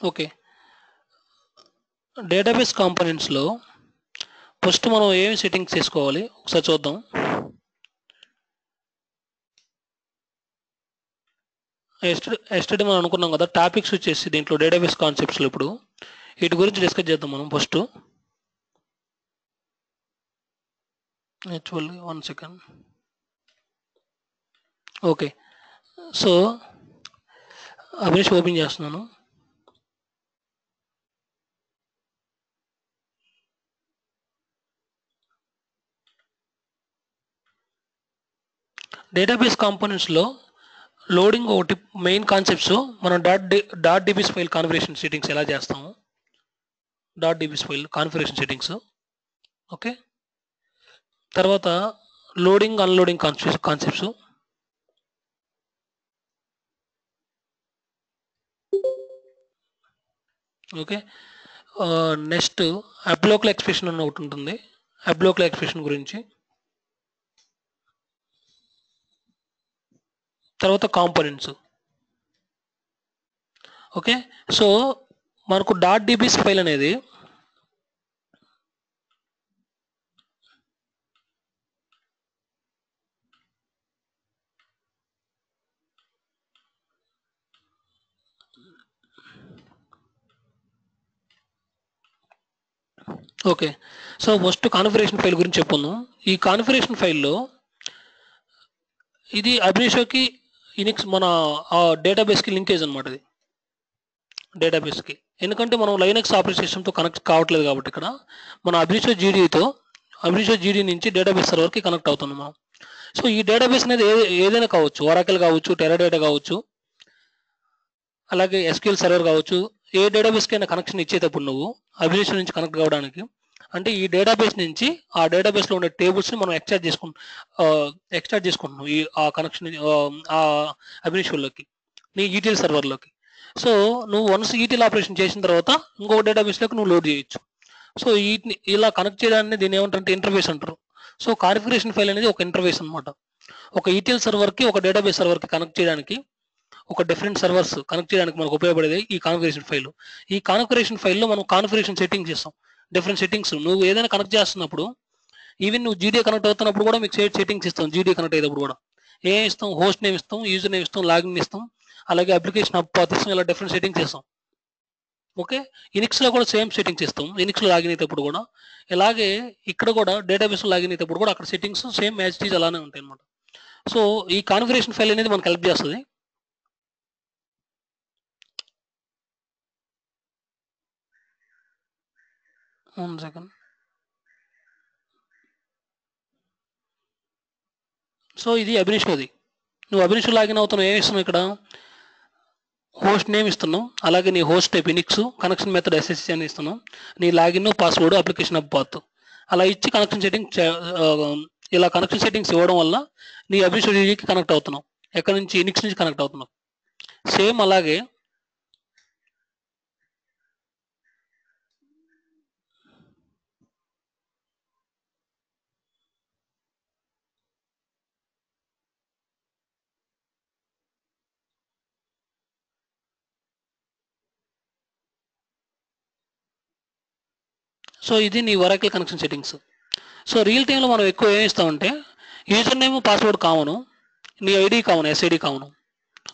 Okay, database కాంపోనెంట్స్లో first మనం ఏమి settings చేసుకోవాలి ఒకసారి చూద్దాం. ఎస్టర్డే మనం అనుకున్నాం కదా టాపిక్స్ వచ్చేసి దీంట్లో డేటాబేస్ కాన్సెప్ట్స్లో ఇప్పుడు వీటి గురించి డిస్కస్ చేద్దాం మనం first. Actually 1 second. Okay, so Abhinesh open చేస్తున్నాను. డేటాబేస్ కాంపోనెంట్స్లో లోడింగ్ ఒకటి మెయిన్ కాన్సెప్ట్స్. మనం dot DBS file configuration settings ఎలా చేస్తాము, dot DBS file configuration settings. Okay, తర్వాత loading unloading concepts. Okay, next ablocal expression అని ఒకటి ఉంటుంది, అబ్లోకల్ ఎక్స్ప్రెషన్ గురించి. తర్వాత కాంపోనెంట్స్. ఓకే, సో మనకు డాట్ డిబిస్ ఫైల్ అనేది okay, so first configuration file గురించి చెప్పుకుందాం. ఈ కాన్ఫిగరేషన్ ఫైల్లో ఇది అభినేషోకి యూనిక్స్ మన డేటాబేస్కి లింకేజ్ అనమాట. ఇది డేటాబేస్కి, ఎందుకంటే మనం లైనక్స్ ఆపరేటింగ్ సిస్టమ్తో కనెక్ట్ కావట్లేదు కాబట్టి ఇక్కడ మన అభినేషో జీడీ నుంచి డేటాబేస్ సర్వర్కి కనెక్ట్ అవుతున్నాం మనం. సో ఈ డేటాబేస్ అనేది ఏదైనా కావచ్చు, ఒరాకిల్ కావచ్చు, టెరాడేటా కావచ్చు, అలాగే ఎస్క్యూఎల్ సర్వర్ కావచ్చు. ఏ డేటాబేస్కి అయినా కనెక్షన్ ఇచ్చేటప్పుడు నువ్వు అభినేషో నుంచి కనెక్ట్ కావడానికి అంటే ఈ డేటాబేస్ నుంచి ఆ డేటాబేస్లో ఉండే టేబుల్స్ని మనం ఎక్స్ట్రాక్ట్ చేసుకుంటున్నాం ఈ ఆ కనెక్షన్ ఆ అభినేషోలోకి, నీ ఈటీఎల్ సర్వర్లోకి. సో నువ్వు వన్స్ ఈటీఎల్ ఆపరేషన్ చేసిన తర్వాత ఇంకొక డేటాబేస్లోకి నువ్వు లోడ్ చేయొచ్చు. సో వీటిని ఇలా కనెక్ట్ చేయడాన్ని దీన్ని ఏమంటారంటే ఇంటర్ఫేస్ అంటారు. సో కాన్ఫిగరేషన్ ఫైల్ అనేది ఒక ఇంటర్ఫేస్ అనమాట. ఒక ఈటీఎల్ సర్వర్కి ఒక డేటాబేస్ సర్వర్కి కనెక్ట్ చేయడానికి, ఒక డిఫరెంట్ సర్వర్స్ కనెక్ట్ చేయడానికి మనకు ఉపయోగపడేది ఈ కాన్ఫిగరేషన్ ఫైల్. ఈ కాన్ఫిగరేషన్ ఫైల్లో మనం కాన్ఫిగరేషన్ సెట్టింగ్స్ ఇస్తాం, డిఫరెంట్ సెట్టింగ్స్. నువ్వు ఏదైనా కనెక్ట్ చేస్తున్నప్పుడు, ఈవెన్ నువ్వు జీడీ కనెక్ట్ అవుతున్నప్పుడు కూడా మీకు సెట్టింగ్స్ ఇస్తాం. జీడీ కనెక్ట్ అయ్యేటప్పుడు కూడా ఏం ఇస్తాం, హోస్ట్ నేమ్ ఇస్తాం, యూజర్ నేమ్ ఇస్తాం, లాగిన్ ఇస్తాం, అలాగే అప్లికేషన్ హబ్ పాత్ ఇస్తాం, ఇలా డిఫరెంట్ సెట్టింగ్స్ ఇస్తాం. ఓకే, యూనిక్స్లో కూడా సేమ్ సెట్టింగ్స్ ఇస్తాం. యూనిక్స్లో లాగిన్ అయ్యేటప్పుడు కూడా ఇలాగే ఇక్కడ కూడా డేటాబేస్లో లాగిన్ అయ్యేటప్పుడు కూడా అక్కడ settings same as it is అలానే ఉంటాయి అనమాట. సో ఈ కాన్ఫిగరేషన్ ఫైల్ అనేది మనకు హెల్ప్ చేస్తుంది. One second. సో ఇది అభినేషోది. నువ్వు అభినేష్ లాగిన్ అవుతున్నావు, ఏమి ఇస్తున్నావు ఇక్కడ, హోస్ట్ నేమ్ ఇస్తున్నాం, అలాగే నీ host type Unix, connection method SSC అని ఇస్తున్నాం, నీ login password application hub path అలా ఇచ్చి కనెక్షన్ సెట్టింగ్ ఇలా కనెక్షన్ సెట్టింగ్స్ ఇవ్వడం వల్ల నీ అభినేష్ జీడీకి కనెక్ట్ అవుతున్నావు, ఎక్కడి నుంచి, యూనిక్స్ నుంచి కనెక్ట్ అవుతున్నావు. సేమ్ అలాగే సో ఇది నీ Oracle connection settings. So real టైంలో మనం ఎక్కువ ఏమి ఇస్తామంటే యూజర్ నేమ్ పాస్వర్డ్ కామను, నీ ID common, SID common.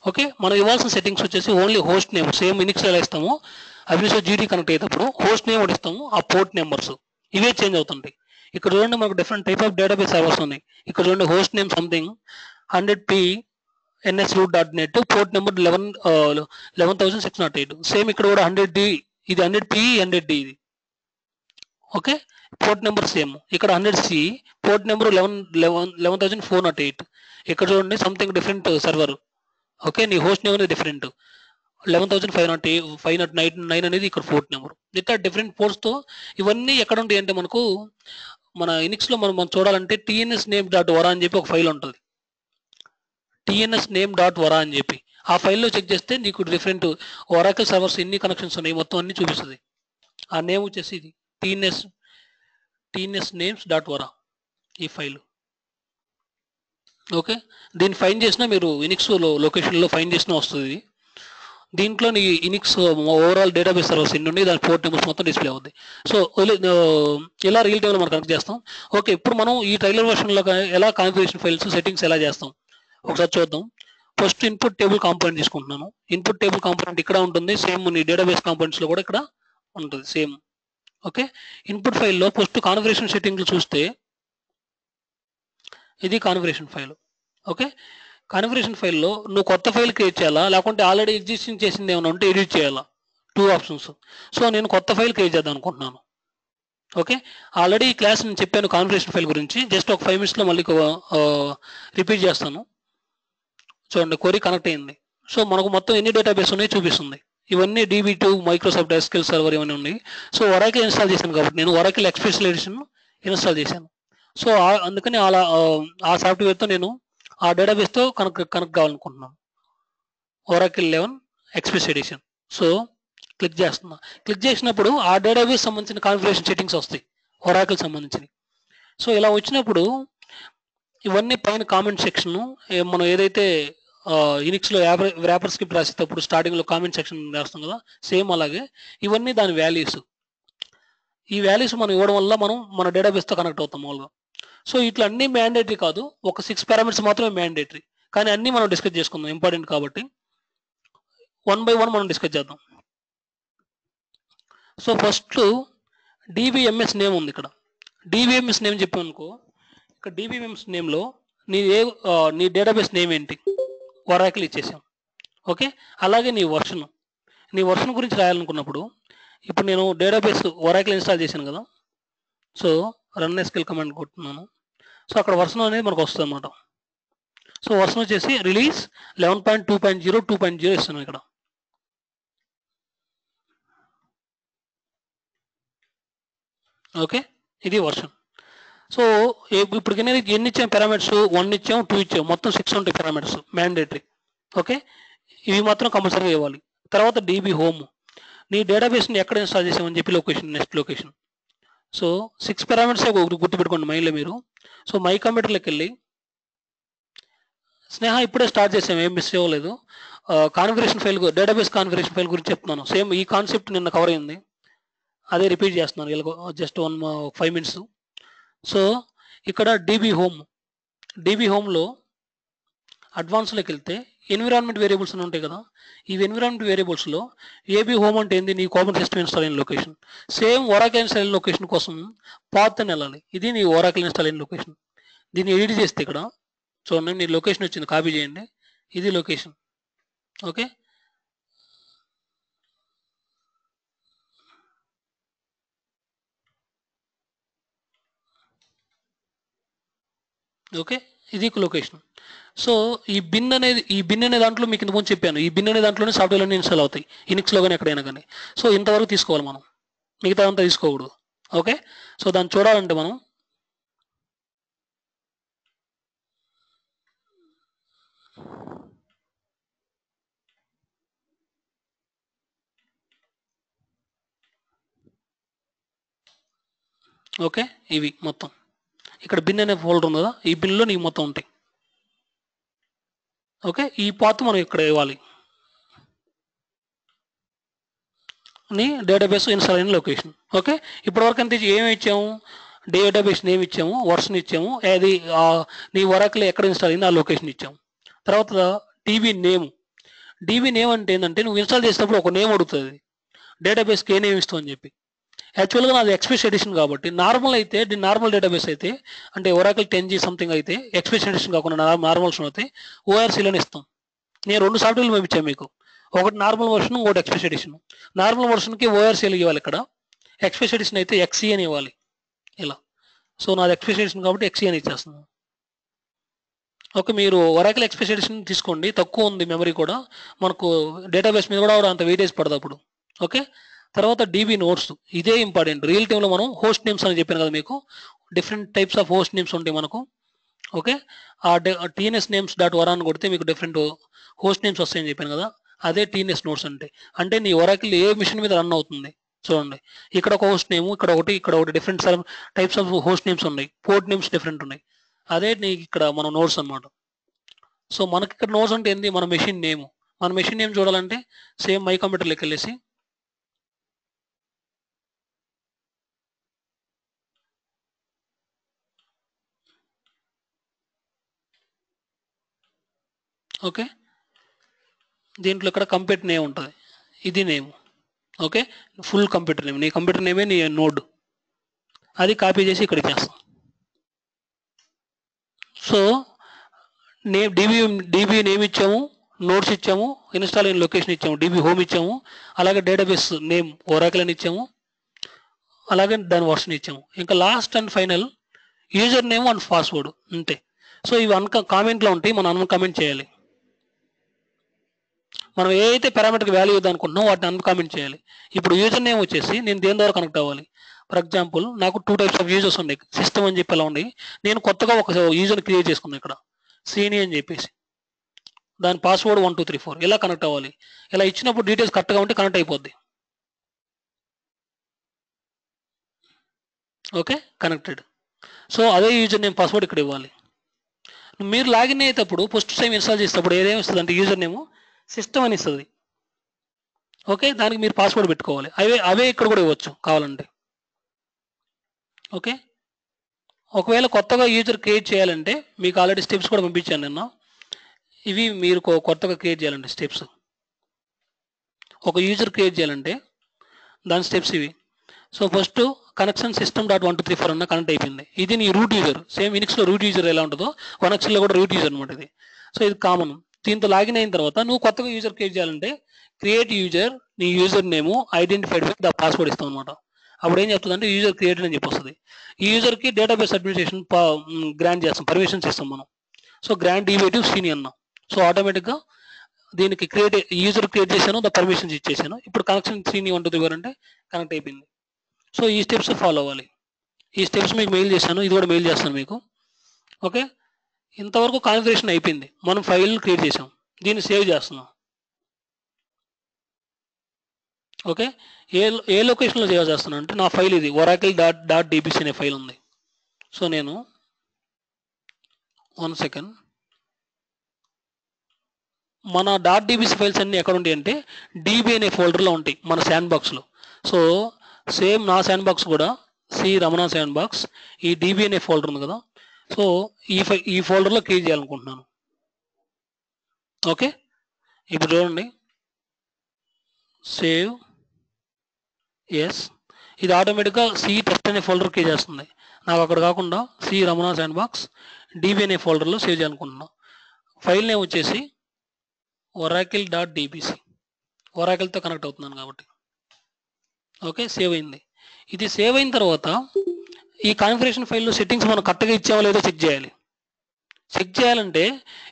Okay, మనం ఇవ్వాల్సిన సెట్టింగ్స్ వచ్చేసి only host name same Unix ఎలా ఇస్తాము, అభినేషో జీడీ కనెక్ట్ అయ్యేటప్పుడు హోస్ట్ నేమ్ ఒకటి ఇస్తాము, ఆ పోర్ట్ నెంబర్స్ ఇవే చేంజ్ అవుతుంటాయి. ఇక్కడ చూడండి మనకు different type of database servers ఉన్నాయి. ఇక్కడ చూడండి host name something 100p nsroot.net, port number 11,608. Same ఇక్కడ కూడా 100d, ఇది 100p 100d ఇది. ఓకే, పోర్ట్ నెంబర్ సేమ్, ఇక్కడ 100c, పోర్ట్ నెంబర్ 11,408. ఇక్కడ చూడండి సంథింగ్ డిఫరెంట్ సర్వర్. ఓకే, నీ హోస్ట్ నేమ్ అనేది డిఫరెంట్, 11,509 అనేది ఇక్కడ పోర్ట్ నెంబర్. ఇట్లా డిఫరెంట్ పోర్ట్స్తో ఇవన్నీ ఎక్కడ ఉంటాయి అంటే మనకు మన యూనిక్స్లో మనం చూడాలంటే టీఎన్ఎస్ నేమ్ డాట్ వరా అని చెప్పి ఒక ఫైల్ ఉంటుంది, టీఎన్ఎస్ నేమ్ డాట్ వరా అని చెప్పి. ఆ ఫైల్లో చెక్ చేస్తే నీకు డిఫరెంట్ ఒరాకిల్ సర్వర్స్ ఎన్ని కనెక్షన్స్ ఉన్నాయి మొత్తం అన్ని చూపిస్తుంది. ఆ నేమ్ వచ్చేసి ఇది టీఎన్ఎస్ నేమ్స్ డాట్ వరా ఈ ఫైల్. ఓకే, దీన్ని ఫైన్ చేసినా మీరు యూనిక్స్ లొకేషన్లో ఫైన్ చేసినా వస్తుంది. దీంట్లో నీ ఇనిక్స్ ఓవరాల్ డేటాబేస్ సర్వర్స్ ఎన్ని ఉన్నాయి, దాని పోర్ట్ నెంబర్స్ మొత్తం డిస్ప్లే అవుద్ది. సో ఇలా రియల్ టైంలో మనం కనెక్ట్ చేస్తాం. ఓకే, ఇప్పుడు మనం ఈ ట్రైలర్ వర్షన్లో ఎలా కాన్ఫిగరేషన్ ఫైల్స్ సెట్టింగ్స్ ఎలా చేస్తాం ఒకసారి చూద్దాం. ఫస్ట్ ఇన్పుట్ టేబుల్ కాంపోనెంట్ తీసుకుంటున్నాను. ఇన్పుట్ టేబుల్ కాంపోనెంట్ ఇక్కడ ఉంటుంది, సేమ్ నీ డేటాబేస్ కాంపోనెంట్స్లో కూడా ఇక్కడ ఉంటుంది సేమ్. ఓకే, ఇన్పుట్ ఫైల్లో ఫస్ట్ కాన్ఫిగరేషన్ సెట్టింగ్లు చూస్తే ఇది కాన్ఫిగరేషన్ ఫైల్. ఓకే, కాన్ఫిగరేషన్ ఫైల్లో నువ్వు కొత్త ఫైల్ క్రియేట్ చేయాలా, లేకుంటే ఆల్రెడీ ఎగ్జిస్టింగ్ చేసింది ఏమైనా ఉంటే ఎడిట్ చేయాలా, 2 ఆప్షన్స్. సో నేను కొత్త ఫైల్ క్రియేట్ చేద్దాం అనుకుంటున్నాను. ఓకే, ఆల్రెడీ ఈ క్లాస్ నేను చెప్పాను కాన్ఫిగరేషన్ ఫైల్ గురించి, జస్ట్ ఒక 5 minutesలో మళ్ళీ రిపీట్ చేస్తాను. చూడండి, క్వరీ కనెక్ట్ అయింది. సో మనకు మొత్తం ఎన్ని డేటాబేస్ ఉన్నాయో చూపిస్తుంది. ఇవన్నీ DB2, మైక్రోసాఫ్ట్ SQL సర్వర్ ఇవన్నీ ఉన్నాయి. సో ఒరాకిల్ ఇన్స్టాల్ చేశాను కాబట్టి నేను ఒరాకిల్ ఎక్స్ప్రెస్ ఎడిషన్ ఇన్స్టాల్ చేశాను. సో అందుకని అలా ఆ సాఫ్ట్వేర్తో నేను ఆ డేటాబేస్తో కనెక్ట్ కావాలనుకుంటున్నాను, Oracle 11 express edition. So click చేస్తున్నా. క్లిక్ చేసినప్పుడు ఆ డేటాబేస్ సంబంధించిన కాన్ఫిగరేషన్ సెట్టింగ్స్ వస్తాయి ఒరాకిల్ సంబంధించినవి. సో ఇలా వచ్చినప్పుడు ఇవన్నీ పైన కామెంట్ సెక్షన్, మనం ఏదైతే యూనిక్స్లో ర్యాపర్ స్క్రిప్ట్ రాసేటప్పుడు స్టార్టింగ్లో కామెంట్ సెక్షన్ రాస్తాం కదా, సేమ్ అలాగే ఇవన్నీ దాని వాల్యూస్. ఈ వాల్యూస్ మనం ఇవ్వడం వల్ల మనం మన డేటాబేస్తో కనెక్ట్ అవుతాం మామూలుగా. సో ఇట్లా అన్ని మ్యాండేటరీ కాదు, ఒక 6 పారామీటర్స్ మాత్రమే మ్యాండేటరీ, కానీ అన్నీ మనం డిస్కస్ చేసుకుందాం ఇంపార్టెంట్ కాబట్టి. 1 by 1 మనం డిస్కస్ చేద్దాం. సో ఫస్ట్ DBMS నేమ్ ఉంది ఇక్కడ. DBMS నేమ్ చెప్పామనుకో, ఇక్కడ DBMS నేమ్లో నీ డేటాబేస్ నేమ్ ఏంటి, ఒరాకిల్ ఇచ్చేసాం. ఓకే, అలాగే నీ వర్షన్ గురించి రాయాలనుకున్నప్పుడు, ఇప్పుడు నేను డేటాబేస్ ఒరాకిల్ ఇన్స్టాల్ చేశాను కదా, సో రన్ SQL కమాండ్ కొట్టున్నాను. సో అక్కడ వర్షన్ అనేది మనకు వస్తుంది అన్నమాట. సో వర్షన్ వచ్చేసి రిలీజ్ 11.2.0 2.0 ఇస్తున్నాను ఇక్కడ. ఓకే, ఇది వర్షన్. సో ఇప్పుడు ఎన్ని ఇచ్చాం పారామీటర్స్, 1 ఇచ్చాం, 2 ఇచ్చాం, మొత్తం 6 ఉంటాయి పారామీటర్స్ మ్యాండేటరీ. ఓకే, ఇవి మాత్రం కంపల్సరీగా ఇవ్వాలి. తర్వాత DB హోమ్, నీ డేటాబేస్ని ఎక్కడ ఇన్స్టాల్ చేసామని చెప్పి location, next location. So 6 parameters గుర్తుపెట్టుకోండి మైండ్లో మీరు. సో మై కంప్యూటర్లోకి వెళ్ళి, స్నేహ ఇప్పుడే స్టార్ట్ చేసాము, ఏం మిస్ అవ్వలేదు. Configuration file, database configuration file గురించి చెప్తున్నాను. సేమ్ ఈ కాన్సెప్ట్ నిన్న కవర్ అయింది, అదే రిపీట్ చేస్తున్నాను ఇలా జస్ట్ 5 minutes. సో ఇక్కడ DB హోమ్లో అడ్వాన్స్లోకి వెళ్తే ఎన్విరాన్మెంట్ వేరియబుల్స్ అని ఉంటాయి కదా, ఈ ఎన్విరాన్మెంట్ వేరియబుల్స్లో AB హోమ్ అంటే ఏంది, నీ కామన్ సిస్టమ్ ఇన్స్టాల్ అయిన లొకేషన్. సేమ్ ఒరాకిల్ ఇన్స్టాల్ అయిన లొకేషన్ కోసం పాత్ అని వెళ్ళాలి, ఇది నీ ఒరాకిల్ ఇన్స్టాల్ అయిన లొకేషన్. దీన్ని ఎడిట్ చేస్తే ఇక్కడ చూడండి, నీ లొకేషన్ వచ్చింది, కాపీ చేయండి, ఇది లొకేషన్. ఓకే, ఓకే, ఇది లొకేషన్. సో ఈ బిన్ అనే దాంట్లో మీకు ఇంతకుముందు చెప్పాను, ఈ బిన్ అనే దాంట్లోనే సాఫ్ట్వేర్ అన్ని ఇన్స్టాల్ అవుతాయి, ఇనిక్స్లో కానీ ఎక్కడైనా కానీ. సో ఇంతవరకు తీసుకోవాలి మనం, మిగతా అంతా తీసుకోకూడదు. ఓకే, సో దాన్ని చూడాలంటే మనం ఓకే, ఇవి మొత్తం ఇక్కడ బిన్ అనే ఫోల్డర్ ఉంది కదా, ఈ బిన్లో నీకు మొత్తం ఉంటాయి. ఓకే, ఈ పాత్ మనం ఇక్కడ ఇవ్వాలి, నీ డేటాబేస్ ఇన్స్టాల్ అయిన లొకేషన్. ఓకే, ఇప్పటివరకు అంతే, ఏమి ఇచ్చాము, డేటాబేస్ నేమ్ ఇచ్చాము, వర్షన్ ఇచ్చాము, అది నీ ఒరాకిల్ ఎక్కడ ఇన్స్టాల్ అయింది ఆ లొకేషన్ ఇచ్చాము. తర్వాత DB నేమ్ అంటే ఏంటంటే, నువ్వు ఇన్స్టాల్ చేసినప్పుడు ఒక నేమ్ అడుగుతుంది, డేటాబేస్కి ఏ నేమ్ ఇస్తావు అని చెప్పి. యాక్చువల్గా నాది ఎక్స్ప్రెస్ ఎడిషన్ కాబట్టి, నార్మల్ డేటాబేస్ అయితే, అంటే ఒరాకిల్ 10G సంథింగ్ అయితే, ఎక్స్ప్రెస్ ఎడిషన్ కాకుండా నార్మల్స్ అయితే ORCలోనే ఇస్తాం. నేను 2 సాఫ్ట్వేర్లు పంపించాను మీకు, ఒకటి నార్మల్ వర్షన్, ఒకటి ఎక్స్ప్రెస్ ఎడిషన్. నార్మల్ వర్షన్కి ORCL ఇవ్వాలి, ఇక్కడ ఎక్స్ప్రెస్ ఎడిషన్ అయితే XE అని ఇవ్వాలి ఇలా. సో నాది ఎక్స్ప్రెస్ ఎడిషన్ కాబట్టి XE అని ఇచ్చేస్తున్నాను. ఓకే, మీరు ఒరాకిల్ ఎక్స్ప్రెస్ ఎడిషన్ తీసుకోండి, తక్కువ ఉంది మెమరీ కూడా, మనకు డేటాబేస్ మీద కూడా అంత వెయిటేజ్ పడదు అప్పుడు. ఓకే, తర్వాత DB నోట్స్, ఇదే ఇంపార్టెంట్. రియల్ టైంలో మనం హోస్ట్ నేమ్స్ అని చెప్పాను కదా మీకు, different types of host names ఉంటాయి మనకు. ఓకే, ఆ TNS names.ora అని కొడితే మీకు డిఫరెంట్ హోస్ట్ నేమ్స్ వస్తాయని చెప్పాను కదా, అదే TNS నోట్స్ అంటే నీ ఒరాకిల్ ఏ మిషన్ మీద రన్ అవుతుంది. చూడండి, ఇక్కడ ఒక హోస్ట్ నేమ్, ఇక్కడ ఒకటి different types of host names ఉన్నాయి, పోర్ట్ నేమ్స్ డిఫరెంట్ ఉన్నాయి. అదే నీకు ఇక్కడ మన నోట్స్ అన్నమాట. సో మనకి ఇక్కడ నోట్స్ అంటే ఏంది, మన మెషిన్ నేమ్, మన మెషిన్ నేమ్ చూడాలంటే సేమ్ మై కంప్యూటర్లోకి వెళ్ళేసి ఓకే, దీంట్లో ఇక్కడ కంప్యూటర్ నేమ్ ఉంటుంది, ఇది name. Okay, full computer name, నీ కంప్యూటర్ నేమే నీ నోడ్, అది కాపీ చేసి ఇక్కడ ఇచ్చేస్తాం. సో నేమ్ డీబీ నేమ్ ఇచ్చాము, నోట్స్ ఇచ్చాము, ఇన్స్టాల్ అయిన లొకేషన్ ఇచ్చాము, డీబీ హోమ్ ఇచ్చాము, అలాగే డేటాబేస్ నేమ్ ఒరాకిల్ అని ఇచ్చాము, అలాగే దాని వర్షన్ ఇచ్చాము. ఇంకా last and final user name and password అంతే. సో ఇవి కామెంట్లో ఉంటాయి, మనం అన్కామెంట్ చేయాలి. మనం ఏదైతే పారామీటర్కి వాల్యూ ఇద్దాం అనుకుంటున్నామో వాటిని అన్కామెంట్ చేయాలి. ఇప్పుడు యూజర్ నేమ్ వచ్చేసి నేను దేని ద్వారా కనెక్ట్ అవ్వాలి. ఫర్ ఎగ్జాంపుల్ నాకు 2 టైప్స్ ఆఫ్ యూజర్స్ ఉన్నాయి, సిస్టమ్ అని చెప్పి అలా ఉన్నాయి. నేను కొత్తగా ఒక యూజర్ క్రియేట్ చేసుకున్నాను ఇక్కడ శ్రీని అని చెప్పేసి, దాని పాస్వర్డ్ 1 2 3 4 ఇలా కనెక్ట్ అవ్వాలి. ఇలా ఇచ్చినప్పుడు డీటెయిల్స్ కరెక్ట్గా ఉంటే కనెక్ట్ అయిపోద్ది. Okay, connected. సో అదే యూజర్ నేమ్ పాస్వర్డ్ ఇక్కడ ఇవ్వాలి. మీరు లాగిన్ అయ్యేటప్పుడు ఫస్ట్ టైం ఇన్స్టాల్ చేసేటప్పుడు ఏదేమి ఇస్తుంది అంటే యూజర్ నేమ్ సిస్టమ్ అని ఇస్తుంది. ఓకే, దానికి మీరు పాస్వర్డ్ పెట్టుకోవాలి. అవే ఇక్కడ కూడా ఇవ్వచ్చు కావాలంటే. ఓకే, ఒకవేళ కొత్తగా యూజర్ క్రియేట్ చేయాలంటే మీకు ఆల్రెడీ స్టెప్స్ కూడా పంపించాను నిన్న. ఇవి మీరు కొత్తగా క్రియేట్ చేయాలంటే స్టెప్స్. ఒక యూజర్ క్రియేట్ చేయాలంటే దాని స్టెప్స్ ఇవి. So first connection system dot 1 2 3 4 అన్న కనెక్ట్ అయిపోయింది. ఇది నీ రూట్ యూజర్, సేమ్ యూనిక్స్లో రూట్ యూజర్ ఎలా ఉంటుందో వనెక్స్లో కూడా రూట్ యూజర్ అనమాట ఇది. సో ఇది కామన్. దీంతో లాగిన్ అయిన తర్వాత నువ్వు కొత్తగా యూజర్ క్రియేట్ చేయాలంటే క్రియేట్ యూజర్, నీ user name identified with the password ఇస్తాం అనమాట. అప్పుడు ఏం చెప్తుందంటే యూజర్ క్రియేటెడ్ అని చెప్పి వస్తుంది. ఈ యూజర్కి డేటాబేస్ అడ్మినిస్ట్రేషన్ గ్రాంట్ చేస్తాం, పర్మిషన్స్ ఇస్తాం మనం. సో గ్రాంట్ డీవేటివ్ శ్రీని అన్నాం. సో ఆటోమేటిక్గా దీనికి యూజర్ క్రియేట్ చేశాను, ద పర్మిషన్స్ ఇచ్చేసాను. ఇప్పుడు కనెక్షన్ శ్రీని 1 2 3 4 అంటే కనెక్ట్ అయిపోయింది. సో ఈ స్టెప్స్ ఫాలో అవ్వాలి. ఈ స్టెప్స్ మీకు మెయిల్ చేశాను, ఇది కూడా మెయిల్ చేస్తాను మీకు. ఓకే, ఇంతవరకు కాన్ఫిగరేషన్ అయిపోయింది. మనం ఫైల్ క్రియేట్ చేసాం, దీన్ని సేవ్ చేస్తున్నాం. ఓకే, ఏ లొకేషన్లో సేవ్ చేస్తున్నాను అంటే నా ఫైల్ ఇది oracle.dbc అనే ఫైల్ ఉంది. సో నేను 1 సెకండ్, మన .dbc ఫైల్స్ అన్నీ ఎక్కడ ఉంటాయి అంటే డీబీ అనే ఫోల్డర్లో ఉంటాయి మన శాండ్ బాక్స్లో. సో సేమ్ నా శాండ్ బాక్స్ కూడా సి రమణ శాండ్ బాక్స్, ఈ డీబీ అనే ఫోల్డర్ ఉంది కదా, సో ఈ ఫోల్డర్లో క్రియేట్ చేయాలనుకుంటున్నాను. ఓకే, ఇప్పుడు చూడండి, సేవ్ ఎస్, ఇది ఆటోమేటిక్గా సి టెస్ట్ అనే ఫోల్డర్ క్రియేట్ చేస్తుంది. నాకు అక్కడ కాకుండా C Ramana sandbox DB అనే ఫోల్డర్లో సేవ్ చేయాలనుకుంటున్నాను. ఫైల్ నేమ్ వచ్చేసి oracle.dbc, ఒరాకిల్తో కనెక్ట్ అవుతున్నాను కాబట్టి. ఓకే, సేవ్ అయింది. ఇది సేవ్ అయిన తర్వాత ఈ కాన్ఫిగరేషన్ ఫైల్లో సెట్టింగ్స్ మనం కరెక్ట్గా ఇచ్చామో లేదో చెక్ చేయాలి. చెక్ చేయాలంటే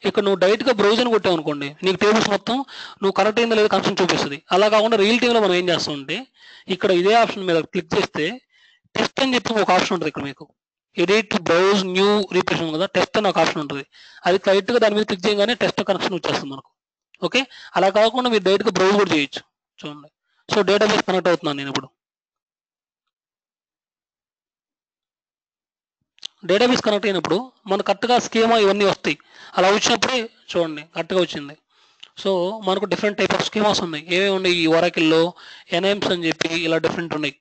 ఇక్కడ నువ్వు డైరెక్ట్గా బ్రౌజర్ని కొట్టావు అనుకోండి, నీకు టేబుల్స్ మొత్తం నువ్వు కరెక్ట్ అయిందో లేదో కనెక్షన్ చూపిస్తుంది. అలా కాకుండా రియల్ టైంలో మనం ఏం చేస్తామంటే ఇక్కడ ఇదే ఆప్షన్ మీద క్లిక్ చేస్తే టెస్ట్ అని చెప్పి ఒక ఆప్షన్ ఉంటుంది. ఇక్కడ మీకు ఎడిట్ బ్రౌజ్ న్యూ రీప్రెషన్ కదా, టెస్ట్ అని ఒక ఆప్షన్ ఉంటుంది. అది కరెక్ట్గా దాని మీద క్లిక్ చేయగానే టెస్ట్ కనెక్షన్ వచ్చేస్తుంది మనకు. ఓకే, అలా కాకుండా మీరు డైరెక్ట్గా బ్రౌజ్ కూడా చేయొచ్చు. చూడండి, సో డేటాబేస్ కనెక్ట్ అవుతున్నాను నేను ఇప్పుడు. డేటాబేస్ కనెక్ట్ అయినప్పుడు మనకు కరెక్ట్గా స్కీమా ఇవన్నీ వస్తాయి. అలా వచ్చినప్పుడే చూడండి కరెక్ట్గా వచ్చింది. సో మనకు డిఫరెంట్ టైప్ ఆఫ్ స్కీమాస్ ఉన్నాయి. ఏమేమి ఉన్నాయి ఈ ఒరాకిల్లో, ఎన్ఎమ్స్ అని చెప్పి ఇలా డిఫరెంట్ ఉన్నాయి.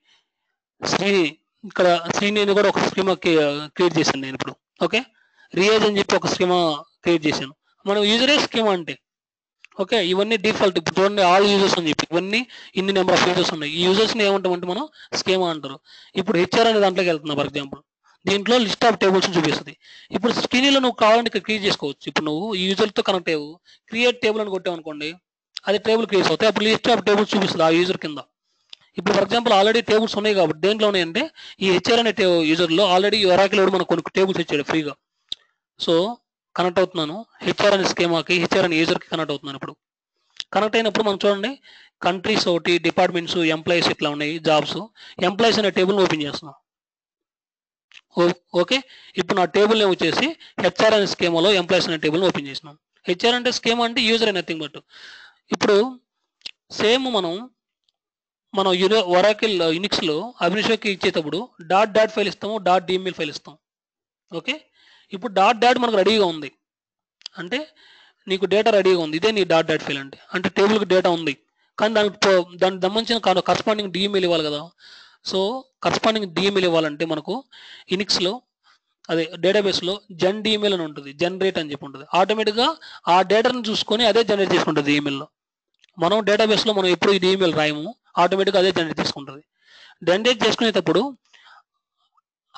ఇక్కడ శ్రీని కూడా ఒక స్కీమా క్రియేట్ చేశాను నేను ఇప్పుడు. ఓకే, రియేజ్ అని చెప్పి ఒక స్కీమా క్రియేట్ చేశాను. మనం యూజరే స్కీమా అంటే. ఓకే, ఇవన్నీ డిఫాల్ట్. ఇప్పుడు చూడండి ఆల్ యూజర్స్ అని చెప్పి ఇవన్నీ ఇన్ని నెంబర్ ఆఫ్ యూజర్స్ ఉన్నాయి. ఈ యూజర్స్ని ఏమంటామంటే మనం స్కీమా అంటారు. ఇప్పుడు హెచ్ఆర్ అనే దాంట్లోకి వెళ్తున్నా. ఫర్ ఎగ్జాంపుల్ దీంట్లో లిస్ట్ ఆఫ్ టేబుల్స్ చూపిస్తుంది. ఇప్పుడు స్క్రీన్లో నువ్వు కావాలంటే ఇక్కడ క్రియేట్ చేసుకోవచ్చు. ఇప్పుడు నువ్వు ఈ యూజర్తో కనెక్ట్ అయ్యావు, క్రియేట్ టేబుల్ అని కొట్టావు అనుకోండి, అది టేబుల్ క్రియేట్ అవుతాయి. అప్పుడు లిస్ట్ ఆఫ్ టేబుల్స్ చూపిస్తుంది ఆ యూజర్ కింద. ఇప్పుడు ఫర్ ఎగ్జాంపుల్ ఆల్రెడీ టేబుల్స్ ఉన్నాయి కాబట్టి దేంట్లో ఉన్నాయంటే ఈ హెచ్ఆర్ అనే యూజర్లో ఆల్రెడీ ఒరాకిల్ మనకు కొన్ని టేబుల్స్ ఇచ్చాడు ఫ్రీగా. సో కనెక్ట్ అవుతున్నాను హెచ్ఆర్ అనే స్కీమాకి, హెచ్ఆర్ అనే యూజర్కి కనెక్ట్ అవుతున్నాను. ఇప్పుడు కనెక్ట్ అయినప్పుడు మనం చూడండి కంట్రీస్ ఒకటి, డిపార్ట్మెంట్స్, ఎంప్లాయీస్ ఇట్లా ఉన్నాయి, జాబ్స్. ఎంప్లాయీస్ అనే టేబుల్ని ఓపెన్ చేస్తున్నాం. ఓకే, ఇప్పుడు నా టేబుల్ నేమ్ వచ్చేసి హెచ్ఆర్ అనే స్కీమాలో ఎంప్లాయీస్ అనే టేబుల్ని ఓపెన్ చేసినాం. హెచ్ఆర్ అంటే స్కీమా అంటే యూజర్ అనే నథింగ్ బట్. ఇప్పుడు సేమ్ మనం ఒరాకిల్ యూనిక్స్లో అభినిషేక్కి ఇచ్చేటప్పుడు డాట్ ఫైల్ ఇస్తాము, .dml ఫైల్ ఇస్తాం. ఓకే, ఇప్పుడు డాట్ మనకు రెడీగా ఉంది అంటే నీకు డేటా రెడీగా ఉంది, ఇదే నీ డాట్ ఫైల్ అంటే టేబుల్కి డేటా ఉంది, కానీ దానికి సంబంధించిన కరస్పాండింగ్ డిఎంఎల్ ఇవ్వాలి కదా. సో కరస్పాండింగ్ డిఎంఎల్ ఇవ్వాలంటే మనకు ఇనిక్స్లో అదే డేటాబేస్లో జన్ డిఎంఎల్ అని ఉంటుంది, జనరేట్ అని చెప్పి ఉంటుంది. ఆటోమేటిక్గా ఆ డేటాను చూసుకొని అదే జనరేట్ చేసుకుంటుంది ఈమెయిల్లో. మనం డేటాబేస్లో మనం ఎప్పుడు ఈ డిఎంఎల్ రాయము, ఆటోమేటిక్గా అదే జనరేట్ చేసుకుంటుంది. జనరేట్ చేసుకునేటప్పుడు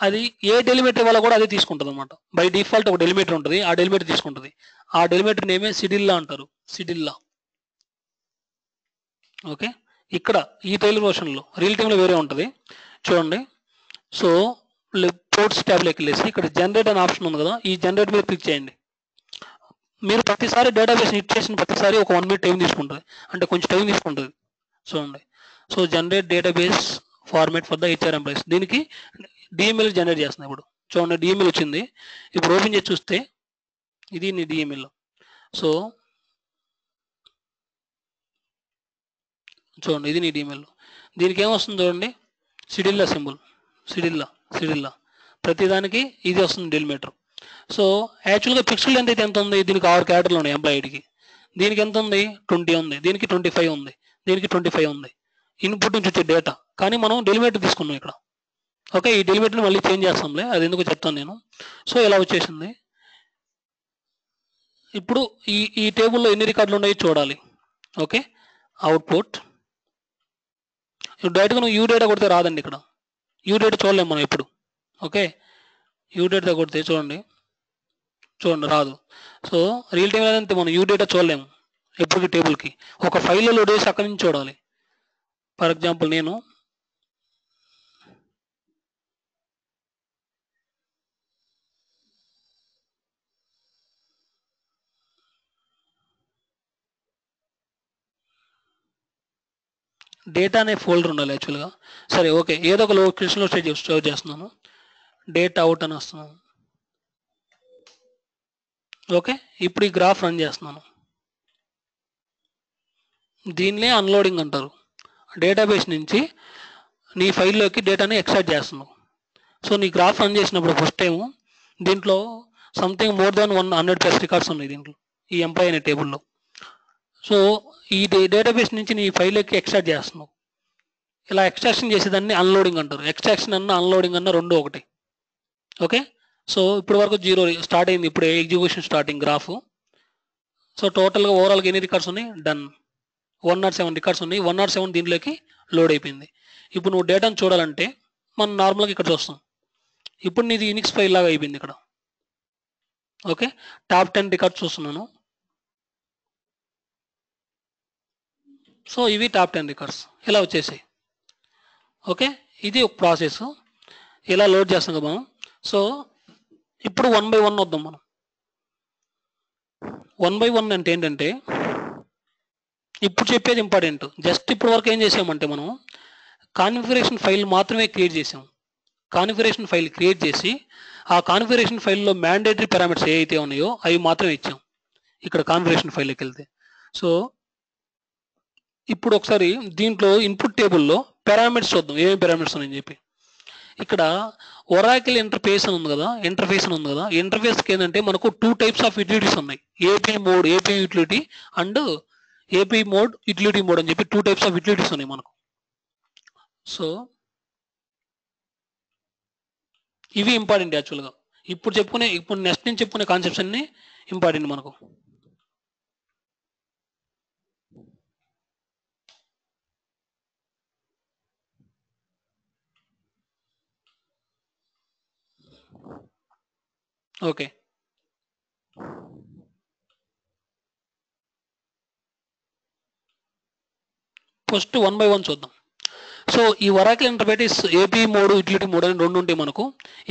అది ఏ డెలిమిటర్ ఇవ్వాలో కూడా అదే తీసుకుంటుంది అనమాట. బై డిఫాల్ట్ ఒక డెలిమిటర్ ఉంటుంది, ఆ డెలిమిటర్ తీసుకుంటుంది. ఆ డెలిమిటర్ నేమే సిడిల్లా అంటారు, సిడిల్లా. ఓకే, ఇక్కడ ఈ టైలర్ వర్షన్లో రియల్ టైంలో వేరే ఉంటుంది చూడండి. సో పోర్ట్స్ ట్యాబ్లోకి వెళ్ళేసి ఇక్కడ జనరేట్ అనే ఆప్షన్ ఉంది కదా, ఈ జనరేట్ మీద క్లిక్ చేయండి. మీరు ప్రతిసారి డేటాబేస్ హిట్ చేసిన ప్రతిసారి ఒక 1 మినిట్ టైం తీసుకుంటుంది, అంటే కొంచెం టైం తీసుకుంటుంది చూడండి. So generate database format for the HR employees, దీనికి డిఎంఎల్ జనరేట్ చేస్తున్నాయి. ఇప్పుడు చూడండి డిఎంఎల్ వచ్చింది. ఇప్పుడు ఓపెన్ చేసి చూస్తే ఇది నీ డిఎంఎల్. సో చూడండి ఇది నీ డిఎంఎల్. దీనికి ఏమొస్తుంది చూడండి, సిడిల్లా సింబల్, సిడిల్లా ప్రతిదానికి ఇది వస్తుంది డెలిమిటర్. సో యాక్చువల్గా ఫిక్స్డ్ లెంత్ అయితే ఎంత ఉంది, దీనికి 6 క్యారెక్టర్లు ఉన్నాయి ఎంప్లాయీ ఐడికి. దీనికి ఎంత ఉంది, 20 ఉంది, దీనికి 25 ఉంది, దీనికి 25 ఉంది. ఇన్పుట్ నుంచి వచ్చే డేటా, కానీ మనం డెలిమిటర్ తీసుకున్నాం ఇక్కడ. ఓకే, ఈ డెలిమిటర్ని మళ్ళీ చేంజ్ చేస్తాంలే, అది ఎందుకు చెప్తాను నేను. సో ఇలా వచ్చేసింది. ఇప్పుడు ఈ టేబుల్లో ఎన్ని రికార్డులు ఉన్నాయో చూడాలి. ఓకే, అవుట్పుట్ డైరెక్ట్గా నువ్వు యూ డేటా కొడితే రాదండి, ఇక్కడ యూ డేటా చూడలేము మనం ఎప్పుడు. ఓకే, యూ డేటా కొడితే చూడండి రాదు. సో రియల్ టైం లేదంటే మనం యూ డేటా చూడలేము ఎప్పటికీ టేబుల్కి. ఒక ఫైల్లో లోడ్ చేసి అక్కడి నుంచి చూడాలి. ఫర్ ఎగ్జాంపుల్ నేను డేటా అనే ఫోల్డర్ ఉండాలి యాక్చువల్గా. సరే ఓకే, ఏదో ఒక లొకేషన్లో స్టోర్ చేస్తున్నాను. డేటా అవుట్ అని వస్తున్నాను. ఓకే, ఇప్పుడు ఈ గ్రాఫ్ రన్ చేస్తున్నాను. దీన్నే అన్లోడింగ్ అంటారు. డేటాబేస్ నుంచి నీ ఫైల్లోకి డేటాని ఎక్స్ట్రాక్ట్ చేస్తున్నావు. సో నీ గ్రాఫ్ రన్ చేసినప్పుడు ఫస్ట్ టైం దీంట్లో సంథింగ్ మోర్ దాన్ 100+ రికార్డ్స్ ఉన్నాయి దీంట్లో, ఈ ఎంప్లాయీ అనే టేబుల్లో. సో ఈ డేటాబేస్ నుంచి నీ ఫైల్లోకి ఎక్స్ట్రాక్ట్ చేస్తున్నావు. ఇలా ఎక్స్ట్రాక్షన్ చేసేదాన్ని అన్లోడింగ్ అంటారు. ఎక్స్ట్రాక్షన్ అన్న అన్లోడింగ్ అన్న రెండు ఒకటి. ఓకే, సో ఇప్పుడు వరకు 0 స్టార్ట్ అయింది, ఇప్పుడు ఎగ్జిక్యూషన్ స్టార్టింగ్ గ్రాఫ్. సో టోటల్గా ఓవరాల్గా ఎన్ని రికార్డ్స్ ఉన్నాయి, డన్. 107 రికార్డ్స్ ఉన్నాయి. 107 దీంట్లోకి లోడ్ అయిపోయింది. ఇప్పుడు నువ్వు డేటాను చూడాలంటే మనం నార్మల్గా ఇక్కడ చూస్తాం. ఇప్పుడు నీది ఇనిక్స్ ఫైల్ లాగా అయిపోయింది ఇక్కడ. ఓకే, టాప్ 10 రికార్డ్స్ చూస్తున్నాను. సో ఇవి టాప్ 10 రికార్డ్స్ ఇలా వచ్చేసాయి. ఓకే, ఇది ఒక ప్రాసెస్, ఇలా లోడ్ చేస్తాం కదా మనం. సో ఇప్పుడు 1 by 1 వద్దాం మనం. 1 by 1 అంటే ఏంటంటే ఇప్పుడు చెప్పేది ఇంపార్టెంట్. జస్ట్ ఇప్పుడు వరకు ఏం చేసామంటే మనం కాన్ఫిగరేషన్ ఫైల్ మాత్రమే క్రియేట్ చేసాం. కాన్ఫిగరేషన్ ఫైల్ క్రియేట్ చేసి ఆ కాన్ఫిగరేషన్ ఫైల్లో మ్యాండేటరీ పారామీటర్స్ ఏవైతే ఉన్నాయో అవి మాత్రమే ఇచ్చాం ఇక్కడ కాన్ఫిగరేషన్ ఫైల్లోకి వెళ్తే. సో ఇప్పుడు ఒకసారి దీంట్లో ఇన్పుట్ టేబుల్లో పారామీటర్స్ చూద్దాం, ఏమేమి పారామీటర్స్ ఉన్నాయని చెప్పి. ఇక్కడ ఒరాకిల్ ఇంటర్ఫేస్ అని ఉంది కదా, ఇంటర్ఫేస్కి ఏంటంటే మనకు 2 types ఆఫ్ యూటిలిటీస్ ఉన్నాయి. AP mode, AP utility and AP mode, utility mode అని చెప్పి 2 types ఆఫ్ యూటిలిటీస్ ఉన్నాయి మనకు. సో ఇవి ఇంపార్టెంట్ యాక్చువల్గా. ఇప్పుడు నెక్స్ట్ నుంచి చెప్పుకునే కాన్సెప్ట్స్ అన్ని ఇంపార్టెంట్ మనకు. ఓకే, ఫస్ట్ 1 by 1 చూద్దాం. సో ఈ Oracle interface AP mode, utility mode అని రెండు ఉంటాయి మనకు.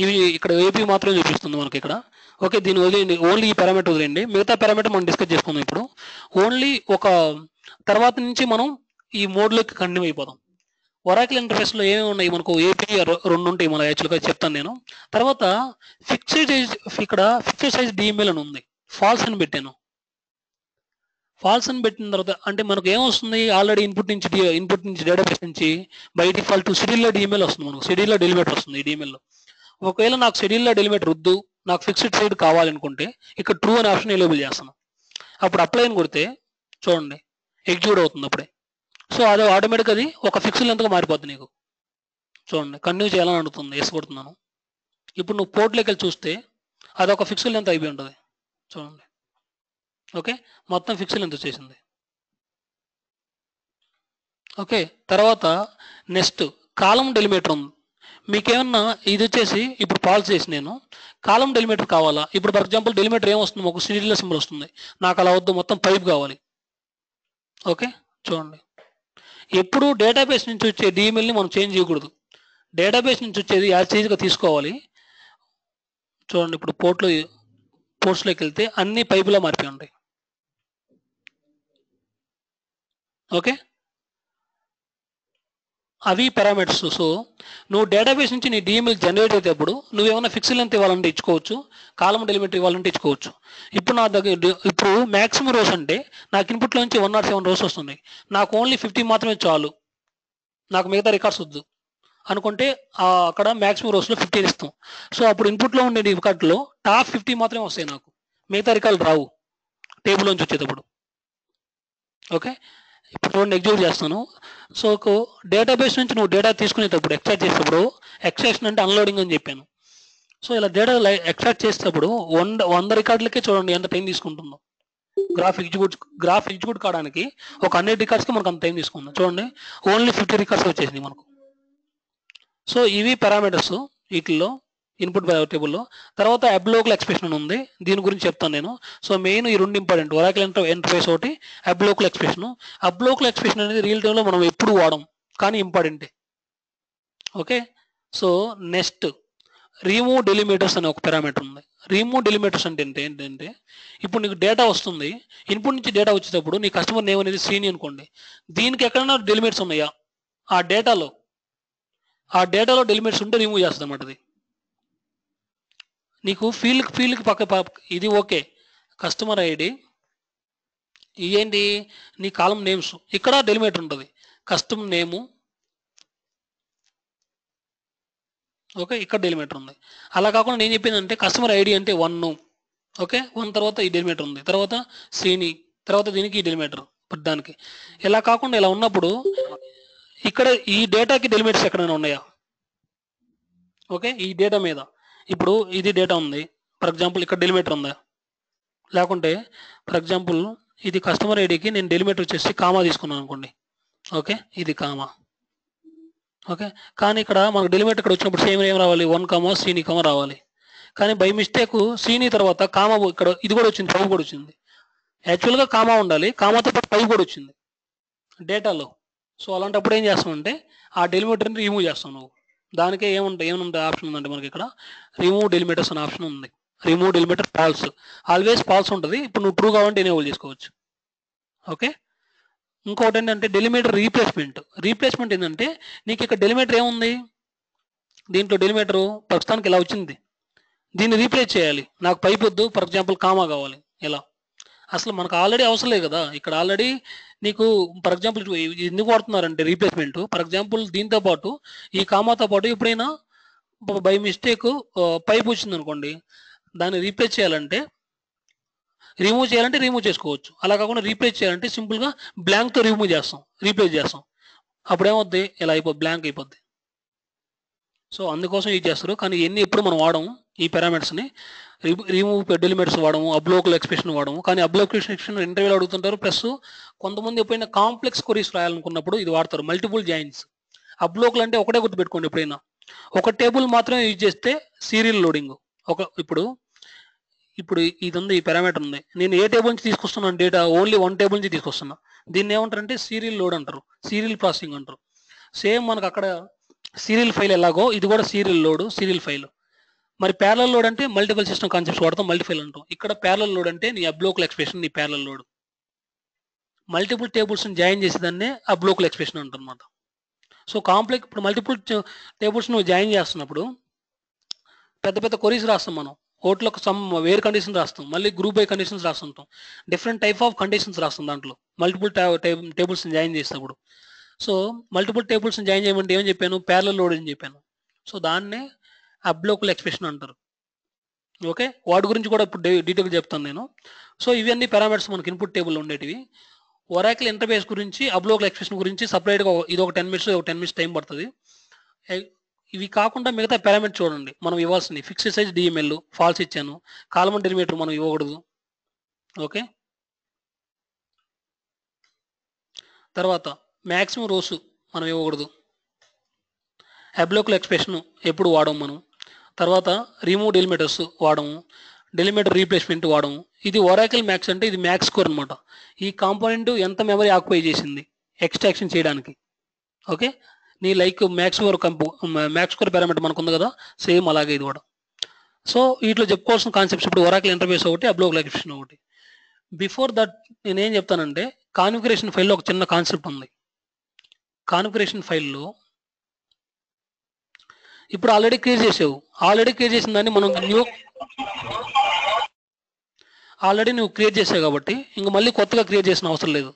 ఇవి ఇక్కడ ఏపీ మాత్రమే చూపిస్తుంది మనకి ఇక్కడ. ఓకే, దీన్ని వదిలేయండి, ఓన్లీ ఈ పారామీటర్ వదిలేయండి, మిగతా పారామీటర్ మనం డిస్కస్ చేసుకుందాం ఇప్పుడు. ఓన్లీ ఒక తర్వాత నుంచి మనం ఈ మోడ్లోకి కంటిన్యూ అయిపోదాం. ఒరాకిల్ ఇంటర్ఫేస్లో ఏమేమి ఉన్నాయి మనకు, ఏపీ 2 ఉంటాయి మన యాక్చువల్గా చెప్తాను నేను. తర్వాత ఫిక్స్డ్ సైజ్ డిఎంఎల్ అని ఉంది, ఫాల్స్ అని పెట్టాను. ఫాల్స్ అని పెట్టిన తర్వాత అంటే మనకు ఏమొస్తుంది, ఆల్రెడీ ఇన్పుట్ నుంచి డేటాబేస్ నుంచి బై డిఫాల్ట్ షెడ్యూల్లో డిఎంఎల్ వస్తుంది మనకు, షెడ్యూల్లో డెలిమిటర్ వస్తుంది ఈ డిఎంఎల్లో. ఒకవేళ నాకు షెడ్యూల్లో డెలిమిటర్ వద్దు, నాకు ఫిక్స్డ్ సైడ్ కావాలనుకుంటే ఇక్కడ ట్రూ అనే ఆప్షన్ ఎనేబుల్ చేస్తాను. అప్పుడు అప్లై అని కొడితే చూడండి ఎగ్జిక్యూట్ అవుతుంది అప్పుడే. సో అది ఆటోమేటిక్ అది ఒక ఫిక్స్డ్ లెంత్గా మారిపోద్ది నీకు. చూడండి కంటిన్యూ చేయాలని అడుగుతుంది, ఎస్ కొడుతున్నాను. ఇప్పుడు నువ్వు పోర్ట్లోకి వెళ్ళి చూస్తే అది ఒక ఫిక్స్డ్ లెంత్ అయిపోయి ఉంటుంది. చూడండి ఓకే, మొత్తం ఫిక్స్డ్ లెంత్ వచ్చేసింది. ఓకే, తర్వాత నెక్స్ట్ కాలం డెలిమీటర్ ఉంది. మీకేమన్నా ఇది వచ్చేసి ఇప్పుడు పాల్స్ చేసి నేను కాలం డెలిమీటర్ కావాలా, ఇప్పుడు ఫర్ ఎగ్జాంపుల్ డెలిమీటర్ ఏమొస్తుంది, ఒక సీరియల్ సింబల్ వస్తుంది, నాకు అలా వద్దు, మొత్తం పైప్ కావాలి. ఓకే చూడండి, ఎప్పుడు డేటాబేస్ నుంచి వచ్చే డిఎంఎల్ని మనం చేంజ్ చేయకూడదు, డేటాబేస్ నుంచి వచ్చేది యాజ్ గా తీసుకోవాలి. చూడండి ఇప్పుడు పోర్ట్స్లోకి వెళ్తే అన్ని పైపులో మారిపోయి ఉంటాయి. ఓకే, అవి పారామీటర్స్. సో నువ్వు డేటాబేస్ నుంచి నీ డిఎంఎల్ జనరేట్ అయితేప్పుడు నువ్వేమైనా ఫిక్స్డ్ లెంత్ ఇవ్వాలంటే ఇచ్చుకోవచ్చు, కాలం డెలిమిటర్ ఇవ్వాలంటే ఇచ్చుకోవచ్చు. ఇప్పుడు నా దగ్గర ఇప్పుడు మ్యాక్సిమం రోస్ అంటే నాకు ఇన్పుట్లో నుంచి 107 రోస్ వస్తున్నాయి, నాకు ఓన్లీ 50 మాత్రమే చాలు, నాకు మిగతా రికార్డ్స్ వద్దు అనుకుంటే అక్కడ మ్యాక్సిమం రోస్లో 15 ఇస్తాం. సో అప్పుడు ఇన్పుట్లో ఉండే రికార్డులో టాప్ 50 మాత్రమే వస్తాయి, నాకు మిగతా రికార్డులు రావు టేబుల్ నుంచి వచ్చేటప్పుడు. ఓకే, ఇప్పుడు చూడండి ఎగ్జిక్యూట్ చేస్తాను. సో డేటాబేస్ నుంచి నువ్వు డేటా తీసుకునేటప్పుడు ఎక్స్ట్రాక్ట్ చేసేటప్పుడు, ఎక్స్ట్రాక్షన్ అంటే అన్లోడింగ్ అని చెప్పాను. సో ఇలా డేటా ఎక్స్ట్రాక్ట్ చేసేటప్పుడు 100 రికార్డులకే చూడండి ఎంత టైం తీసుకుంటుందో. గ్రాఫ్ ఎగ్జిక్యూట్ కావడానికి ఒక 100 రికార్డ్స్కి మనకు అంత టైం తీసుకుందాం. చూడండి ఓన్లీ 50 రికార్డ్స్ వచ్చేసింది మనకు. సో ఇవి పారామీటర్స్ వీటిల్లో ఇన్పుట్ టేబుల్లో. తర్వాత అబ్లోకల్ ఎక్స్ప్రెషన్ ఉంది, దీని గురించి చెప్తాను నేను. సో మెయిన్ ఈ రెండు ఇంపార్టెంట్, ఒరాకిల్ ఇంటర్ఫేస్ ఒకటి, అబ్లోకల్ ఎక్స్ప్రెషన్. అబ్లోకల్ ఎక్స్ప్రెషన్ అనేది రియల్ టైంలో మనం ఎప్పుడు వాడం కానీ ఇంపార్టెంటే. ఓకే, సో నెక్స్ట్ రిమూవ్ డెలిమీటర్స్ అనే ఒక పారామీటర్ ఉంది. రిమూవ్ డెలిమీటర్స్ అంటే ఏంటంటే ఇప్పుడు నీకు డేటా వస్తుంది, ఇన్పుట్ నుంచి డేటా వచ్చేటప్పుడు నీ కస్టమర్ నేమ్ అనేది శ్రీని అనుకోండి, దీనికి ఎక్కడైనా డెలిమీటర్స్ ఉన్నాయా ఆ డేటాలో డెలిమీటర్స్ ఉంటే రిమూవ్ చేస్తుంది అన్నమాట. అది నీకు ఫీల్డ్కి పక్క ఇది ఓకే, కస్టమర్ ఐడి ఇవేంటి నీ కాలం నేమ్స్, ఇక్కడ డెలిమీటర్ ఉంటుంది కస్టమర్ నేము. ఓకే, ఇక్కడ డెలిమీటర్ ఉంది. అలా కాకుండా నేను చెప్పిందంటే కస్టమర్ ఐడి అంటే 1, ఓకే 1 తర్వాత ఈ డెలిమీటర్ ఉంది, తర్వాత శ్రీని, తర్వాత దీనికి ఈ డెలిమీటర్ దానికి. ఇలా కాకుండా ఇలా ఉన్నప్పుడు ఇక్కడ ఈ డేటాకి డెలిమీటర్స్ ఎక్కడైనా ఉన్నాయా? ఓకే, ఈ డేటా మీద ఇప్పుడు ఇది డేటా ఉంది, ఫర్ ఎగ్జాంపుల్ ఇక్కడ డెలిమీటర్ ఉందా? లేకుంటే ఫర్ ఎగ్జాంపుల్ ఇది కస్టమర్ ఐడికి నేను డెలిమీటర్ వచ్చేసి కామా తీసుకున్నాను అనుకోండి. ఓకే, ఇది కామా. ఓకే, కానీ ఇక్కడ మనకు డెలిమీటర్ ఇక్కడ వచ్చినప్పుడు సేమ్ ఏం రావాలి, 1, శ్రీని రావాలి. కానీ బై మిస్టేక్ శ్రీని తర్వాత కామా ఇక్కడ ఇది కూడా వచ్చింది, పైపు కూడా వచ్చింది. యాక్చువల్గా కామా ఉండాలి, కామాతో పాటు పైపు కూడా వచ్చింది డేటాలో. సో అలాంటప్పుడు ఏం చేస్తామంటే ఆ డెలిమీటర్ని రిమూవ్ చేస్తాం నువ్వు. దానికే ఏముంటుంది ఆప్షన్ ఉందంటే మనకి ఇక్కడ రిమూవ్ డెలిమీటర్స్ అనే ఆప్షన్ ఉంది. రిమూవ్ డెలిమీటర్ ఫాల్స్, ఆల్వేస్ ఫాల్స్ ఉంటుంది. ఇప్పుడు నువ్వు ట్రూ కావాలంటే ఎనేబుల్ చేసుకోవచ్చు. ఓకే, ఇంకోటి ఏంటంటే డెలిమీటర్ రీప్లేస్మెంట్ ఏంటంటే నీకు ఇక్కడ డెలిమీటర్ ఏముంది, దీంట్లో డెలిమీటరు ప్రస్తుతానికి ఇలా వచ్చింది, దీన్ని రీప్లేస్ చేయాలి, నాకు పైప్ వద్దు, ఫర్ ఎగ్జాంపుల్ కామా కావాలి. ఇలా అసలు మనకు ఆల్రెడీ అవసరం లేదు కదా, ఇక్కడ ఆల్రెడీ నీకు ఫర్ ఎగ్జాంపుల్ ఎందుకు వాడుతున్నారంటే రీప్లేస్మెంట్. ఫర్ ఎగ్జాంపుల్ దీంతో పాటు ఈ కామాతో పాటు ఎప్పుడైనా బై మిస్టేక్ పైప్ వచ్చింది అనుకోండి, దాన్ని రీప్లేస్ చేయాలంటే రిమూవ్ చేసుకోవచ్చు. అలా కాకుండా రీప్లేస్ చేయాలంటే సింపుల్గా బ్లాంక్తో రీప్లేస్ చేస్తాం. అప్పుడు ఏమవుద్ది, ఇలా అయిపోద్ది, బ్లాంక్ అయిపోద్ది. సో అందుకోసం ఇది చేస్తారు. కానీ ఎన్ని ఎప్పుడు మనం వాడము ఈ పారామీటర్స్ని, రిమూవ్ డెలిమీటర్స్ వాడము, అబ్లోకల్ ఎక్స్ప్రెషన్ వాడము. కానీ అబ్లోకల్ ఎక్స్ప్రెషన్ ఇంటర్వ్యూలో అడుగుతుంటారు, ప్లస్ కొంతమంది ఎప్పుడైనా కాంప్లెక్స్ కొరీస్ రాయాలనుకున్నప్పుడు ఇది వాడతారు, మల్టిపుల్ జాయిన్స్. అబ్లోకల్ అంటే ఒకటే గుర్తుపెట్టుకోండి, ఎప్పుడైనా ఒక టేబుల్ మాత్రమే యూజ్ చేస్తే సీరియల్ లోడింగ్. ఇప్పుడు ఇది ఉంది, ఈ పారామీటర్ ఉంది, నేను ఏ టేబుల్ నుంచి తీసుకొస్తున్నాను డేటా, ఓన్లీ 1 టేబుల్ నుంచి తీసుకొస్తున్నా. దీన్ని ఏమంటారంటే సీరియల్ లోడ్ అంటారు, సీరియల్ ప్రాసెసింగ్ అంటారు. సేమ్ మనకు అక్కడ సీరియల్ ఫైల్ ఎలాగో ఇది కూడా సీరియల్ లోడ్, సీరియల్ ఫైల్. మరి ప్యారలల్ లోడ్ అంటే మల్టిపుల్ సిస్టమ్ కాన్సెప్ట్స్ వాడతాం, మల్టీఫైల్ అంటాం. ఇక్కడ ప్యారలల్ లోడ్ అంటే నీ అబ్లోకల్ ఎక్స్ప్రెషన్, నీ ప్యారలల్ లోడ్. మల్టిపుల్ టేబుల్స్ని జాయిన్ చేసేదాన్ని అబ్లోకల్ ఎక్స్ప్రెషన్ అంటారనమాట. సో కాంప్లెక్స్ ఇప్పుడు మల్టిపుల్ టేబుల్స్ నువ్వు జాయిన్ చేస్తున్నప్పుడు పెద్ద పెద్ద కొరీస్ రాస్తాం మనం, ఓట్లకు సమ్ వేర్ కండిషన్స్ రాస్తాం, మళ్ళీ గ్రూప్ బై కండిషన్స్ రాస్తుంటాం, డిఫరెంట్ టైప్ ఆఫ్ కండిషన్స్ రాస్తాం దాంట్లో మల్టిపుల్ టేబుల్స్ని జాయిన్ చేసినప్పుడు. సో మల్టిపుల్ టేబుల్స్ని జాయిన్ చేయమంటే ఏమని చెప్పాను, ప్యారలల్ లోడ్ అని చెప్పాను. సో దాన్నే అబ్లోకల్ ఎక్స్ప్రెషన్ అంటారు. ఓకే, వాటి గురించి కూడా ఇప్పుడు డీటెయిల్గా చెప్తాను నేను. సో ఇవన్నీ పారామీటర్స్ మనకి ఇన్పుట్ టేబుల్లో ఉండేటివి. ఒరాకిల్ ఇంటర్ఫేస్ గురించి అబ్లోక్ ఎక్స్ప్రెషన్ గురించి సపరేట్గా ఇది ఒక 10 మినిట్స్ ఒక 10 మినిట్స్ టైం పడుతుంది. ఇవి కాకుండా మిగతా పారామీటర్ చూడండి మనం ఇవ్వాల్సింది ఫిక్స్డ్ సైజ్ డిఎంఎల్ ఫాల్స్ ఇచ్చాను, కాలమ్ డెలిమిటర్ మనం ఇవ్వకూడదు. ఓకే, తర్వాత మ్యాక్సిమం రోస్ మనం ఇవ్వకూడదు, అబ్లోక్ ఎక్స్ప్రెషన్ ఎప్పుడు వాడము మనం, తర్వాత రిమూవ్ డెలిమిటర్స్ వాడము, డెలిమిటర్ రీప్లేస్మెంట్ వాడము. ఇది ఒరాకిల్ మ్యాక్స్ అంటే ఇది మ్యాక్స్ స్కోర్ అనమాట. ఈ కాంపోనెంట్ ఎంత మెమరీ ఆక్యుపై చేసింది ఎక్స్ట్రాక్షన్ చేయడానికి. ఓకే, నీ లైక్ మ్యాక్స్ స్కోర్ పారామీటర్ మనకు ఉంది కదా, సేమ్ అలాగే ఇది కూడా. సో వీటిలో చెప్పుకోవాల్సిన కాన్సెప్ట్స్ ఇప్పుడు ఒరాకిల్ ఇంటర్ఫేస్ ఒకటి, అబ్లోక్ ఎక్స్ప్రెషన్ ఒకటి. బిఫోర్ దట్ నేనేం చెప్తానంటే కాన్ఫిగరేషన్ ఫైల్లో ఒక చిన్న కాన్సెప్ట్ ఉంది. కాన్ఫిగరేషన్ ఫైల్లో ఇప్పుడు ఆల్రెడీ క్రియేట్ చేసావు, ఆల్రెడీ క్రియేట్ చేసిన దాన్ని మనం ఆల్రెడీ నువ్వు క్రియేట్ చేసావు కాబట్టి ఇంక మళ్ళీ కొత్తగా క్రియేట్ చేసిన అవసరం లేదు.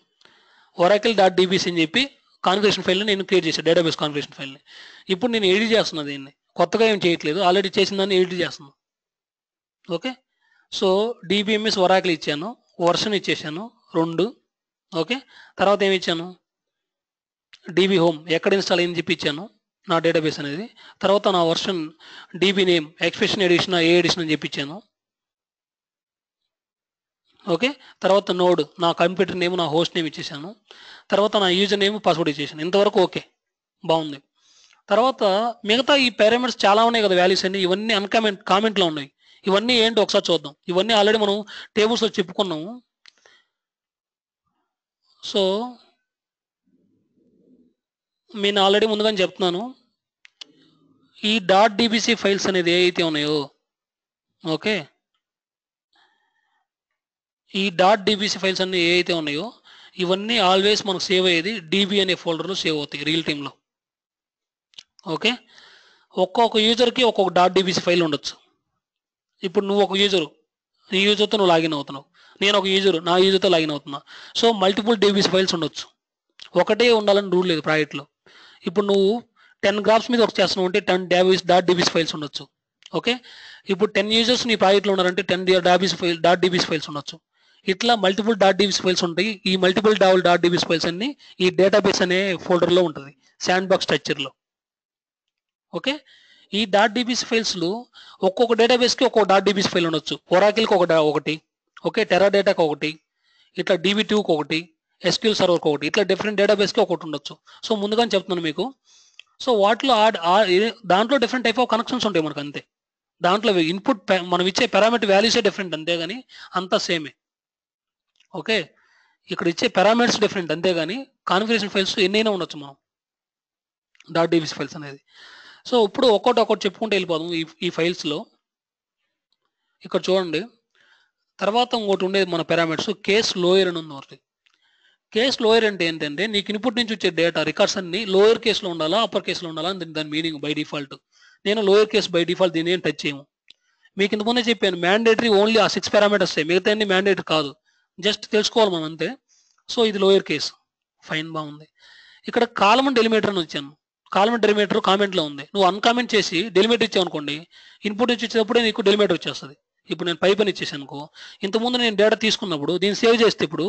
oracle.dbc అని చెప్పి కాన్ఫిగరేషన్ ఫైల్ని నేను క్రియేట్ చేశాను, డేటాబేస్ కాన్ఫిగరేషన్ ఫైల్ని. ఇప్పుడు నేను ఎడిట్ చేస్తున్నాను దీన్ని, కొత్తగా ఏం చేయట్లేదు, ఆల్రెడీ చేసిన దాన్ని ఎడిట్ చేస్తున్నాను. ఓకే, సో డిబిఎంఎస్ ఒరాకిల్ ఇచ్చాను, వర్షన్ ఇచ్చేసాను 2. ఓకే, తర్వాత ఏమి ఇచ్చాను, డిబి హోమ్ ఎక్కడ ఇన్స్టాల్ అయింది చెప్పి ఇచ్చాను నా డేటాబేస్ అనేది. తర్వాత నా version DB name expression edition ఏ ఎడిషన్ అని చెప్పి ఇచ్చాను. ఓకే, తర్వాత నోడ్ నా కంప్యూటర్ నేమ్ నా హోస్ట్ నేమ్ ఇచ్చేసాను. తర్వాత నా యూజర్ నేమ్ పాస్వర్డ్ ఇచ్చేసాను. ఇంతవరకు ఓకే, బాగుంది. తర్వాత మిగతా ఈ పారామీటర్స్ చాలా ఉన్నాయి కదా, వాల్యూస్ అన్ని, ఇవన్నీ కామెంట్లో ఉన్నాయి. ఇవన్నీ ఏంటో ఒకసారి చూద్దాం. ఇవన్నీ ఆల్రెడీ మనం టేబుల్స్లో చెప్పుకున్నాము. సో నేను ఆల్రెడీ ముందుగానే చెప్తున్నాను, ఈ .dbc ఫైల్స్ అనేది ఏ అయితే ఉన్నాయో, ఓకే, ఈ .dbc ఫైల్స్ అన్ని ఏ అయితే ఉన్నాయో ఇవన్నీ ఆల్వేస్ మనకు సేవ్ అయ్యేది డిబి అనే ఫోల్డర్లో సేవ్ అవుతాయి రియల్ టైంలో. ఓకే, ఒక్కొక్క యూజర్కి ఒక్కొక్క .dbc ఫైల్ ఉండొచ్చు. ఇప్పుడు నువ్వు ఒక యూజరు, నీ యూజర్తో నువ్వు లాగిన్ అవుతున్నావు, నేను ఒక యూజరు నా యూజర్తో లాగిన్ అవుతున్నా. సో మల్టిపుల్ DBC ఫైల్స్ ఉండొచ్చు, ఒకటే ఉండాలని రూల్ లేదు ప్రాజెక్ట్లో. ఇప్పుడు నువ్వు 10 గ్రాఫ్స్ మీద వర్క్ చేస్తున్నావు అంటే 10 .dbc ఫైల్స్ ఉండొచ్చు. ఓకే, ఇప్పుడు 10 యూజర్స్ నీ ప్రాజెక్ట్లో ఉన్నారంటే 10 .dbc ఫైల్స్ ఉండొచ్చు. ఇట్లా మల్టిపుల్ .dbc ఫైల్స్ ఉంటాయి. ఈ మల్టిపుల్ .dbc ఫైల్స్ అన్ని ఈ డేటాబేస్ అనే ఫోల్డర్లో ఉంటుంది, శాండ్ బాక్స్ స్ట్రక్చర్లో. ఓకే, ఈ .dbc ఫైల్స్లో ఒక్కొక్క డేటాబేస్కి ఒక్కొక్క .dbc ఫైల్ ఉండొచ్చు. ఒరాకిల్కి ఒకటి, ఓకే, టెరాడేటాకి ఒకటి, ఇట్లా DB2కి ఒకటి, SQL సర్వర్కి ఒకటి, ఇట్లా డిఫరెంట్ డేటాబేస్కి ఒకటి ఉండొచ్చు. సో ముందుగానే చెప్తున్నాను మీకు. సో వాటిలో దాంట్లో డిఫరెంట్ టైప్ ఆఫ్ కనెక్షన్స్ ఉంటాయి మనకు, అంతే. దాంట్లో ఇన్పుట్ మనం ఇచ్చే పారామీటర్ వాల్యూసే డిఫరెంట్, అంతేగాని అంతా సేమే. ఓకే, ఇక్కడ ఇచ్చే పారామీటర్స్ డిఫరెంట్, అంతేగాని కాన్ఫిగరేషన్ ఫైల్స్ ఎన్నైనా ఉండొచ్చు మనం .dbc ఫైల్స్ అనేది. సో ఇప్పుడు ఒక్కొక్కటి చెప్పుకుంటూ వెళ్ళిపోదాం ఈ ఫైల్స్లో. ఇక్కడ చూడండి, తర్వాత ఇంకోటి ఉండేది మన పారామీటర్స్ కేస్ లోయర్ అని ఉంది ఒకటి. కేస్ లోయర్ అంటే ఏంటంటే నీకు ఇన్పుట్ నుంచి వచ్చే డేటా రికార్డ్స్ అన్ని లోయర్ కేసులో ఉండాలా అప్పర్ కేసులో ఉండాలా అని దాని మీనింగ్ బై డిఫాల్ట్. నేను లోయర్ కేస్ బై డిఫాల్ట్ దీన్ని ఏం టచ్ చేయము. మీకు ఇంతకుముందే చెప్పాను, మ్యాండేటరీ ఓన్లీ ఆ 6 పారామీటర్స్, మిగతా అన్ని మ్యాండేటరీ కాదు, జస్ట్ తెలుసుకోవాలి మనం అంతే. సో ఇది లోయర్ కేసు, ఫైన్, బాగుంది. ఇక్కడ కాలమ్ డెలిమిటర్ అని వచ్చాను, కాలమ్ డెలిమిటర్ కామెంట్లో ఉంది. నువ్వు అన్కామెంట్ చేసి డెలిమిటర్ ఇచ్చావు అనుకోండి, ఇన్పుట్ నుంచి వచ్చేటప్పుడే నీకు డెలిమిటర్ వచ్చేస్తుంది. ఇప్పుడు నేను పైప్ అని ఇచ్చేసాను అనుకో, ఇంతకుముందు నేను డేటా తీసుకున్నప్పుడు దీన్ని సేవ్ చేస్తే, ఇప్పుడు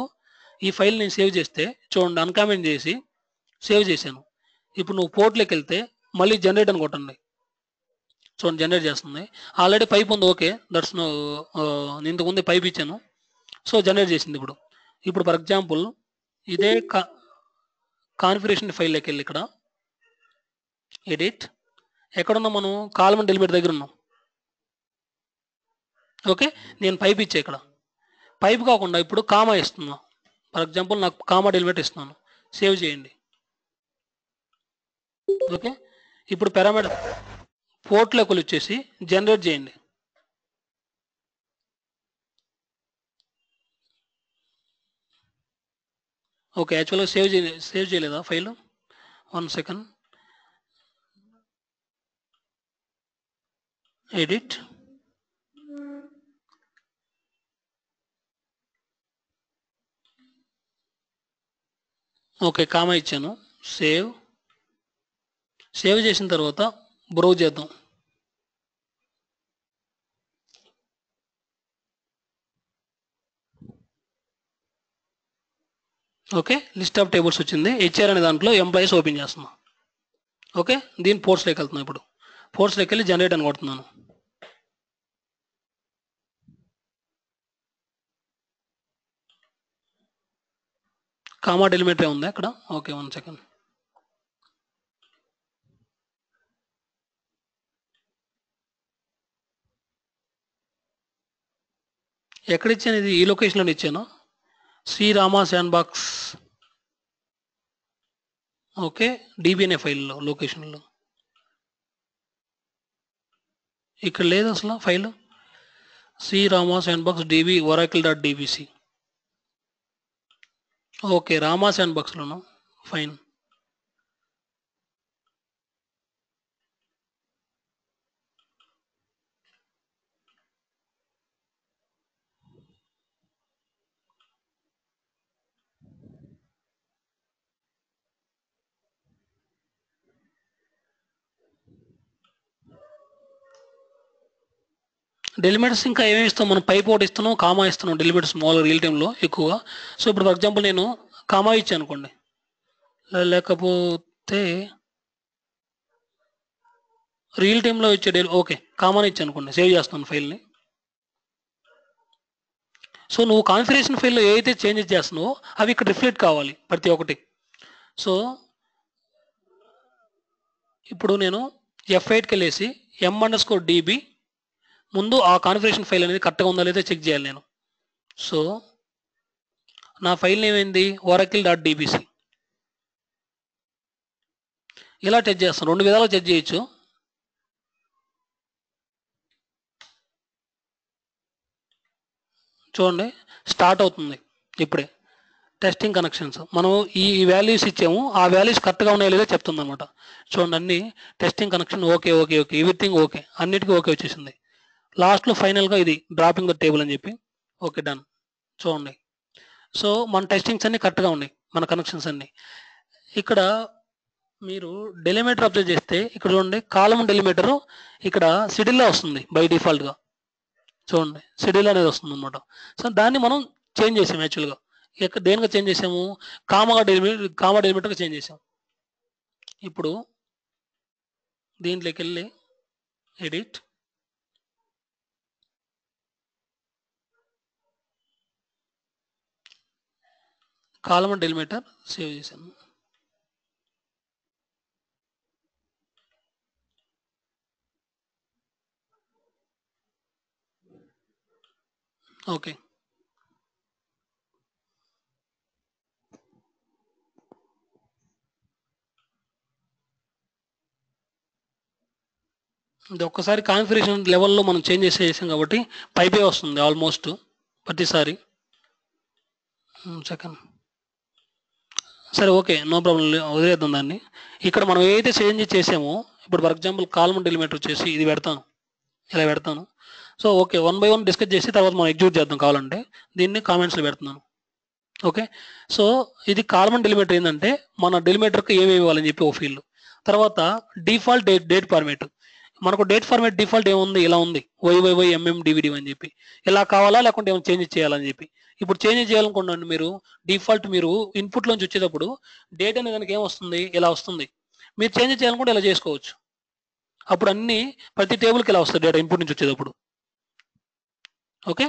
ఈ ఫైల్ నేను సేవ్ చేస్తే చూడండి, అన్కామెంట్ చేసి సేవ్ చేశాను. ఇప్పుడు నువ్వు పోర్ట్లోకి వెళ్తే మళ్ళీ జనరేట్ అని కొట్టండి, చూడండి జనరేట్ చేస్తుంది. ఆల్రెడీ పైప్ ఉంది, ఓకే, దట్స్ నో. నేను ఇంతకుముందు పైప్ ఇచ్చాను, సో జనరేట్ చేసింది. ఇప్పుడు ఫర్ ఎగ్జాంపుల్ ఇదే కాన్ఫిగరేషన్ ఫైల్లోకి వెళ్ళి ఇక్కడ ఎడిట్, ఎక్కడున్నాం మనం, కాలమ్ డెలిమిటర్ దగ్గర ఉన్నాం. ఓకే, నేను పైప్ ఇచ్చా, ఇక్కడ పైప్ కాకుండా ఇప్పుడు కామా ఇస్తున్నా. ఫర్ ఎగ్జాంపుల్ నాకు కామా డెలిమిటర్ ఇస్తున్నాను, సేవ్ చేయండి. ఓకే, ఇప్పుడు పారామీటర్ పోర్ట్లోకి వచ్చేసి జనరేట్ చేయండి. ఓకే, యాక్చువల్గా సేవ్ చేయలేదా file, 1 second, edit, okay, comma ఇచ్చాను, సేవ్ చేసిన తర్వాత బ్రౌజ్ చేద్దాం. ఓకే, లిస్ట్ ఆఫ్ టేబుల్స్ వచ్చింది. హెచ్ఆర్ అనే దాంట్లో ఎంప్లాయీస్ ఓపెన్ చేస్తున్నాం. ఓకే, దీని పోర్ట్స్లోకి వెళ్తున్నాం. ఇప్పుడు పోర్ట్స్లోకి వెళ్ళి జనరేట్ అని కొడుతున్నాను. కామా డెలిమిటరీ ఉంది అక్కడ. Okay, 1 second. ఎక్కడ ఇచ్చాను? ఇది ఈ లొకేషన్లో ఇచ్చాను, Srirama sandbox. Okay, DB అనే ఫైల్లో లొకేషన్లో ఇక్కడ లేదు అసలు file. Srirama sandbox DB oracle.dbc. Okay, Rama sand బాక్స్లోను. ఫైన్. డెలిమిటర్స్ ఇంకా ఏమేమి ఇస్తాం మనం? పైప్ ఒకటి ఇస్తున్నాం, కామా ఇస్తున్నాం డెలిమిటర్స్ మామూలుగా రియల్ టైంలో ఎక్కువగా. సో ఇప్పుడు ఫర్ ఎగ్జాంపుల్ నేను కామా ఇచ్చాను అనుకోండి, లేకపోతే రియల్ టైంలో ఇచ్చే ఓకే కామాని ఇచ్చాను అనుకోండి, సేవ్ చేస్తాను ఫైల్ని. సో నువ్వు కాన్ఫిగరేషన్ ఫైల్లో ఏదైతే చేంజెస్ చేస్తున్నావో అవి ఇక్కడ రిఫ్లెక్ట్ కావాలి ప్రతి ఒక్కటి. సో ఇప్పుడు నేను F8కి వెళ్ళేసి m_db ముందు ఆ కాన్ఫిగరేషన్ ఫైల్ అనేది కరెక్ట్గా ఉందా లేదా చెక్ చేయాలి నేను. సో నా ఫైల్ ఏమైంది? oracle.dbc. ఇలా చెక్ చేస్తాను. 2 విధాలుగా చెక్ చేయొచ్చు. చూడండి స్టార్ట్ అవుతుంది ఇప్పుడే. టెస్టింగ్ కనెక్షన్స్ మనం ఈ వాల్యూస్ ఇచ్చాము, ఆ వాల్యూస్ కరెక్ట్గా ఉన్నాయో లేదో చెప్తుంది అనమాట. చూడండి అన్ని testing connection okay okay okay everything okay, అన్నిటికీ ఓకే వచ్చేసింది. లాస్ట్లో ఫైనల్గా ఇది డ్రాపింగ్ ద టేబుల్ అని చెప్పి ఓకే డన్. చూడండి, సో మన టెస్టింగ్స్ అన్ని కరెక్ట్గా ఉన్నాయి, మన కనెక్షన్స్ అన్ని. ఇక్కడ మీరు డెలిమిటర్ అబ్జర్వ్ చేస్తే ఇక్కడ చూడండి కాలమ్ డెలిమిటర్ ఇక్కడ సిడిల్లో వస్తుంది బై డిఫాల్ట్గా. చూడండి సిడిల్ అనేది వస్తుంది అనమాట. సో దాన్ని మనం చేంజ్ చేసాం యాక్చువల్గా. దేనిగా చేంజ్ చేసాము? కామా డెలిమిటర్గా చేంజ్ చేసాం. ఇప్పుడు దీంట్లోకి వెళ్ళి ఎడిట్, కాలమ్ డెలిమిటర్ సేవ్ చేశాను. ఓకే, ఇది ఒక్కసారి కాన్ఫిగరేషన్ లెవెల్లో మనం చేంజ్ చేసాం కాబట్టి పైపే వస్తుంది ఆల్మోస్ట్ ప్రతిసారి. సెకండ్ సరే ఓకే నో ప్రాబ్లం, వదిలేద్దాం దాన్ని. ఇక్కడ మనం ఏదైతే చేంజ్ చేసామో ఇప్పుడు ఫర్ ఎగ్జాంపుల్ కాలమ్ డెలిమిటర్ వచ్చేసి ఇది పెడతాను, ఇలా పెడతాను. సో ఓకే 1 by 1 డిస్కస్ చేసి తర్వాత మనం ఎగ్జిక్యూట్ చేద్దాం కావాలంటే. దీన్ని కామెంట్స్లో పెడుతున్నాను. ఓకే, సో ఇది కాలమ్ డెలిమిటర్ ఏంటంటే మన డెలిమిటర్కి ఏమేమి ఇవ్వాలని చెప్పి ఒక ఫీల్డ్. తర్వాత డిఫాల్ట్ డేట్ ఫార్మేట్, మనకు డేట్ ఫార్మేట్ డిఫాల్ట్ ఏముంది, ఇలా ఉంది YYYMMDVD అని చెప్పి. ఇలా కావాలా లేకుంటే ఏమైనా చేంజ్ చేయాలని చెప్పి. ఇప్పుడు చేంజ్ చేయాలనుకోండి మీరు డిఫాల్ట్ మీరు ఇన్పుట్లోంచి వచ్చేటప్పుడు డేట్ అనే దానికి ఏమొస్తుంది, ఇలా వస్తుంది. మీరు చేంజ్ చేయాలనుకుంటే ఇలా చేసుకోవచ్చు. అప్పుడు అన్ని ప్రతి టేబుల్కి ఇలా వస్తుంది డేటా ఇన్పుట్ నుంచి వచ్చేటప్పుడు. ఓకే,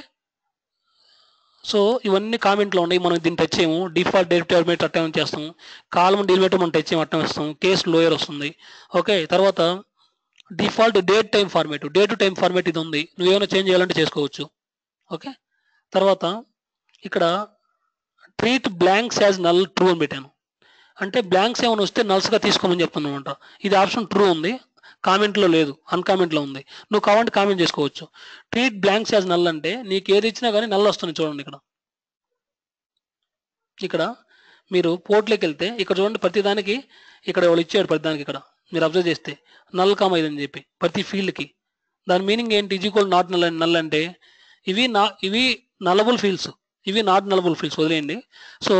సో ఇవన్నీ కామెంట్లో ఉన్నాయి. మనం దీన్ని టచ్ చేయము. డిఫాల్ట్ డేట్ ఫార్మేట్ అట్టం చేస్తాము, కాలమ్ డెలిమిటర్ మనం టచ్ చేయము అట్టం ఇస్తాము, కేస్ లోయర్ వస్తుంది. ఓకే, తర్వాత default date time format, date to time format ఇది ఉంది, నువ్వేమైనా చేంజ్ చేయాలంటే చేసుకోవచ్చు. ఓకే, తర్వాత ఇక్కడ treat blanks as null true అని పెట్టాను. అంటే బ్లాంక్స్ ఏమైనా వస్తే నల్స్గా తీసుకోమని చెప్తున్నాను అనమాట. ఇది ఆప్షన్ ట్రూ ఉంది, కామెంట్లో లేదు, అన్కామెంట్లో ఉంది. నువ్వు కావాలంటే కామెంట్ చేసుకోవచ్చు. ట్రీట్ బ్లాంక్స్ యాజ్ నల్ అంటే నీకు ఏది ఇచ్చినా కానీ నల్ వస్తుంది. చూడండి ఇక్కడ మీరు పోర్ట్లోకి వెళ్తే ఇక్కడ చూడండి ప్రతిదానికి ఇక్కడ వాళ్ళు ఇచ్చాడు ప్రతిదానికి. ఇక్కడ మీరు అబ్జర్వ్ చేస్తే నల్ కామా ఇదని చెప్పి ప్రతి ఫీల్డ్కి. దాని మీనింగ్ ఏంటి? ఈక్వల్ నాట్ నల్ అంటే ఇవి నలబుల్ ఫీల్డ్స్, ఇవి నాట్ నలబుల్ ఫీల్డ్స్ వదిలేయండి. సో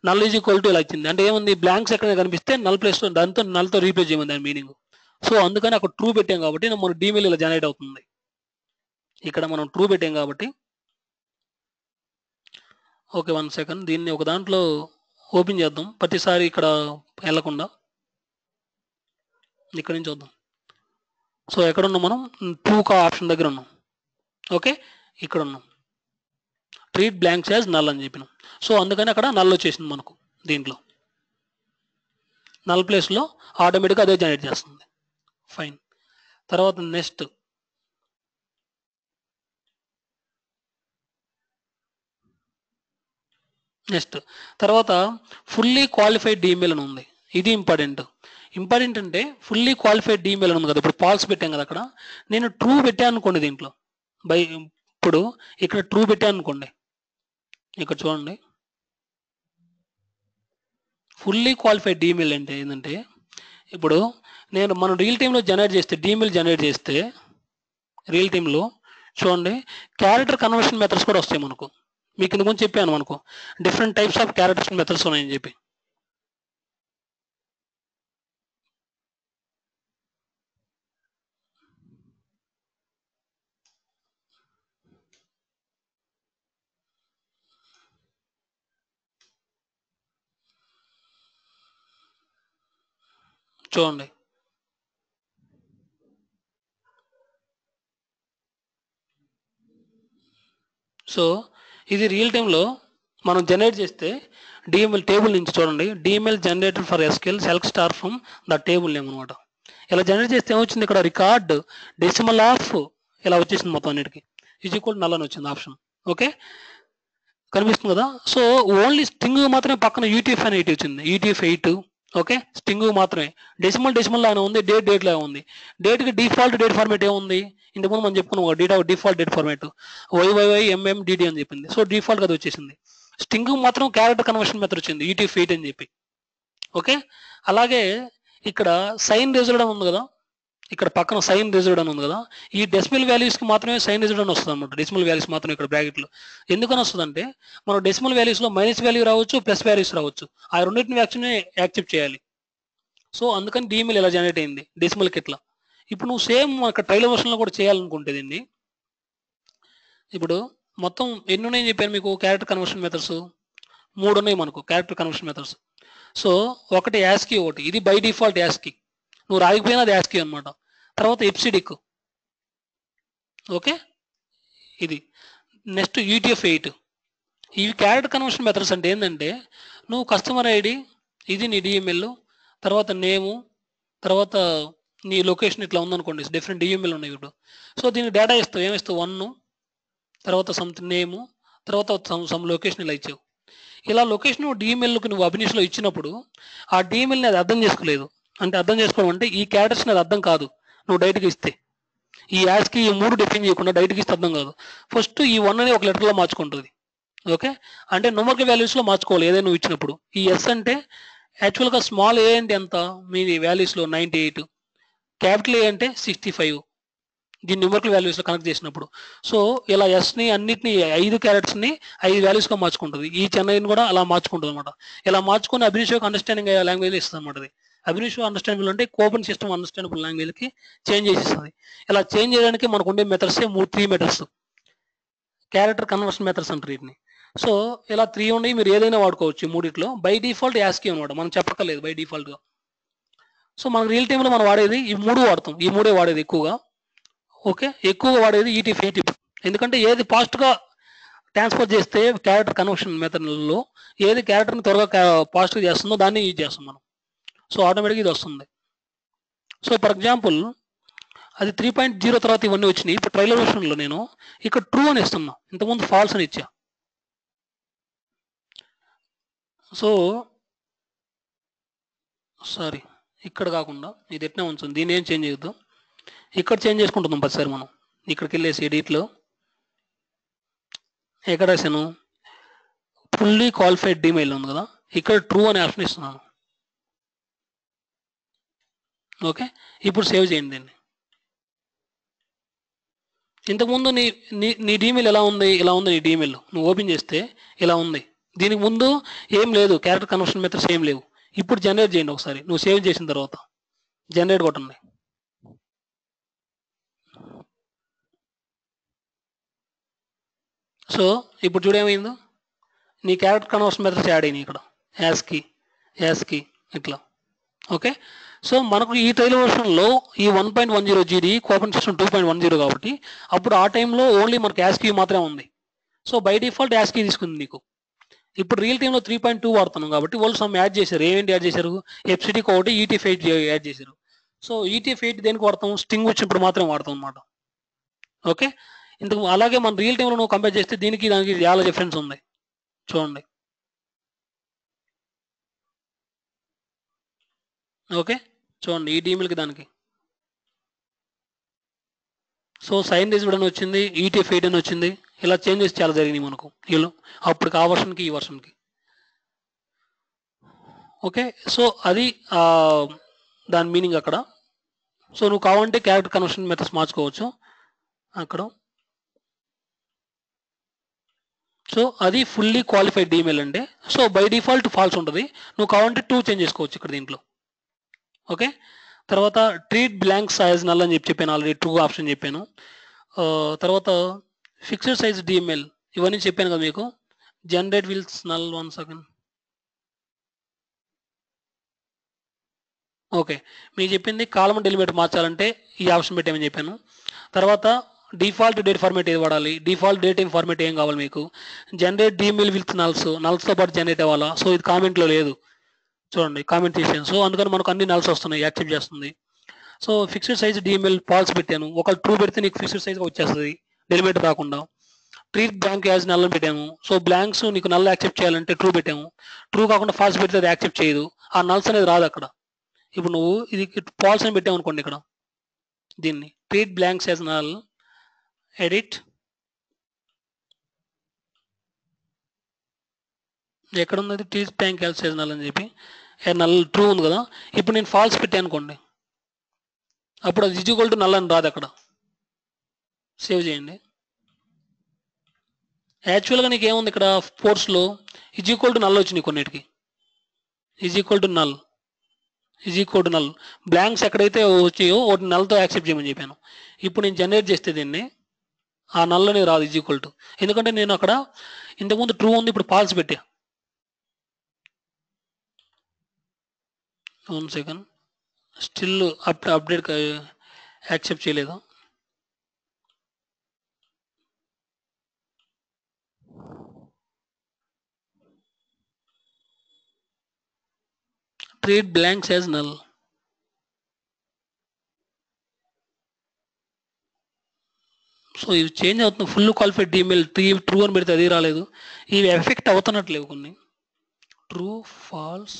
నల్ ఈక్వల్ టు ఇలా ఇచ్చింది అంటే ఏముంది, బ్లాంక్స్ ఎక్కడ కనిపిస్తే నల్ ప్లేస్ దాంతో నల్తో రీప్లేస్ చేయమని దాని మీనింగ్. సో అందుకని అక్కడ ట్రూ పెట్టాం కాబట్టి మన డీమెయిల్ ఇలా జనరేట్ అవుతుంది. ఇక్కడ మనం ట్రూ పెట్టాం కాబట్టి. ఓకే 1 సెకండ్, దీన్ని ఒక దాంట్లో ఓపెన్ చేద్దాం, ప్రతిసారి ఇక్కడ వెళ్ళకుండా ఇక్కడ నుంచి చూద్దాం. సో ఎక్కడ ఉన్నాం మనం? ట్రూ ఆప్షన్ దగ్గర ఉన్నాం. ఓకే, ఇక్కడ ఉన్నాం. ట్రీట్ బ్లాంక్స్ యాజ్ నల్ అని చెప్పినాం. సో అందుకని అక్కడ నల్ వచ్చేసింది మనకు. దీంట్లో నల్ ప్లేస్లో ఆటోమేటిక్గా అదే జనరేట్ చేస్తుంది. ఫైన్. తర్వాత నెక్స్ట్ తర్వాత ఫుల్లీ క్వాలిఫైడ్ ఈమెయిల్ అని ఉంది. ఇది ఇంపార్టెంట్ అంటే ఫుల్లీ క్వాలిఫైడ్ ఈమెయిల్ అని ఉంది కదా. ఇప్పుడు పాల్స్ పెట్టాం కదా, అక్కడ నేను ట్రూ పెట్టాను అనుకోండి. దీంట్లో ఇప్పుడు ఇక్కడ ట్రూ పెట్టాను అనుకోండి, ఇక్కడ చూడండి. ఫుల్లీ క్వాలిఫైడ్ ఈమెయిల్ అంటే ఏంటంటే, ఇప్పుడు మనం రియల్ టైంలో జనరేట్ చేస్తే ఈమెయిల్ జనరేట్ చేస్తే రియల్ టైంలో చూడండి క్యారెక్టర్ కన్వర్షన్ మెథడ్స్ కూడా వస్తాయి మనకు. మీకు ఇంతకుముందు చెప్పాను మనకు different types of characters methods ఉన్నాయని చెప్పి. చూడండి, సో ఇది రియల్ టైంలో మనం జనరేట్ చేస్తే డిఎంఎల్ టేబుల్ నుంచి చూడండి, DML generator for SQL select star from the table name అనమాట. ఇలా జనరేట్ చేస్తే ఏమొచ్చింది, ఇక్కడ రికార్డ్ డెసిమల్ ఆఫ్ ఇలా వచ్చేసింది మొత్తం అన్నిటికీ. ఈజ్ ఈక్వల్ నల్ అని వచ్చింది ఆప్షన్. ఓకే, కనిపిస్తుంది కదా. సో ఓన్లీ స్ట్రింగ్ మాత్రమే పక్కన యూటీఎఫ్ అని ఎయిట్ వచ్చింది, యూటీఎఫ్ 8. ఓకే, స్ట్రింగ్ మాత్రమే. డెసిమల్ లాగానే ఉంది, డేట్ లాగా ఉంది. డేట్కి డిఫాల్ట్ డేట్ ఫార్మేట్ ఏముంది, ఇంతకుముందు మనం చెప్పుకున్నాం డిఫాల్ట్ డేట్ ఫార్మేట్ YYYMMDD అని చెప్పింది. సో డిఫాల్ట్ అది వచ్చేసింది. స్ట్రింగ్ మాత్రం క్యారెక్టర్ కన్వర్షన్ మెథడ్ వచ్చింది, యూటీఎఫ్ 8 అని చెప్పి. ఓకే, అలాగే ఇక్కడ సైన్ రిజల్ట్ అని ఉంది కదా, ఇక్కడ పక్కన సైన్ రిజల్ట్ అని ఉంది కదా, ఈ డెసిమల్ వాల్యూస్కి మాత్రమే సైన్ రిజల్ట్ అని వస్తుంది అనమాట. డెసిమల్ వాల్యూస్ మాత్రం ఇక్కడ బ్రాకెట్లో ఎందుకని వస్తుందంటే, మనం డెసిమల్ వాల్యూస్లో మైనస్ వాల్యూ రావచ్చు, ప్లస్ వాల్యూస్ రావచ్చు. ఆ రెండింటిని యాక్సెప్ట్ చేయాలి. సో అందుకని డిఎంఎల్ ఇలా జనరేట్ అయింది డెసిమల్కి ఇట్లా. ఇప్పుడు నువ్వు సేమ్ అక్కడ ట్రైలర్ వర్షన్లో కూడా చేయాలనుకుంటే దీన్ని, ఇప్పుడు మొత్తం ఎన్ని ఉన్నాయని చెప్పాను మీకు క్యారెక్టర్ కన్వర్షన్ మెథడ్స్? 3 ఉన్నాయి మనకు క్యారెక్టర్ కన్వర్షన్ మెథడ్స్. సో ఒకటి యాస్కీ, ఒకటి ఇది బై డిఫాల్ట్ యాస్కీ, నువ్వు రాయకపోయినా అది యాస్కీ అనమాట. తర్వాత ఎప్సిడిక్. ఓకే, ఇది నెక్స్ట్ యూటీఎఫ్ 8. ఇవి క్యారెక్టర్ కన్వర్షన్ మెథడ్స్ అంటే ఏంటంటే, నువ్వు కస్టమర్ ఐడి, ఇది నీ డిఎంఎల్, తర్వాత నేము, తర్వాత నీ లొకేషన్ ఇట్లా ఉందనుకోండి, డిఫరెంట్ డిఎంఎల్ ఉన్నాయి ఇప్పుడు. సో దీనికి డేటా ఇస్తావు, ఏమిస్తావు 1, తర్వాత సంథింగ్ నేము, తర్వాత సమ్ లొకేషన్ ఇలా ఇచ్చావు. ఇలా లొకేషన్ డిఎంఎల్కి నువ్వు అభినిష్లో ఇచ్చినప్పుడు ఆ డిఎంఎల్ని అది అర్థం చేసుకోలేదు. అంటే అర్థం చేసుకోవడం అంటే ఈ క్యారెక్టర్స్ని అది అర్థం కాదు నువ్వు డైరెక్ట్గా ఇస్తే. ఈ యాస్కి ఈ 3 డిఫైన్ చేయకుండా డైరెక్ట్గా ఇస్తే అర్థం కాదు. ఫస్ట్ ఈ 1 అని ఒక లెటర్లో మార్చుకుంటుంది. ఓకే, అంటే న్యూమరికల్ వాల్యూస్లో మార్చుకోవాలి ఏదైనా నువ్వు ఇచ్చినప్పుడు. ఈ ఎస్ అంటే యాక్చువల్గా స్మాల్ ఏ అంటే ఎంత మీ వాల్యూస్లో 98, క్యాపిటల్ ఏ అంటే 65, దీన్ని న్యూమరికల్ వాల్యూస్లో కనెక్ట్ చేసినప్పుడు. సో ఇలా ఎస్ని అన్నిటిని 5 క్యారెక్టర్స్ని 5 వాల్యూస్గా మార్చుకుంటుంది. ఈ చెన్నైని కూడా అలా మార్చుకుంటుంది అనమాట. ఇలా మార్చుకొని అభినిషోకి అండర్స్టాండింగ్ లాంగ్వేజ్ ఇస్తుంది అనమాట. అది అభినిషో అండర్స్టాండబుల్ అంటే ఓపెన్ సిస్టమ్ అండర్స్టాండబుల్ లాంగ్వేజ్కి చేంజ్ చేసిస్తుంది. ఇలా చేంజ్ చేయడానికి మనకు ఉండే మెథడ్సే 3 మెథడ్స్, క్యారెక్టర్ కన్వర్షన్ మెథడ్స్ అంటారు వీటిని. సో ఇలా 3 ఉన్నాయి, మీరు ఏదైనా వాడుకోవచ్చు. 3 బై డిఫాల్ట్ యాస్కీ అనమాట, మనం చెప్పక్కర్లేదు బై డిఫాల్ట్గా. సో మనకు రియల్ టైంలో మనం వాడేది ఈ 3 వాడతాం, ఈ 3 వాడేది ఎక్కువగా. ఓకే, ఎక్కువగా వాడేది యూటీఎఫ్ 8, ఎందుకంటే ఏది ఫాస్ట్గా ట్రాన్స్ఫర్ చేస్తే క్యారెక్టర్ కన్వర్షన్ మెథడ్లో ఏది క్యారెక్టర్ని త్వరగా ఫాస్ట్గా చేస్తుందో దాన్ని యూజ్ చేస్తాం మనం. సో ఆటోమేటిక్గా ఇది వస్తుంది. సో ఫర్ ఎగ్జాంపుల్ అది 3.0 తర్వాత ఇవన్నీ వచ్చినాయి. ఇప్పుడు ట్రైలర్ వర్షన్లో నేను ఇక్కడ ట్రూ అని ఇస్తున్నా, ఇంతకుముందు ఫాల్స్ అని ఇచ్చా. సో సారీ, ఇక్కడ కాకుండా ఇది ఎట్లా ఉంచుంది, దీన్ని ఏం చేంజ్ చేయొద్దు, ఇక్కడ చేంజ్ చేసుకుంటున్నాం ప్రతిసారి మనం. ఇక్కడికి వెళ్ళేసి ఎడిట్లో ఎక్కడ రాశాను, ఫుల్లీ క్వాలిఫైడ్ ఈమెయిల్ ఉంది కదా, ఇక్కడ ట్రూ అనే ఆప్షన్ ఇస్తున్నాను. ఓకే, ఇప్పుడు సేవ్ చేయండి దీన్ని. ఇంతకుముందు నీ డీమెయిల్ ఎలా ఉంది, ఇలా ఉంది నీ డీమెయిల్, నువ్వు ఓపెన్ చేస్తే ఇలా ఉంది. దీనికి ముందు ఏం లేదు, క్యారెక్టర్ కన్వర్షన్ మెథడ్స్ ఏం లేవు. ఇప్పుడు జనరేట్ చేయండి ఒకసారి, నువ్వు సేవ్ చేసిన తర్వాత జనరేట్ కొట్టండి. సో ఇప్పుడు చూడేమైందో, నీ క్యారెక్టర్ కన్వర్షన్ మెథడ్స్ యాడ్ అయినాయి ఇక్కడ. యాస్కి ఇట్లా. ఓకే, సో మనకు ఈ ట్రైల్ వర్షన్లో ఈ 1.10 జీడీ కోపన్ సిస్టమ్ 2.10 కాబట్టి అప్పుడు ఆ టైంలో ఓన్లీ మనకు యాస్కీ మాత్రమే ఉంది. సో బై డిఫాల్ట్ యాస్కీ తీసుకుంది నీకు. ఇప్పుడు రియల్ టైంలో 3.2 వాడుతున్నాం కాబట్టి వాళ్ళు సమ్ యాడ్ చేశారు. ఏంటి యాడ్ చేశారు? ఎఫ్సిటీకి ఒకటి ఈటీఎఫ్8 యాడ్ చేశారు. సో ఈటీఎఫ్8 దేనికి వాడతాం? స్ట్రింగ్ వచ్చినప్పుడు మాత్రం వాడతాం అనమాట. ఓకే, ఇందుకు అలాగే మన రియల్ టైంలో నువ్వు కంపేర్ చేస్తే దీనికి దానికి చాలా డిఫరెన్స్ ఉంది. చూడండి. ఓకే, చూడండి ఈ డీమిల్కి దానికి. సో సైన్ రిజ్డ్ అని వచ్చింది, ఈటీఎఫ్8 అని వచ్చింది. ఇలా చేంజెస్ చాలా జరిగినాయి మనకు వీళ్ళు అప్పటికి ఆ వర్షన్కి ఈ వర్షన్కి. ఓకే, సో అది దాని మీనింగ్ అక్కడ. సో నువ్వు కావాలంటే క్యారెక్టర్ కన్వర్షన్ మెథడ్స్ మార్చుకోవచ్చు అక్కడ. సో అది ఫుల్లీ క్వాలిఫైడ్ డీమెయిల్ అంటే. సో బై డిఫాల్ట్ ఫాల్స్ ఉంటుంది. నువ్వు కావాలంటే 2 చేంజ్ చేసుకోవచ్చు ఇక్కడ దీంట్లో. ఓకే, తర్వాత ట్రీట్ బ్లాంక్స్ యాజ్ నల్ అని చెప్పాను ఆల్రెడీ, ట్రూ ఆప్షన్ చెప్పాను. తర్వాత ఫిక్స్డ్ సైజ్ డిఎంఎల్ ఇవన్నీ చెప్పాను కదా మీకు. జనరేట్ విల్స్ నల్ 1 సెకండ్. ఓకే, మీకు చెప్పింది కాలమ్ డెలిమిటర్ మార్చాలంటే ఈ ఆప్షన్ పెట్టామని చెప్పాను. తర్వాత డిఫాల్ట్ డేట్ ఫార్మేట్ ఏది వాడాలి, డిఫాల్ట్ డేట్ ఫార్మేట్ ఏం కావాలి మీకు, జనరేట్ డిఎంఎల్ విత్ నల్స్తో పాటు జనరేట్ అవ్వాలా. సో ఇది కామెంట్లో లేదు చూడండి, కామెంట్ తీసాను. సో అందుకని మనకు అన్ని నల్స్ వస్తున్నాయి, యాక్సెప్ట్ చేస్తుంది. So fixed size DML false పెట్టాను. ఒక ట్రూ పెడితే నీకు ఫిక్స్డ్ సైజ్గా వచ్చేస్తుంది డెలిమిటర్ రాకుండా. ట్రీట్ బ్లాంక్ యాజ్ నల్ అని పెట్టాము. సో బ్లాంక్స్ నీకు నల్ యాక్సెప్ట్ చేయాలంటే ట్రూ పెట్టాము. ట్రూ కాకుండా ఫాల్స్ పెడితే అది యాక్సెప్ట్ చేయదు. ఆ నల్స్ అనేది రాదు అక్కడ. ఇప్పుడు నువ్వు ఇది ఫాల్స్ అని పెట్టావు అనుకోండి ఇక్కడ, దీన్ని treat blanks as null, edit, ఎక్కడ ఉంది అది ట్రీట్ బ్లాంక్ యాజ్ నల్ అని చెప్పి నల్ ట్రూ ఉంది కదా. ఇప్పుడు నేను ఫాల్స్ పెట్టాను అనుకోండి, అప్పుడు అది ఈక్వల్ టు నల్ అని రాదు అక్కడ. సేవ్ చేయండి. యాక్చువల్గా నీకు ఏముంది ఇక్కడ ఫోర్స్లో ఈక్వల్ టు నల్ వచ్చినాయి కొన్నిటికి. Equal to null, equal to null. Blanks ఎక్కడైతే వచ్చాయో ఒకటి నల్తో యాక్సెప్ట్ చేయమని చెప్పాను. ఇప్పుడు నేను జనరేట్ చేస్తే దీన్ని ఆ నల్ అనేది రాదు ఈక్వల్ టు. ఎందుకంటే నేను అక్కడ ఇంతకుముందు ట్రూ ఉంది, ఇప్పుడు ఫాల్స్ పెట్టా. 1 సెకండ్, స్టిల్ అప్డేట్ యాక్సెప్ట్ చేయలేదు. Treat blanks as null. So ఇవి చేంజ్ అవుతుంది. ఫుల్ క్వాలిఫైడ్ డిమెయిల్ ట్రూ అని పెడితే అది రాలేదు. ఇవి ఎఫెక్ట్ అవుతున్నట్లేవు కొన్ని. True, false.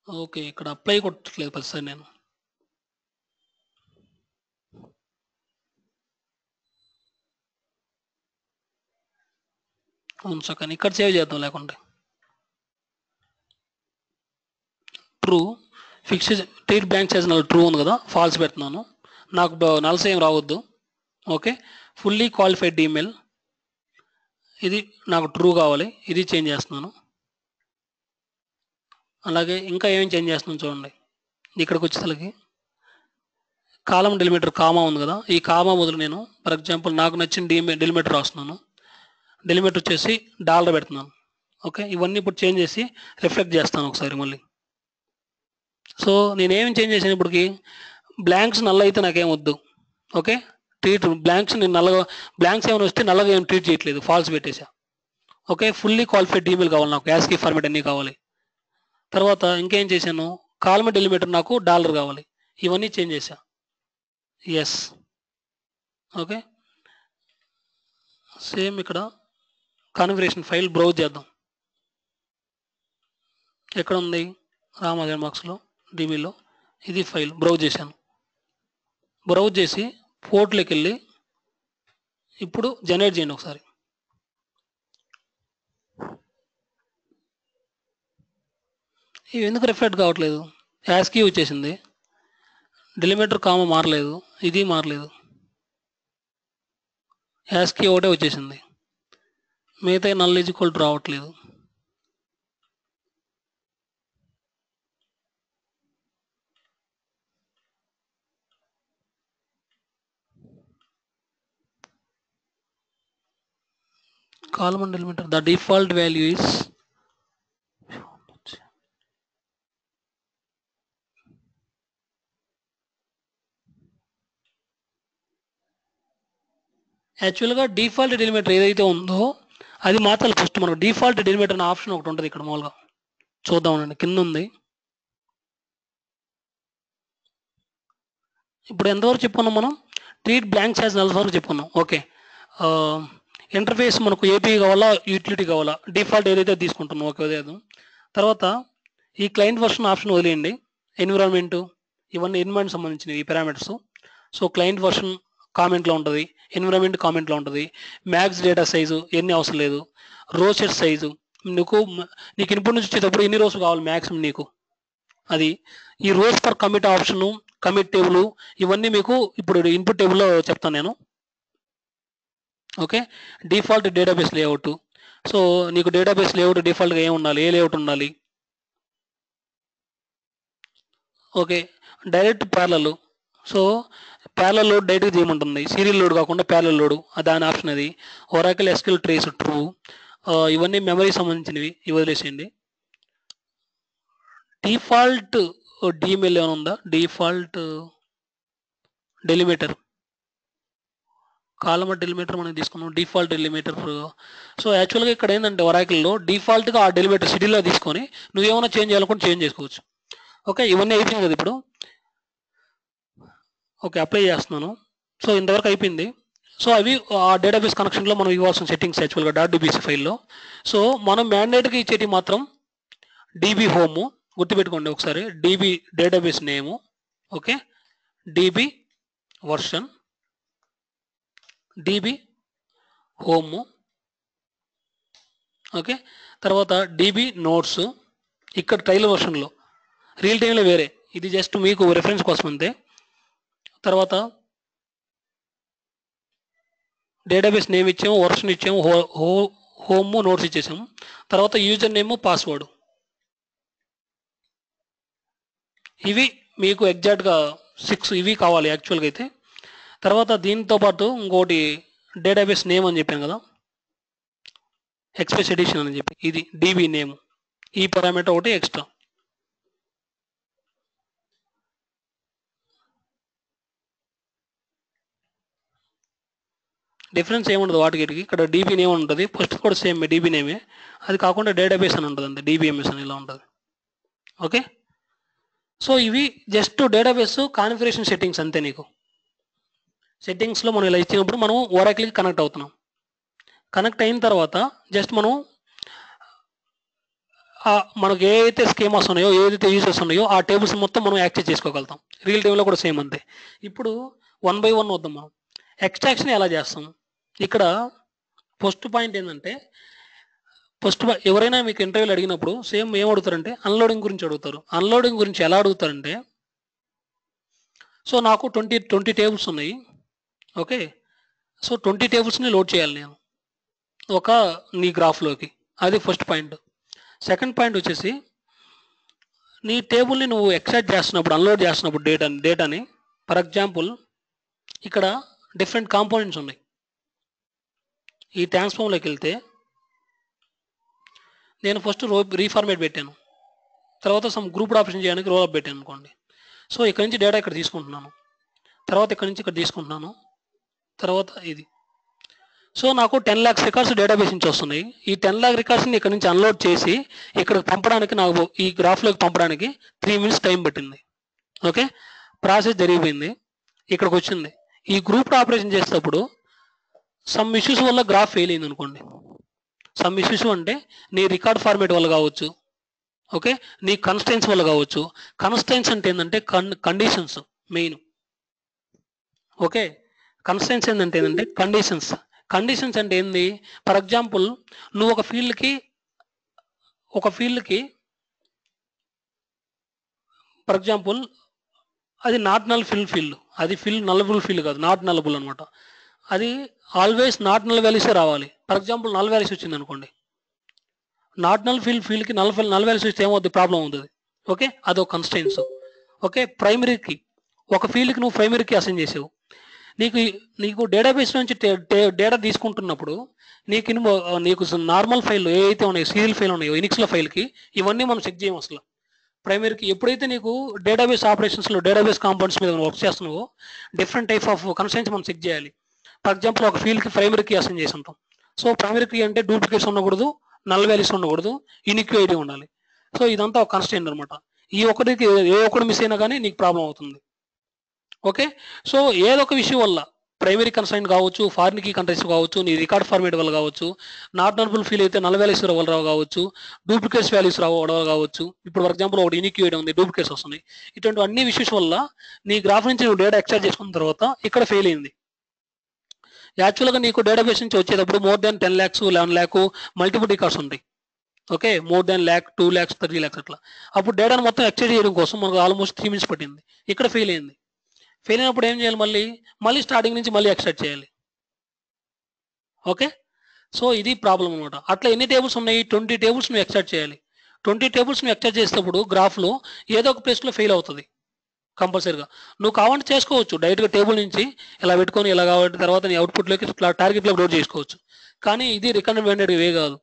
ఓకే, ఇక్కడ అప్లై కొట్టట్లేదు ప్రతిసారి నేను. అవును సార్, కానీ ఇక్కడ సేవ్ చేద్దాం లేకుంటే. True fix treat blanks as null true ఉంది కదా, ఫాల్స్ పెడుతున్నాను. నాకు నల్స్ ఏం రావద్దు. ఓకే, ఫుల్లీ క్వాలిఫైడ్ డిమెయిల్ ఇది నాకు ట్రూ కావాలి, ఇది చేంజ్ చేస్తున్నాను. అలాగే ఇంకా ఏమేమి చేంజ్ చేస్తున్నాను చూడండి. ఇక్కడికి వచ్చేసరికి కాలం డెలిమిటర్ కామా ఉంది కదా, ఈ కామా బదులు నేను ఫర్ ఎగ్జాంపుల్ నాకు నచ్చిన డెలిమిటర్ రాస్తున్నాను. డెలిమిటర్ వచ్చేసి డాలర్ పెడుతున్నాను. ఓకే, ఇవన్నీ ఇప్పుడు చేంజ్ చేసి రిఫ్లెక్ట్ చేస్తాను ఒకసారి మళ్ళీ. సో నేనేం చేంజ్ చేశాను ఇప్పటికి, బ్లాంక్స్ నల్ల అయితే నాకేం వద్దు. ఓకే, ట్రీట్ బ్లాంక్స్ నేను నల్లగా, బ్లాంక్స్ ఏమైనా వస్తే నల్లగా ఏం ట్రీట్ చేయట్లేదు, ఫాల్స్ పెట్టేసా. ఓకే, ఫుల్లీ క్వాలిఫైడ్ ఈమెయిల్ కావాలి నాకు, యాస్కీ ఫార్మేట్ అన్నీ కావాలి. తర్వాత ఇంకేం చేశాను, కాలమ్ డెలిమిటర్ నాకు డాలర్ కావాలి, ఇవన్నీ చేంజ్ చేశా. ఎస్. ఓకే, సేమ్ ఇక్కడ కాన్ఫిగరేషన్ ఫైల్ బ్రౌజ్ చేద్దాం. ఎక్కడ ఉంది, రామాజన్ బాక్స్లో డిబిలో ఇది ఫైల్ బ్రౌజ్ చేశాను. బ్రౌజ్ చేసి పోర్ట్లోకి వెళ్ళి ఇప్పుడు జనరేట్ చేయండి ఒకసారి. ఇవి ఎందుకు రిఫ్లెక్ట్ కావట్లేదు, యాస్కీ వచ్చేసింది, డెలిమిటర్ కామ మారలేదు, ఇది మారలేదు, యాస్కీ ఒకటే వచ్చేసింది, మిగతా నల్ ఈక్వల్ టు రావట్లేదు. column and delimiter, the default value is యాక్చువల్గా డిఫాల్ట్ డెలిమిటర్ ఏదైతే ఉందో అది మాత్రం ఫస్ట్ మనకు డిఫాల్ట్ డెలిమిటర్ అనే ఆప్షన్ ఒకటి ఉంటుంది ఇక్కడ మామూలుగా చూద్దామండి, కింద ఉంది. ఇప్పుడు ఎంతవరకు చెప్పుకున్నాం మనం? ట్రీట్ బ్లాంక్స్ యాజ్ నల్స్ వరకు చెప్పుకున్నాం. ఓకే, ఇంటర్ఫేస్ మనకు ఏపీ కావాలా యూటిలిటీ కావాలా, డిఫాల్ట్ ఏదైతే తీసుకుంటున్నాం. ఓకే, అదే తర్వాత ఈ క్లయింట్ వర్షన్ ఆప్షన్ వదిలేయండి. ఎన్విరాన్మెంట్ ఇవన్నీ ఎన్విరాన్మెంట్ సంబంధించినవి ఈ పారామీటర్స్. సో క్లయింట్ వర్షన్ కామెంట్లో ఉంటుంది, ఎన్విరాన్మెంట్ కామెంట్లో ఉంటుంది. మ్యాక్స్ డేటా సైజు ఎన్ని అవసరం లేదు. రో సెట్ సైజు నీకు ఇన్పుట్ నుంచి వచ్చేటప్పుడు ఎన్ని రోస్ కావాలి మ్యాక్సిమం నీకు, అది. ఈ rows for commit option, commit table ఇవన్నీ మీకు ఇప్పుడు ఇన్పుట్ టేబుల్లో చెప్తాను నేను. Okay, default database layout. So నీకు డేటాబేస్ లేఅవుట్ డిఫాల్ట్గా ఏమి ఉండాలి, ఏ లేఅవుట్ ఉండాలి. Okay, direct parallel. So parallel load డైరెక్ట్గా చేయమంటుంది, సీరియల్ లోడ్ కాకుండా ప్యారలల్ లోడ్, దాని ఆప్షన్ అది. ఒరాకిల్ ఎస్క్యూఎల్ ట్రేస్ ట్రూ, ఇవన్నీ మెమరీ సంబంధించినవి, ఇవి వదిలేసేయండి. డిఫాల్ట్ డిఎంఎల్ ఏమైనా ఉందా? డిఫాల్ట్ డెలిమిటర్, కాలమ్ డెలిమిటర్ మనం తీసుకున్నాం, డిఫాల్ట్ డెలిమిటర్. సో యాక్చువల్గా ఇక్కడ ఏంటంటే ఒరాకిల్లో డిఫాల్ట్గా ఆ డెలిమిటర్ షెడ్యూల్లో తీసుకొని నువ్వేమైనా చేంజ్ చేయాలనుకుంటే చేంజ్ చేసుకోవచ్చు. ఓకే, ఇవన్నీ అయిపోయింది కదా ఇప్పుడు. ఓకే, అప్లై చేస్తున్నాను. సో ఇంతవరకు అయిపోయింది. సో అవి ఆ డేటాబేస్ కనెక్షన్లో మనం ఇవ్వాల్సిన సెట్టింగ్స్ యాక్చువల్గా .dbc ఫైల్లో. సో మనం మ్యాండేట్గా ఇచ్చేటి మాత్రం DB హోము, గుర్తుపెట్టుకోండి ఒకసారి. DB database name, okay, DB version, DB home, okay. తర్వాత DB నోట్స్, ఇక్కడ ట్రయల్ వర్షన్లో, రియల్ టైంలో వేరే, ఇది జస్ట్ మీకు రెఫరెన్స్ కోసం అంతే. తర్వాత డేటాబేస్ నేమ్ ఇచ్చాము, వర్షన్ ఇచ్చాము, హోమ్ నోట్స్ ఇచ్చేసాము. తర్వాత యూజర్ నేమ్, పాస్వర్డ్, ఇవి మీకు ఎగ్జాక్ట్గా 6 ఇవి కావాలి యాక్చువల్గా అయితే. తర్వాత దీంతో పాటు ఇంకోటి డేటాబేస్ నేమ్ అని చెప్పాను కదా, ఎక్స్ప్రెస్ ఎడిషన్ అని చెప్పి, ఇది DB నేమ్, ఈ పారామీటర్ ఒకటి ఎక్స్ట్రా. డిఫరెన్స్ ఏముండదు వాటికి. ఇక్కడ DB నేమ్ ఉంటుంది, ఫస్ట్ కూడా సేమ్ DB నేమే, అది కాకుండా డేటాబేస్ అని ఉంటుంది అంతే, DBMS అని ఇలా ఉంటుంది. ఓకే, సో ఇవి జస్ట్ డేటాబేస్ కాన్ఫిగరేషన్ సెట్టింగ్స్ అంతే. నీకు సెట్టింగ్స్లో మనం ఇలా ఇచ్చినప్పుడు మనం ఒరాకిల్కి కనెక్ట్ అవుతున్నాం. కనెక్ట్ అయిన తర్వాత జస్ట్ మనం మనకు ఏ అయితే స్కీమాస్ ఉన్నాయో, ఏదైతే యూజర్స్ ఉన్నాయో ఆ టేబుల్స్ మొత్తం మనం యాక్సెస్ చేసుకోగలుగుతాం. రియల్ టైంలో కూడా సేమ్ అంతే. ఇప్పుడు 1 by 1 వద్దాం. మనం ఎక్స్ట్రాక్షన్ ఎలా చేస్తాం? ఇక్కడ ఫస్ట్ పాయింట్ ఏంటంటే, ఎవరైనా మీకు ఇంటర్వ్యూలు అడిగినప్పుడు సేమ్ ఏం అడుగుతారంటే అన్లోడింగ్ గురించి అడుగుతారు. అన్లోడింగ్ గురించి ఎలా అడుగుతారంటే, సో నాకు 20 టేబుల్స్ ఉన్నాయి. ఓకే, సో 20 టేబుల్స్ని లోడ్ చేయాలి నేను నీ గ్రాఫ్లోకి, అది ఫస్ట్ పాయింట్. సెకండ్ పాయింట్ వచ్చేసి, నీ టేబుల్ని నువ్వు ఎక్స్ట్రాక్ట్ చేస్తున్నప్పుడు, అన్లోడ్ చేస్తున్నప్పుడు డేటాని, ఫర్ ఎగ్జాంపుల్ ఇక్కడ డిఫరెంట్ కాంపోనెంట్స్ ఉన్నాయి. ఈ ట్రాన్స్ఫార్మ్లోకి వెళ్తే నేను ఫస్ట్ రీఫార్మేట్ పెట్టాను, తర్వాత సమ్ గ్రూప్డ్ ఆప్షన్ చేయడానికి రోల్ అప్ పెట్టాను అనుకోండి. సో ఇక్కడ నుంచి డేటా ఇక్కడ తీసుకుంటున్నాను, తర్వాత ఇక్కడ నుంచి ఇక్కడ తీసుకుంటున్నాను, తర్వాత ఇది. సో నాకు 10 lakhs రికార్డ్స్ డేటాబేస్ నుంచి వస్తున్నాయి. ఈ 10 lakh రికార్డ్స్ని ఇక్కడ నుంచి అన్లోడ్ చేసి ఇక్కడ పంపడానికి, నాకు ఈ గ్రాఫ్లోకి పంపడానికి 3 minutes టైం పట్టింది. ఓకే, ప్రాసెస్ జరిగిపోయింది, ఇక్కడికి వచ్చింది. ఈ గ్రూప్ ఆపరేషన్ చేసేటప్పుడు సమ్ ఇష్యూస్ వల్ల గ్రాఫ్ ఫెయిల్ అయింది అనుకోండి. సమ్ ఇష్యూస్ అంటే నీ రికార్డ్ ఫార్మేట్ వల్ల కావచ్చు, ఓకే, నీ కన్స్టెన్స్ వల్ల కావచ్చు. కన్స్టెన్స్ అంటే ఏంటంటే కండిషన్స్ మెయిన్. ఓకే, కన్స్టెన్స్ ఏంటంటే కండిషన్స్. కండిషన్స్ అంటే ఏంది? ఫర్ ఎగ్జాంపుల్ నువ్వు ఒక ఫీల్డ్కి ఫర్ ఎగ్జాంపుల్ అది నాట్ నల్ ఫీల్డ్, అది నల్లబుల్ ఫీల్డ్ కాదు, నాట్ నల్లబుల్ అనమాట. అది ఆల్వేస్ నాట్ నల్ వాల్యూసే రావాలి. ఫర్ ఎగ్జాంపుల్ నల్ వాల్యూస్ వచ్చింది అనుకోండి, నాట్ నల్ ఫీల్డ్కి నల్ వాల్యూస్ వస్తే ఏమవుతుంది? ప్రాబ్లం అవుతుంది. ఓకే, అదొక కన్స్టెన్స్. ఓకే, ప్రైమరీకి ఒక ఫీల్డ్కి నువ్వు ప్రైమరీకి అసైన్ చేసావు, నీకు నీకు డేటాబేస్ నుంచి డేటా తీసుకుంటున్నప్పుడు నీకు నార్మల్ ఫైల్ ఏవైతే ఉన్నాయో, సీరియల్ ఫైల్ ఉన్నాయో, ఇనిక్స్ల ఫైల్కి ఇవన్నీ మనం చెక్ చేయం అసలు. ప్రైమరీకి ఎప్పుడైతే నీకు డేటాబేస్ ఆపరేషన్స్లో డేటాబేస్ కాంపౌండ్స్ మీద వర్క్ చేస్తున్నావో డిఫరెంట్ టైప్ ఆఫ్ కన్స్ట్రెంట్స్ మనం చెక్ చేయాలి. ఫర్ ఎగ్జాంపుల్ ఒక ఫీల్డ్కి ప్రైమరీ కీ అసైన్ చేసి ఉంటాం. సో ప్రైమరీ కీ అంటే డూప్లికేట్స్ ఉండకూడదు, నల్ వాల్యూస్ ఉండకూడదు, యూనిక్ ఉండాలి. సో ఇదంతా ఒక కన్స్ట్రెంట్ అనమాట. ఈ ఒక్కడికి ఏ ఒక్కటి మిస్ అయినా కానీ నీకు ప్రాబ్లం అవుతుంది. ఓకే, సో ఏదో ఒక విషయం వల్ల ప్రైమరీ కన్స్ట్రెంట్ కావచ్చు, ఫారిన్ కీ కంట్రీస్ కావచ్చు, నీ రికార్డ్ ఫార్మేట్ వల్ల కావచ్చు, నాట్ నర్బుల్ ఫీల్ అయితే నల్ వాల్యూస్ వల్ల కావచ్చు, డూప్లికేట్స్ వాల్యూస్ రావడం కావచ్చు. ఇప్పుడు ఫర్ ఎగ్జాంపుల్ ఒకటి యూనిక్ ఉంది, డూప్లికేట్స్ వస్తున్నాయి. ఇటువంటి అన్ని విషయస్ వల్ల నీ గ్రాఫ్ నుంచి నువ్వు డేటా ఎక్స్ట్రాక్ట్ చేసుకున్న తర్వాత ఇక్కడ ఫెయిల్ అయింది. యాక్చువల్గా నీకు డేటాబేస్ నుంచి వచ్చేటప్పుడు more than 10 lakhs 11 lakh multiple records ఉంటాయి. Okay, more than 1 lakh 2 lakhs 30 lakhs అట్లా. అప్పుడు డేటాను మొత్తం ఎక్స్ట్రాక్ట్ చేయడం కోసం మనకు ఆల్మోస్ట్ 3 minutes పట్టింది. ఇక్కడ ఫెయిల్ అయింది. ఫెయిల్ అయినప్పుడు ఏం చేయాలి, మళ్ళీ స్టార్టింగ్ నుంచి మళ్ళీ ఎక్స్ట్రాక్ట్ చేయాలి. ఓకే, సో ఇది ప్రాబ్లం అనమాట. అట్లా ఎన్ని టేబుల్స్ ఉన్నాయి, 20 tables నువ్వు ఎక్స్ట్రాక్ట్ చేయాలి. 20 tables నువ్వు ఎక్స్ట్రాక్ట్ చేసేటప్పుడు గ్రాఫ్లో ఏదో ఒక ప్లేస్లో ఫెయిల్ అవుతుంది కంపల్సరీగా. నువ్వు కావాలంటే చేసుకోవచ్చు, డైరెక్ట్గా టేబుల్ నుంచి ఇలా పెట్టుకొని ఇలా కాబట్టి తర్వాత నీ అవుట్పుట్లోకి టార్గెట్లో లోడ్ చేసుకోవచ్చు. కానీ ఇది రికమెండెడ్ వే కాదు.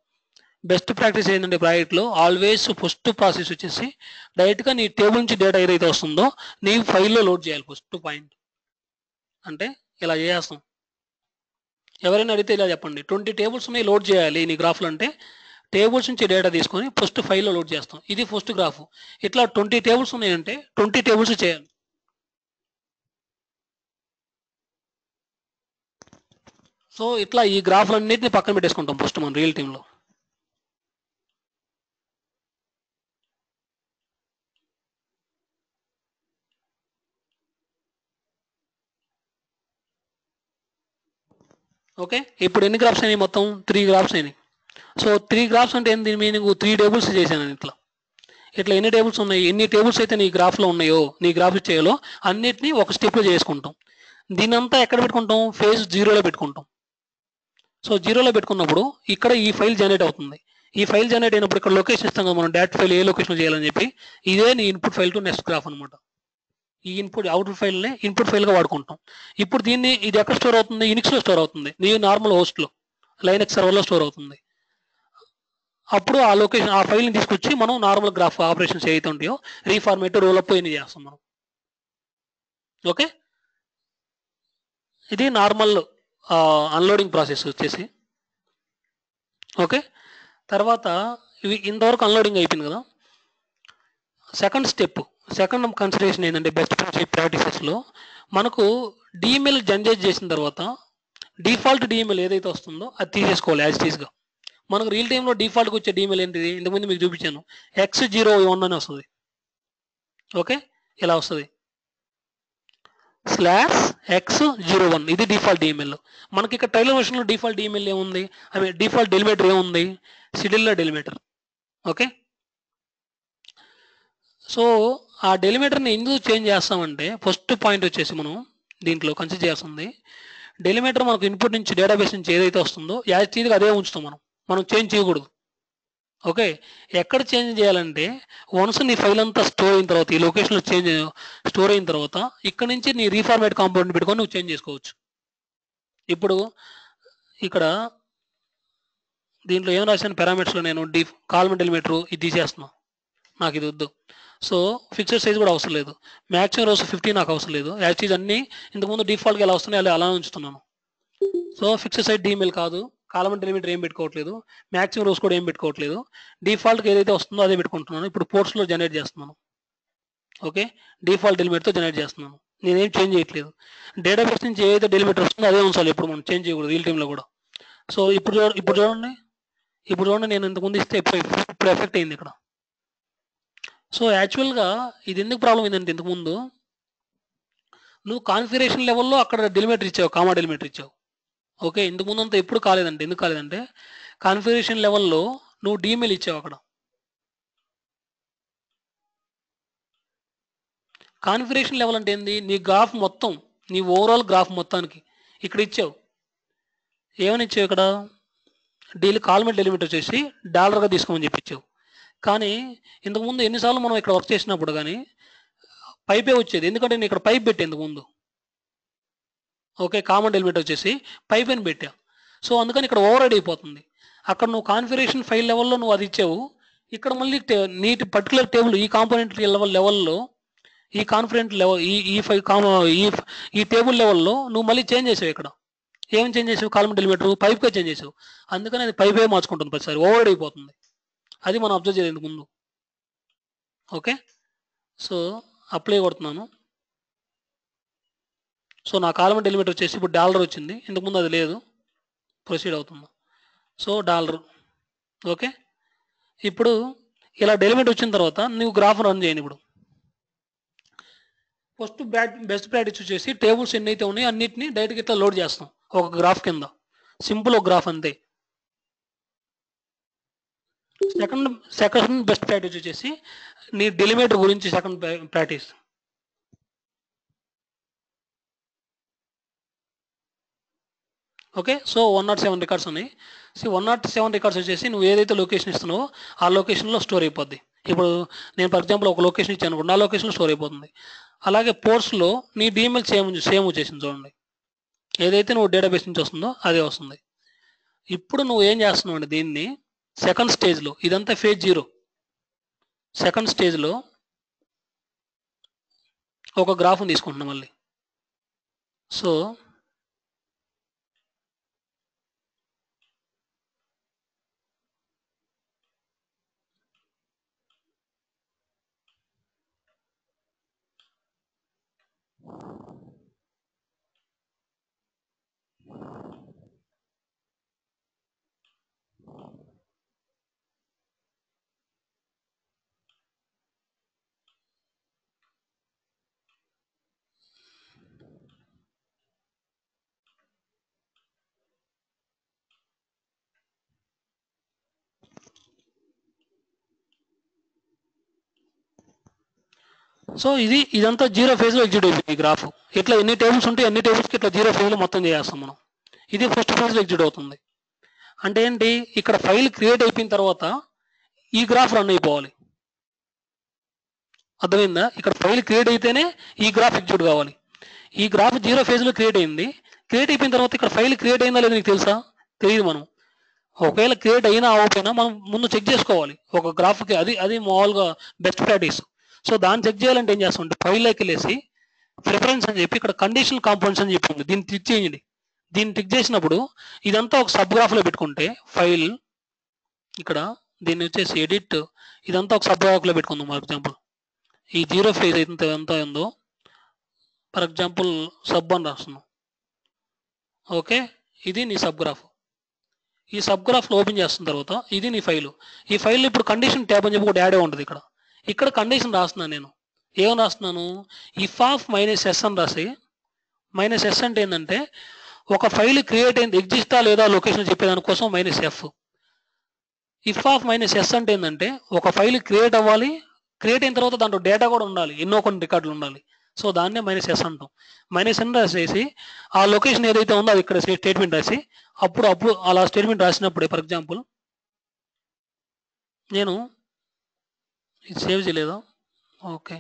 బెస్ట్ ప్రాక్టీస్ ఏంటంటే ప్రాజెక్ట్లో ఆల్వేస్ ఫస్ట్ ప్రాసెస్ వచ్చేసి డైరెక్ట్గా నీ టేబుల్ నుంచి డేటా ఏదైతే వస్తుందో నీ ఫైల్లో లోడ్ చేయాలి. ఫస్ట్ పాయింట్ అంటే ఇలా చేస్తాం. ఎవరైనా అడిగితే ఇలా చెప్పండి, 20 tables ఉన్నాయి లోడ్ చేయాలి నీ గ్రాఫ్లో అంటే టేబుల్స్ నుంచి డేటా తీసుకొని ఫస్ట్ ఫైల్లో లోడ్ చేస్తాం. ఇది ఫస్ట్ గ్రాఫ్. ఇట్లా 20 tables ఉన్నాయంటే 20 tables చేయాలి. సో ఇట్లా ఈ గ్రాఫ్లన్నింటినీ పక్కన పెట్టేసుకుంటాం ఫస్ట్ మనం రియల్ టైంలో. ఓకే, ఇప్పుడు ఎన్ని గ్రాఫ్స్ అయినాయి, మొత్తం 3 గ్రాఫ్స్ అయినాయి. సో 3 గ్రాఫ్స్ అంటే ఏంది మీనింగ్, 3 tables చేశాను ఇట్లా ఎన్ని టేబుల్స్ ఉన్నాయి, ఎన్ని టేబుల్స్ అయితే నీ గ్రాఫ్లో ఉన్నాయో, నీ గ్రాఫ్ చేయాలో అన్నిటినీ ఒక స్టెప్లో చేసుకుంటాం. దీనంతా ఎక్కడ పెట్టుకుంటాం, ఫేజ్ 0లో పెట్టుకుంటాం. సో 0లో పెట్టుకున్నప్పుడు ఇక్కడ ఈ ఫైల్ జనరేట్ అవుతుంది. ఈ ఫైల్ జనరేట్ అయినప్పుడు ఇక్కడ లొకేషన్ ఇస్తాం కదా మనం, డేటా ఫైల్ ఏ లొకేషన్ చేయాలని చెప్పి, ఇదే నీ input file to next graph అనమాట. ఈ అవుట్పుట్ ఫైల్ని ఇన్పుట్ ఫైల్గా వాడుకుంటాం. ఇప్పుడు దీన్ని ఇది ఎక్కడ స్టోర్ అవుతుంది, యూనిక్స్లో స్టోర్ అవుతుంది, నీ నార్మల్ హోస్ట్లో లైనక్స్ సర్వర్లో స్టోర్ అవుతుంది. అప్పుడు ఆ లొకేషన్ ఆ ఫైల్ని తీసుకొచ్చి మనం నార్మల్ గ్రాఫ్ ఆపరేషన్స్ ఏవైతే ఉంటాయో రీఫార్మేట్, రోల్అప్ ఇన్ని చేస్తాం మనం. ఓకే, ఇది నార్మల్ అన్లోడింగ్ ప్రాసెస్ వచ్చేసి. ఓకే, తర్వాత ఇవి ఇంతవరకు అన్లోడింగ్ అయిపోయింది కదా. సెకండ్ కన్సిడరేషన్ ఏంటంటే బెస్ట్ ప్రాక్టీసెస్లో మనకు డిఎంఎల్ జనరేట్ చేసిన తర్వాత డిఫాల్ట్ డిఎంఎల్ ఏదైతే వస్తుందో అది తీసేసుకోవాలి యాజ్ ఇట్ ఈస్గా. మనకు రియల్ టైంలో డిఫాల్ట్గా వచ్చే డిఎంఎల్ ఏంటిది, ఇంతకుముందు మీకు చూపించాను, X01 అని వస్తుంది. ఓకే, ఇలా వస్తుంది /X01, ఇది డిఫాల్ట్ డిఎంఎల్. మనకి ఇక్కడ ట్రైలర్ వర్షన్లో డిఫాల్ట్ డిఎంఎల్ ఏముంది, ఐ డిఫాల్ట్ డెలిమీటర్ ఏముంది, షెడ్యూలర్ డెలిమీటర్. ఓకే, సో ఆ డెలిమీటర్ని ఎందుకు చేంజ్ చేస్తామంటే ఫస్ట్ పాయింట్ వచ్చేసి మనం దీంట్లో కన్సిడర్ చేస్తుంది, డెలిమీటర్ మనకు ఇన్పుట్ నుంచి డేటాబేస్ నుంచి ఏదైతే వస్తుందో యాజ్ ఇట్ ఈస్గా అదే ఉంచుతాం మనం చేంజ్ చేయకూడదు. ఓకే, ఎక్కడ చేంజ్ చేయాలంటే వన్స్ నీ ఫైల్ అంతా స్టోర్ అయిన తర్వాత, ఈ లొకేషన్లో స్టోర్ అయిన తర్వాత ఇక్కడ నుంచి నీ రీఫార్మేట్ కాంపోనెంట్ పెట్టుకొని నువ్వు చేంజ్ చేసుకోవచ్చు. ఇప్పుడు ఇక్కడ దీంట్లో ఏం రాశాను, పారామీటర్స్లో నేను కాలమ్ డెలిమీటర్ ఇది తీసేస్తున్నాను, నాకు ఇది వద్దు. సో ఫిక్స్డ్ సైజ్ కూడా అవసరం లేదు, మ్యాక్సిమం రోస్ 50 నాకు అవసరం లేదు. యాక్చువల్ అన్నీ ఇంతకుముందు డిఫాల్ట్గా ఎలా వస్తున్నాయి అలా ఉంచుతున్నాను. సో ఫిక్స్డ్ సైజ్ డిఎంఎల్ కాదు, కాలమ్ డెలిమీటర్ ఏం పెట్టుకోవట్లేదు, మ్యాక్సిమం రోస్ కూడా ఏం పెట్టుకోవట్లేదు, డిఫాల్ట్గా ఏదైతే వస్తుందో అదే పెట్టుకుంటున్నాను. ఇప్పుడు పోర్ట్స్లో జనరేట్ చేస్తున్నాను. ఓకే, డిఫాల్ట్ డెలిమీటర్తో జనరేట్ చేస్తున్నాను, నేనేం చేంజ్ చేయట్లేదు. డేటాబేస్ నుంచి ఏదైతే డెలిమీటర్ వస్తుందో అదే ఉంచాలి, ఇప్పుడు మనం చేంజ్ చేయకూడదు రియల్ టైంలో కూడా. సో ఇప్పుడు చూడండి నేను ఇంతకుముందు ఇస్తే ఇప్పుడు ఎఫెక్ట్ అయింది ఇక్కడ. సో యాక్చువల్గా ఇది ఎందుకు ప్రాబ్లం ఏంటంటే ఇంతకుముందు నువ్వు కాన్ఫిగరేషన్ లెవెల్లో అక్కడ డెలిమీటర్ ఇచ్చావు, కామా డెలిమీటర్ ఇచ్చావు. ఓకే, ఇంతకుముందు అంతా ఎప్పుడు కాలేదంటే, ఎందుకు కాలేదంటే కాన్ఫిగరేషన్ లెవెల్లో నువ్వు డిఎంఎల్ ఇచ్చావు. అక్కడ కాన్ఫిగరేషన్ లెవెల్ అంటే ఏంది, నీ గ్రాఫ్ మొత్తం, నీ ఓవరాల్ గ్రాఫ్ మొత్తానికి ఇక్కడ ఇచ్చావు. ఏమని ఇచ్చావు, ఇక్కడ కాలమ్ డెలిమీటర్ చేసి డాలర్గా తీసుకోమని చెప్పించావు. కానీ ఇంతకుముందు ఎన్నిసార్లు మనం ఇక్కడ వర్క్ చేసినప్పుడు కానీ పైపే వచ్చేది, ఎందుకంటే నేను ఇక్కడ పైప్ పెట్టే ఇంతకుముందు. ఓకే, కామన్ ఎలిమెంట్ వచ్చేసి పైప్ అని పెట్టా. సో అందుకని ఇక్కడ ఓవర్ రైడ్ అయిపోతుంది. అక్కడ నువ్వు కాన్ఫిగరేషన్ ఫైల్ లెవెల్లో నువ్వు అది ఇచ్చావు, ఇక్కడ మళ్ళీ నీటి పర్టికులర్ టేబుల్ ఈ కాంపోనెంట్ లెవెల్లో ఈ కాన్ఫిడెంట్ లెవెల్ ఈ టేబుల్ లెవెల్లో నువ్వు మళ్ళీ చేంజ్ చేసావు. ఇక్కడ ఏం చేంజ్ చేసావు? కాలమ్ డెలిమిటర్ పైప్గా చేంజ్ చేసావు. అందుకని అది పైపే మార్చుకుంటుంది ప్రతిసారి, ఓవర్ అయిపోతుంది. అది మనం అబ్జర్వ్ చేయలేదు ముందు. ఓకే, సో అప్లై కొడుతున్నాను. సో నా కాలమ్ డెలిమిటర్ వచ్చేసి ఇప్పుడు డాలర్ వచ్చింది, ఇంతకుముందు అది లేదు. ప్రొసీడ్ అవుతుంది. So dollar. ఓకే, ఇప్పుడు ఇలా డెలిమిటర్ వచ్చిన తర్వాత నువ్వు గ్రాఫ్ రన్ చేయండి. ఇప్పుడు ఫస్ట్ బెస్ట్ ప్రాక్టీస్ వచ్చేసి టేబుల్స్ ఎన్ని అయితే ఉన్నాయో అన్నిటిని డైరెక్ట్గా ఇట్లా లోడ్ చేస్తాం ఒక గ్రాఫ్ కింద. సింపుల్ ఒక గ్రాఫ్ అంతే. సెకండ్ బెస్ట్ ప్రాక్టీస్ వచ్చేసి నీ డెలిమిటర్ గురించి second practice. Okay, so 107 records ఉన్నాయి. సో 107 రికార్డ్స్ వచ్చేసి నువ్వు ఏదైతే లొకేషన్ ఇస్తున్నావో ఆ లొకేషన్లో స్టోర్ అయిపోద్ది. ఇప్పుడు నేను ఫర్ ఎగ్జాంపుల్ ఒక లొకేషన్ ఇచ్చాను అనుకోండి, ఆ లొకేషన్లో స్టోర్ అయిపోతుంది. అలాగే పోర్ట్స్లో నీ డిఎంఎల్ సేమ్ వచ్చేసింది చూడండి. ఏదైతే నువ్వు డేటాబేస్ నుంచి వస్తుందో అదే వస్తుంది. ఇప్పుడు నువ్వు ఏం చేస్తున్నావు అంటే దీన్ని సెకండ్ స్టేజ్లో, ఇదంతా ఫేజ్ 0. సెకండ్ స్టేజ్లో ఒక గ్రాఫ్ని తీసుకుంటున్నాం మళ్ళీ. సో సో ఇదంతా 0 ఫేజ్లో ఎగ్జిక్యూట్ అయిపోయింది ఈ గ్రాఫ్. ఇట్లా ఎన్ని టేబుల్స్ ఉంటే అన్ని టేబుల్స్కి ఇట్లా 0 ఫేజ్లో మొత్తం చేస్తాం మనం. ఇది ఫస్ట్ ఫేజ్లో ఎగ్జిక్యూట్ అవుతుంది. అంటే ఏంటి, ఇక్కడ ఫైల్ క్రియేట్ అయిపోయిన తర్వాత ఈ గ్రాఫ్ రన్ అయిపోవాలి. అర్థమైందా? ఇక్కడ ఫైల్ క్రియేట్ అయితేనే ఈ గ్రాఫ్ ఎగ్జిక్యూట్ కావాలి. ఈ గ్రాఫ్ 0 ఫేజ్లో క్రియేట్ అయింది. క్రియేట్ అయిపోయిన తర్వాత ఇక్కడ ఫైల్ క్రియేట్ అయిందా లేదా నీకు తెలుసా? తెలియదు. మనం ఒకవేళ క్రియేట్ అయినా అవ్వకపోయినా మనం ముందు చెక్ చేసుకోవాలి ఒక గ్రాఫ్కి. అది మామూలుగా బెస్ట్ ప్రాక్టీస్. సో దాన్ని చెక్ చేయాలంటే ఏం చేస్తామంటే ఫైల్లోకి వెళ్ళేసి ప్రిఫరెన్స్ అని చెప్పి ఇక్కడ కండిషనల్ కాంపోనెంట్స్ అని చెప్పింది, దీన్ని క్లిక్ చేయండి. దీన్ని క్లిక్ చేసినప్పుడు ఇదంతా ఒక సబ్ గ్రాఫ్లో పెట్టుకుంటే ఫైల్ ఇక్కడ దీన్ని వచ్చేసి ఎడిట్, ఇదంతా ఒక సబ్ గ్రాఫ్లో పెట్టుకుందాం. ఫర్ ఎగ్జాంపుల్ ఈ 0 ఫేజ్ అయితే ఎంత ఉందో ఫర్ ఎగ్జాంపుల్ సబ్ అని రాస్తున్నాం. ఓకే, ఇది నీ సబ్ గ్రాఫ్. ఈ సబ్ గ్రాఫ్లో ఓపెన్ చేస్తున్న తర్వాత ఇది నీ ఫైలు. ఈ ఫైల్లో ఇప్పుడు కండిషన్ ట్యాబ్ అని చెప్పి ఒకటి యాడ్ ఉంటుంది. ఇక్కడ కండిషన్ రాస్తున్నాను నేను. ఏమని రాస్తున్నాను? ఇఫ్ ఆఫ్ -s అని రాసి, -s అంటే ఏంటంటే ఒక ఫైల్ క్రియేట్ అయింది ఎగ్జిస్టా లేదా లొకేషన్ చెప్పేదానికోసం -f. ఇఫ్ ఆఫ్ -s అంటే ఏంటంటే ఒక ఫైల్ క్రియేట్ అవ్వాలి, క్రియేట్ అయిన తర్వాత దాంట్లో డేటా కూడా ఉండాలి, ఎన్నో కొన్ని రికార్డులు ఉండాలి. సో దాన్నే -s అంటాం. -n రాసేసి ఆ లొకేషన్ ఏదైతే ఉందో అది ఇక్కడ స్టేట్మెంట్ రాసి అప్పుడు అలా స్టేట్మెంట్ రాసినప్పుడే ఫర్ ఎగ్జాంపుల్ నేను ఇది సేవ్ చేయలేదా? ఓకే,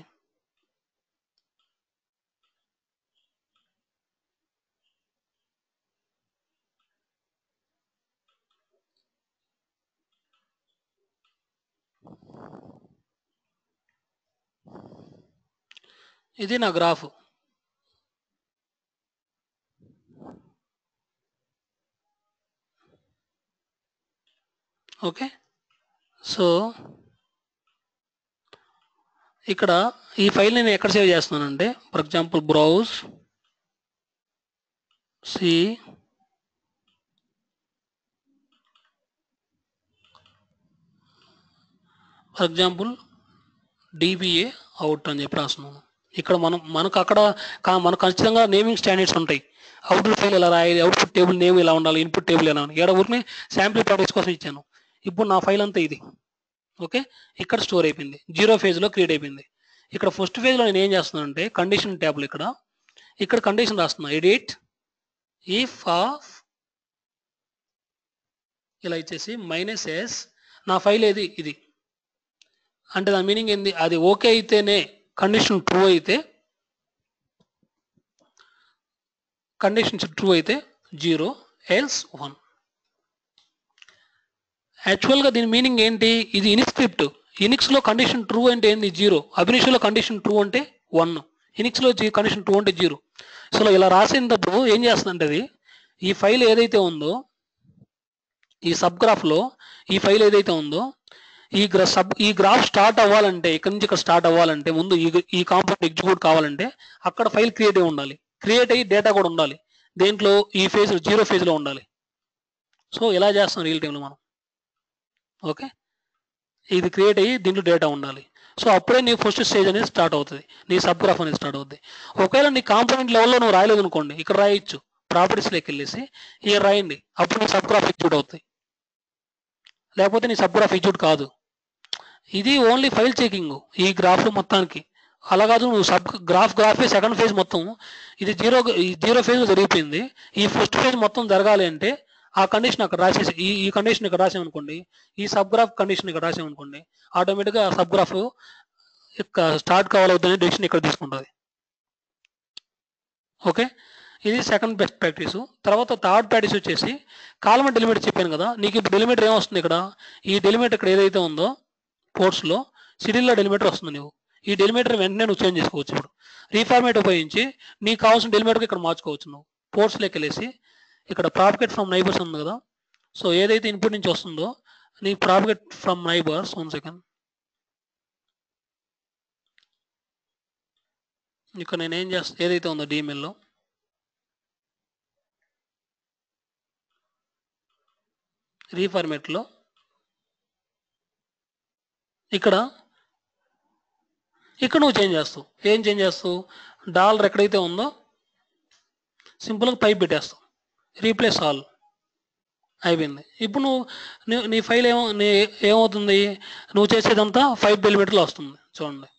ఇది నా గ్రాఫ్. ఓకే, సో ఇక్కడ ఈ ఫైల్ నేను ఎక్కడ సేవ్ చేస్తున్నానంటే for example browse C for example DBA out అని చెప్పి రాస్తున్నాను. ఇక్కడ మనకు అక్కడ మనకు ఖచ్చితంగా నేమింగ్ స్టాండర్డ్స్ ఉంటాయి. అవుట్పుట్ ఫైల్ ఎలా రాయాలి, అవుట్పుట్ టేబుల్ నేమ్ ఎలా ఉండాలి, ఇన్పుట్ టేబుల్ ఎలా ఉండాలి. ఇక్కడ ఊరిని శాంపిల్ ప్రాక్టీస్ కోసం ఇచ్చాను. ఇప్పుడు నా ఫైల్ అంతా ఇది. ఓకే, ఇక్కడ స్టోర్ అయిపోయింది, 0 ఫేజ్లో క్రియేట్ అయిపోయింది. ఇక్కడ ఫస్ట్ ఫేజ్లో నేను ఏం చేస్తున్నానంటే కండిషన్ ట్యాబ్లో ఇక్కడ కండిషన్ రాస్తున్నా. ఎడిట్ ఇఫ్ ఆఫ్ ఇలా ఇచ్చేసి -s నా ఫైల్ ఏది ఇది అంటే దాని మీనింగ్ ఏంది, అది ఓకే అయితేనే, కండిషన్ ట్రూ అయితే కండిషన్స్ ట్రూ అయితే 0 ఎల్స్ 1. యాక్చువల్గా దీని మీనింగ్ ఏంటి? ఇది ఇనిక్స్ స్క్రిప్ట్. ఇనిక్స్లో కండిషన్ ట్రూ అంటే ఏంది? 0. అభినిష్లో కండిషన్ ట్రూ అంటే 1. ఇనిక్స్లో కండిషన్ ట్రూ అంటే 0. సో ఇలా రాసేటప్పుడు ఏం చేస్తుందంటే అది ఈ ఫైల్ ఏదైతే ఉందో, ఈ సబ్ గ్రాఫ్లో ఈ ఫైల్ ఏదైతే ఉందో, ఈ గ్రాఫ్ స్టార్ట్ అవ్వాలంటే, ఇక్కడ నుంచి ఇక్కడ స్టార్ట్ అవ్వాలంటే ముందు ఈ కాంపోనెంట్ ఎగ్జిక్యూట్ కావాలంటే అక్కడ ఫైల్ క్రియేట్ అయి ఉండాలి. క్రియేట్ అయ్యి డేటా కూడా ఉండాలి. దేంట్లో? ఈ ఫేజ్ 0 ఫేజ్లో ఉండాలి. సో ఇలా చేస్తాం రియల్ టైంలో మనం. ఓకే, ఇది క్రియేట్ అయ్యి దీంట్లో డేటా ఉండాలి. సో అప్పుడే నీ ఫస్ట్ స్టేజ్ అనేది స్టార్ట్ అవుతుంది, నీ సబ్ గ్రాఫ్ అనేది స్టార్ట్ అవుతుంది. ఒకవేళ నీ కాంపోనెంట్ లెవెల్లో నువ్వు రాయలేదు అనుకోండి, ఇక్కడ రాయొచ్చు, ప్రాపర్టీస్లోకి వెళ్ళేసి ఇక్కడ రాయండి, అప్పుడు నీ సబ్ గ్రాఫ్ ఎగ్జిక్యూట్ అవుతాయి. లేకపోతే నీ సబ్ గ్రాఫ్ ఎగ్జిక్యూట్ కాదు. ఇది ఓన్లీ ఫైల్ చెకింగ్ ఈ గ్రాఫ్ మొత్తానికి. అలా కాదు, నువ్వు సబ్ గ్రాఫే సెకండ్ ఫేజ్ మొత్తం ఇది 0 ఫేజ్ జరిగిపోయింది. ఈ ఫస్ట్ ఫేజ్ మొత్తం జరగాలి అంటే ఆ కండిషన్ అక్కడ రాసేసి ఈ కండిషన్ ఇక్కడ రాసామనుకోండి, ఈ సబ్ గ్రాఫ్ కండిషన్ ఇక్కడ రాసామనుకోండి, ఆటోమేటిక్గా ఆ సబ్ గ్రాఫ్ స్టార్ట్ కావాలవుతుంది డెసిషన్ ఇక్కడ తీసుకుంటుంది. ఓకే, ఇది సెకండ్ బెస్ట్ ప్రాక్టీస్. తర్వాత థర్డ్ ప్రాక్టీస్ వచ్చేసి కాలమ్ డెలిమిటర్ చెప్పాను కదా, నీకు ఇప్పుడు డెలిమిటర్ ఏమొస్తుంది? ఇక్కడ ఈ డెలిమిటర్ ఇక్కడ ఏదైతే ఉందో పోర్ట్స్లో షెడ్యూల్లో డెలిమిటర్ వస్తుంది. నువ్వు ఈ డెలిమిటర్ వెంటనే నువ్వు చేంజ్ చేసుకోవచ్చు. ఇప్పుడు రీఫార్మేట్ ఉపయోగించి నీకు కావాల్సిన డెలిమిటర్కి ఇక్కడ మార్చుకోవచ్చు. నువ్వు పోర్ట్స్లోకి వెళ్ళేసి ఇక్కడ ప్రాపగేట్ ఫ్రమ్ నైబర్స్ ఉంది కదా, సో ఏదైతే ఇన్పుట్ నుంచి వస్తుందో నీ ప్రాపగేట్ ఫ్రమ్ నైబర్స్, 1 సెకండ్, ఇక్కడ నేను ఏం చేస్తాను, ఏదైతే ఉందో డిఎంఎల్లో రీఫార్మేట్లో ఇక్కడ నువ్వు చేంజ్ చేస్తావు. ఏం చేంజ్ చేస్తావు? డాలర్ ఎక్కడైతే ఉందో సింపుల్గా పైప్ పెట్టేస్తావు, రీప్లేస్ ఆల్ అయిపోయింది. ఇప్పుడు నీ ఫైల్ ఏమవుతుంది? నువ్వు చేసేదంతా 5 డెలిమిటర్లో వస్తుంది. చూడండి,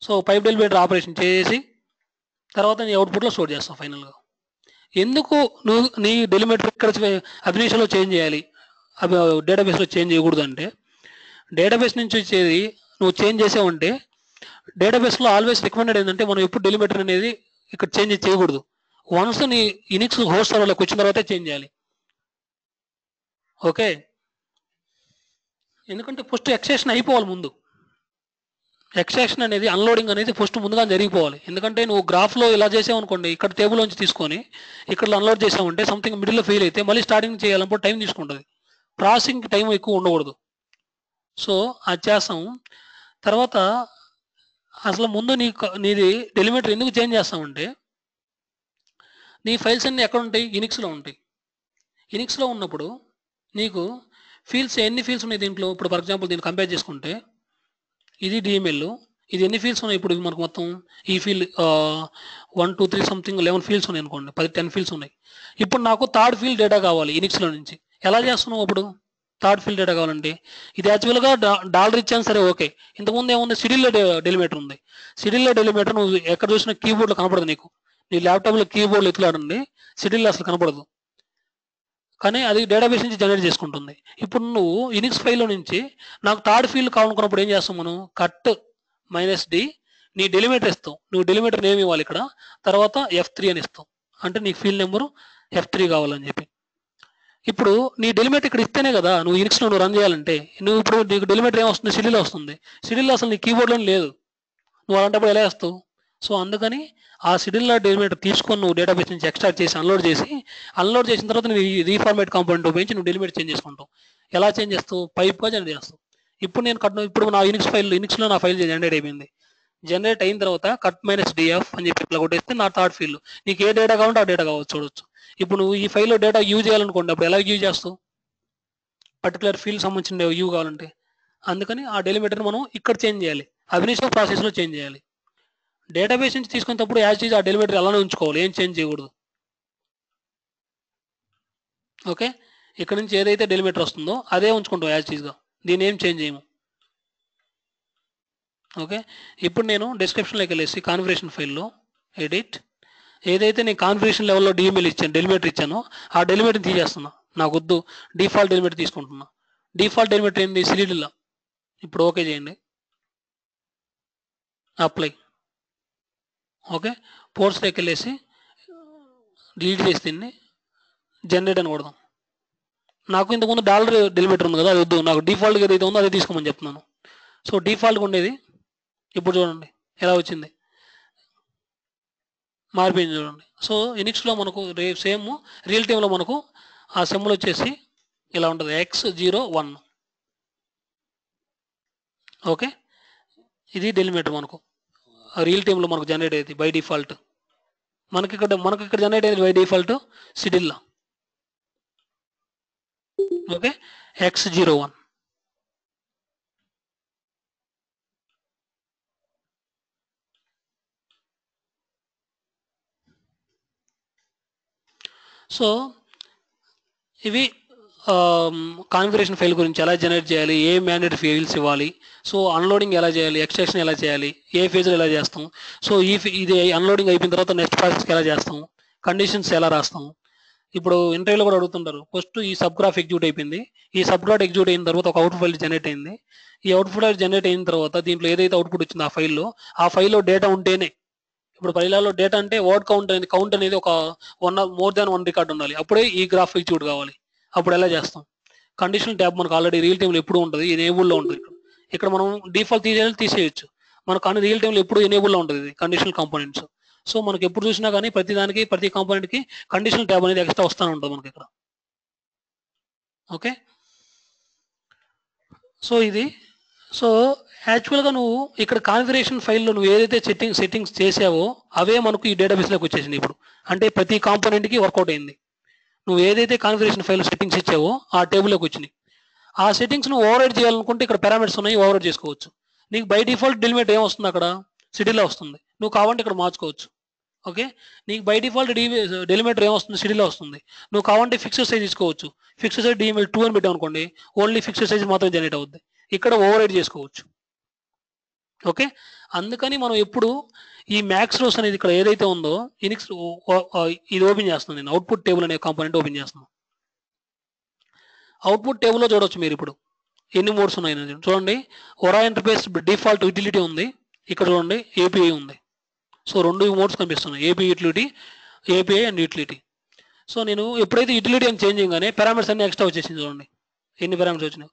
సో 5 డెలిమిటర్ ఆపరేషన్ చేసి తర్వాత నీ అవుట్పుట్లో స్టోర్ చేస్తావు ఫైనల్గా. ఎందుకు నువ్వు నీ డెలిమిటర్ ఇక్కడ అభినిషలో చేంజ్ చేయాలి, డేటాబేస్లో చేంజ్ చేయకూడదు అంటే, డేటాబేస్ నుంచి వచ్చేది నువ్వు చేంజ్ చేసావంటే డేటాబేస్లో ఆల్వేస్ రికమెండెడ్ ఏంటంటే మనం ఎప్పుడు డెలిమిటర్ అనేది ఇక్కడ చేంజ్ చేయకూడదు. వన్స్ నీ యూనిక్స్ హోస్ట్ సర్వర్లోకి వచ్చిన తర్వాత చేంజ్ చేయాలి. ఓకే, ఎందుకంటే ఫస్ట్ ఎక్స్ట్రాక్షన్ అయిపోవాలి. ముందు ఎక్స్ట్రాక్షన్ అనేది అన్లోడింగ్ అనేది ఫస్ట్ ముందుగా జరిగిపోవాలి. ఎందుకంటే నువ్వు గ్రాఫ్లో ఇలా చేసావు అనుకోండి, ఇక్కడ టేబుల్ నుంచి తీసుకొని ఇక్కడ అన్లోడ్ చేసావంటే సంథింగ్ మిడిల్లో ఫెయిల్ అయితే మళ్ళీ స్టార్టింగ్ చేయాలన్నప్పుడు టైం తీసుకుంటుంది. ప్రాసెసింగ్ టైం ఎక్కువ ఉండకూడదు. సో అది చేస్తాం. తర్వాత అసలు ముందు నీది డెలిమిటర్ ఎందుకు చేంజ్ చేస్తామంటే, నీ ఫైల్స్ అన్నీ ఎక్కడ ఉంటాయి? యూనిక్స్లో ఉంటాయి. యూనిక్స్లో ఉన్నప్పుడు నీకు ఫీల్డ్స్ ఎన్ని ఫీల్డ్స్ ఉన్నాయి దీంట్లో? ఇప్పుడు ఫర్ ఎగ్జాంపుల్ దీన్ని కంపేర్ చేసుకుంటే ఇది డిఎంఎల్, ఇది ఎన్ని ఫీల్డ్స్ ఉన్నాయి? ఇప్పుడు మనకు మొత్తం ఈ ఫీల్డ్ 1 2 3 సంథింగ్ 11 ఫీల్డ్స్ ఉన్నాయి అనుకోండి, 10 ఫీల్డ్స్ ఉన్నాయి. ఇప్పుడు నాకు థర్డ్ ఫీల్డ్ డేటా కావాలి యూనిక్స్లో నుంచి. ఎలా చేస్తున్నావు అప్పుడు? థర్డ్ ఫీల్డ్ డేటా కావాలంటే ఇది యాక్చువల్గా డాలర్ ఇచ్చాను సరే, ఓకే. ఇంతకుముందు ఏముంది? షెడ్యూల్లో డెలిమిటర్ ఉంది. షెడ్యూల్లో డెలిమిటర్ నువ్వు ఎక్కడ చూసినా కీబోర్డ్లో కనపడదు. నీకు నీ ల్యాప్టాప్లో కీబోర్డ్లో ఎత్తులాడండి, షెడ్యూల్లో అసలు కనపడదు, కానీ అది డేటాబేస్ నుంచి జనరేట్ చేసుకుంటుంది. ఇప్పుడు నువ్వు యూనిక్స్ ఫైల్లో నుంచి నాకు థర్డ్ ఫీల్డ్ కావాలనుకున్నప్పుడు ఏం చేస్తాం మనం? కట్ -d నీ డెలిమిటర్ ఇస్తాం. నువ్వు డెలిమిటర్ నేమ్ ఇవ్వాలి ఇక్కడ, తర్వాత F3 అని ఇస్తాం, అంటే నీకు ఫీల్డ్ నెంబరు F3 కావాలని చెప్పి. ఇప్పుడు నీ డెలిమిటర్ ఇక్కడ ఇస్తేనే కదా నువ్వు యూనిక్స్లో నువ్వు రన్ చేయాలంటే. నువ్వు ఇప్పుడు నీకు డెలిమిటర్ ఏమొస్తుంది? షెడ్యూల్లో వస్తుంది. షెడ్యూల్లో అసలు నీ కీబోర్డ్లో లేదు, నువ్వు అలాంటప్పుడు ఎలా వేస్తావు? సో అందుకని ఆ షెడ్యూల్లో డెలిమిటర్ తీసుకొని నువ్వు డేటాబేస్ నుంచి ఎక్స్ట్రాక్ట్ చేసి అన్లోడ్ చేసిన తర్వాత నువ్వు రీఫార్మేట్ కాంపోనెంట్ ఉపయోగించి నువ్వు డెలిమిటర్ చేంజ్ చేసుకుంటావు. ఎలా చేంజ్ చేస్తావు? పైప్గా జనరేట్ చేస్తావు. ఇప్పుడు నా యూనిక్స్లో నా ఫైల్ జనరేట్ అయిపోయింది. జనరేట్ అయిన తర్వాత కట్ -df అని చెప్పి ఇట్లా కొట్టేస్తే నా థర్డ్ ఫీల్డ్ నీకు ఏ డేటా కావాలంటే ఆ డేటా కావచ్చు చూడొచ్చు. ఇప్పుడు నువ్వు ఈ ఫైల్లో డేటా యూజ్ చేయాలనుకోండి, అప్పుడు ఎలా యూజ్ చేస్తావు? పర్టికులర్ ఫీల్డ్ సంబంధించిన యూ కావాలంటే. అందుకని ఆ డెలిమిటర్ మనం ఇక్కడ చేంజ్ చేయాలి, అభినిషో ప్రాసెస్లో చేంజ్ చేయాలి. డేటాబేస్ నుంచి తీసుకునేటప్పుడు యాజ్ ఈజ్ ఆ డెలిమిటర్ అలానే ఉంచుకోవాలి, ఏం చేంజ్ చేయకూడదు. ఓకే, ఇక్కడ నుంచి ఏదైతే డెలిమిటర్ వస్తుందో అదే ఉంచుకుంటాం యాజ్ ఈజ్గా, దీన్ని ఏం చేంజ్ చేయము. ఓకే, ఇప్పుడు నేను డిస్క్రిప్షన్లోకి వెళ్ళేసి కాన్ఫిగరేషన్ ఫైల్లో ఎడిట్, ఏదైతే నేను కాన్ఫిగరేషన్ లెవెల్లో డెలిమిటర్ ఇచ్చానో ఆ డెలిమిటర్ని తీసేస్తున్నా. నాకు వద్దు, డిఫాల్ట్ డెలిమిటర్ తీసుకుంటున్నా. డిఫాల్ట్ డెలిమిటర్ ఏంది? సిలిడిలో. ఇప్పుడు ఓకే చేయండి, అప్లై. ఓకే, పోర్ట్స్లోకి వెళ్ళేసి డిలీట్ చేసి దీన్ని జనరేట్ అని కొడదాం. నాకు ఇంతకుముందు డాలర్ డెలిమిటర్ ఉంది కదా, అది వద్దు, నాకు డిఫాల్ట్గా ఏదైతే ఉందో అదే తీసుకోమని చెప్తున్నాను. సో డిఫాల్ట్గా ఉండేది ఇప్పుడు చూడండి ఎలా వచ్చింది, మారిపోయింది చూడండి. సో యూనిక్స్లో మనకు సేమ్ రియల్ టైంలో మనకు ఆ సింబల్ వచ్చేసి ఇలా ఉంటుంది, X01. ఓకే, ఇది డెలిమిటర్ మనకు రియల్ టైంలో మనకు జనరేట్ అయ్యేది బై డిఫాల్ట్. మనకి ఇక్కడ జనరేట్ అయ్యేది బై డిఫాల్ట్ సిడిల్లో. Okay, X01. సో ఇవి కాన్ఫిగరేషన్ ఫైల్ గురించి ఎలా జనరేట్ చేయాలి, ఏ మ్యాండేటరీ ఫీల్డ్స్ ఇవ్వాలి, సో అన్లోడింగ్ ఎలా చేయాలి, ఎక్స్ట్రాక్షన్ ఎలా చేయాలి, ఏ ఫేజ్లో ఎలా చేస్తాం, సో ఇది అన్లోడింగ్ అయిపోయిన తర్వాత నెక్స్ట్ ప్రాసెస్కి ఎలా చేస్తాం, కండిషన్స్ ఎలా రాస్తాం. ఇప్పుడు ఇంటర్వ్యూలో కూడా అడుగుతుంటారు, ఫస్ట్ ఈ సబ్ గ్రాఫ్ ఎగ్జిక్యూట్ అయిపోయింది, ఈ సబ్ గ్రాఫ్ ఎగ్జిక్యూట్ అయిన తర్వాత ఒక అవుట్పుట్ ఫైల్ జనరేట్ అయింది. ఈ అవుట్పుట్ ఫైల్ జనరేట్ అయిన తర్వాత దీంట్లో ఏదైతే అవుట్పుట్ వచ్చిందో ఆ ఫైల్లో డేటా ఉంటేనే, ఇప్పుడు ఫైల్లో డేటా అంటే వర్డ్ కౌంట్ అనేది ఒక మోర్ దాన్ 1 రికార్డ్ ఉండాలి, అప్పుడే ఈ గ్రాఫ్ ఎగ్జిక్యూట్ కావాలి. అప్పుడు ఎలా చేస్తాం, కండిషనల్ ట్యాబ్ మనకు ఆల్రెడీ రియల్ టైంలో ఎప్పుడు ఉంటుంది, ఎనేబుల్లో ఉంటుంది. ఇక్కడ మనం డిఫాల్ట్ తీసేయచ్చు, మనకు కానీ రియల్ టైంలో ఎప్పుడు ఎనేబుల్లో ఉంటుంది కండిషనల్ కాంపోనెంట్స్. సో మనకి ఎప్పుడు చూసినా కానీ ప్రతి కాంపోనెంట్కి కండిషనల్ ట్యాబ్ అనేది ఎక్స్ట్రా వస్తూనే ఉంటుంది మనకి ఇక్కడ. ఓకే, సో ఇది యాక్చువల్గా నువ్వు ఇక్కడ కాన్ఫిగరేషన్ ఫైల్లో నువ్వు ఏదైతే సెట్టింగ్స్ చేసావో అవే మనకు ఈ డేటాబేస్లోకి వచ్చేసింది ఇప్పుడు. అంటే ప్రతి కాంపోనెంట్కి వర్కౌట్ అయింది. నువ్వు ఏదైతే కాన్ఫిగరేషన్ ఫైల్ సెట్టింగ్స్ ఇచ్చావో ఆ టేబుల్లోకి వచ్చినాయి. ఆ సెట్టింగ్స్ నువ్వు ఓవర్రైడ్ చేయాలనుకుంటే ఇక్కడ పారామీటర్స్ ఉన్నాయి, ఓవర్రైడ్ చేసుకోవచ్చు. నీకు బై డిఫాల్ట్ డెలిమిటర్ ఏం వస్తుంది, అక్కడ సిటీలో వస్తుంది, నువ్వు కావాలంటే ఇక్కడ మార్చుకోవచ్చు. ఓకే, నీకు బై డిఫాల్ట్ డెలిమిటర్ ఏం వస్తుంది, సిటీలో వస్తుంది, నువ్వు కావాలంటే ఫిక్స్డ్ సైజ్ తీసుకోవచ్చు. ఫిక్స్డ్ సైజ్ DML2 అని పెట్టావు అనుకోండి, ఓన్లీ ఫిక్స్డ్ సైజ్ మాత్రం జనరేట్ అవుద్ది, ఇక్కడ ఓవర్రైడ్ చేసుకోవచ్చు. ఓకే, అందుకని మనం ఎప్పుడు ఈ మ్యాక్స్ రోస్ అనేది ఇక్కడ ఏదైతే ఉందో యూనిక్స్ ఇది ఓపెన్ చేస్తున్నాను నేను, అవుట్పుట్ టేబుల్ అనే కాంపోనెంట్ ఓపెన్ చేస్తున్నాను. అవుట్పుట్ టేబుల్లో చూడవచ్చు మీరు ఇప్పుడు ఎన్ని మోడ్స్ ఉన్నాయి చూడండి. ఒరా ఇంటర్ఫేస్ డిఫాల్ట్ యూటిలిటీ ఉంది, ఇక్కడ చూడండి API ఉంది. సో 2 మోడ్స్ కనిపిస్తున్నాయి, API అండ్ యూటిలిటీ. సో నేను ఎప్పుడైతే యూటిలిటీ అని చేంజ్ చేయగానే పారామీటర్స్ అన్ని ఎక్స్ట్రా వచ్చేసింది చూడండి, ఎన్ని పారామీటర్స్ వచ్చినాయి.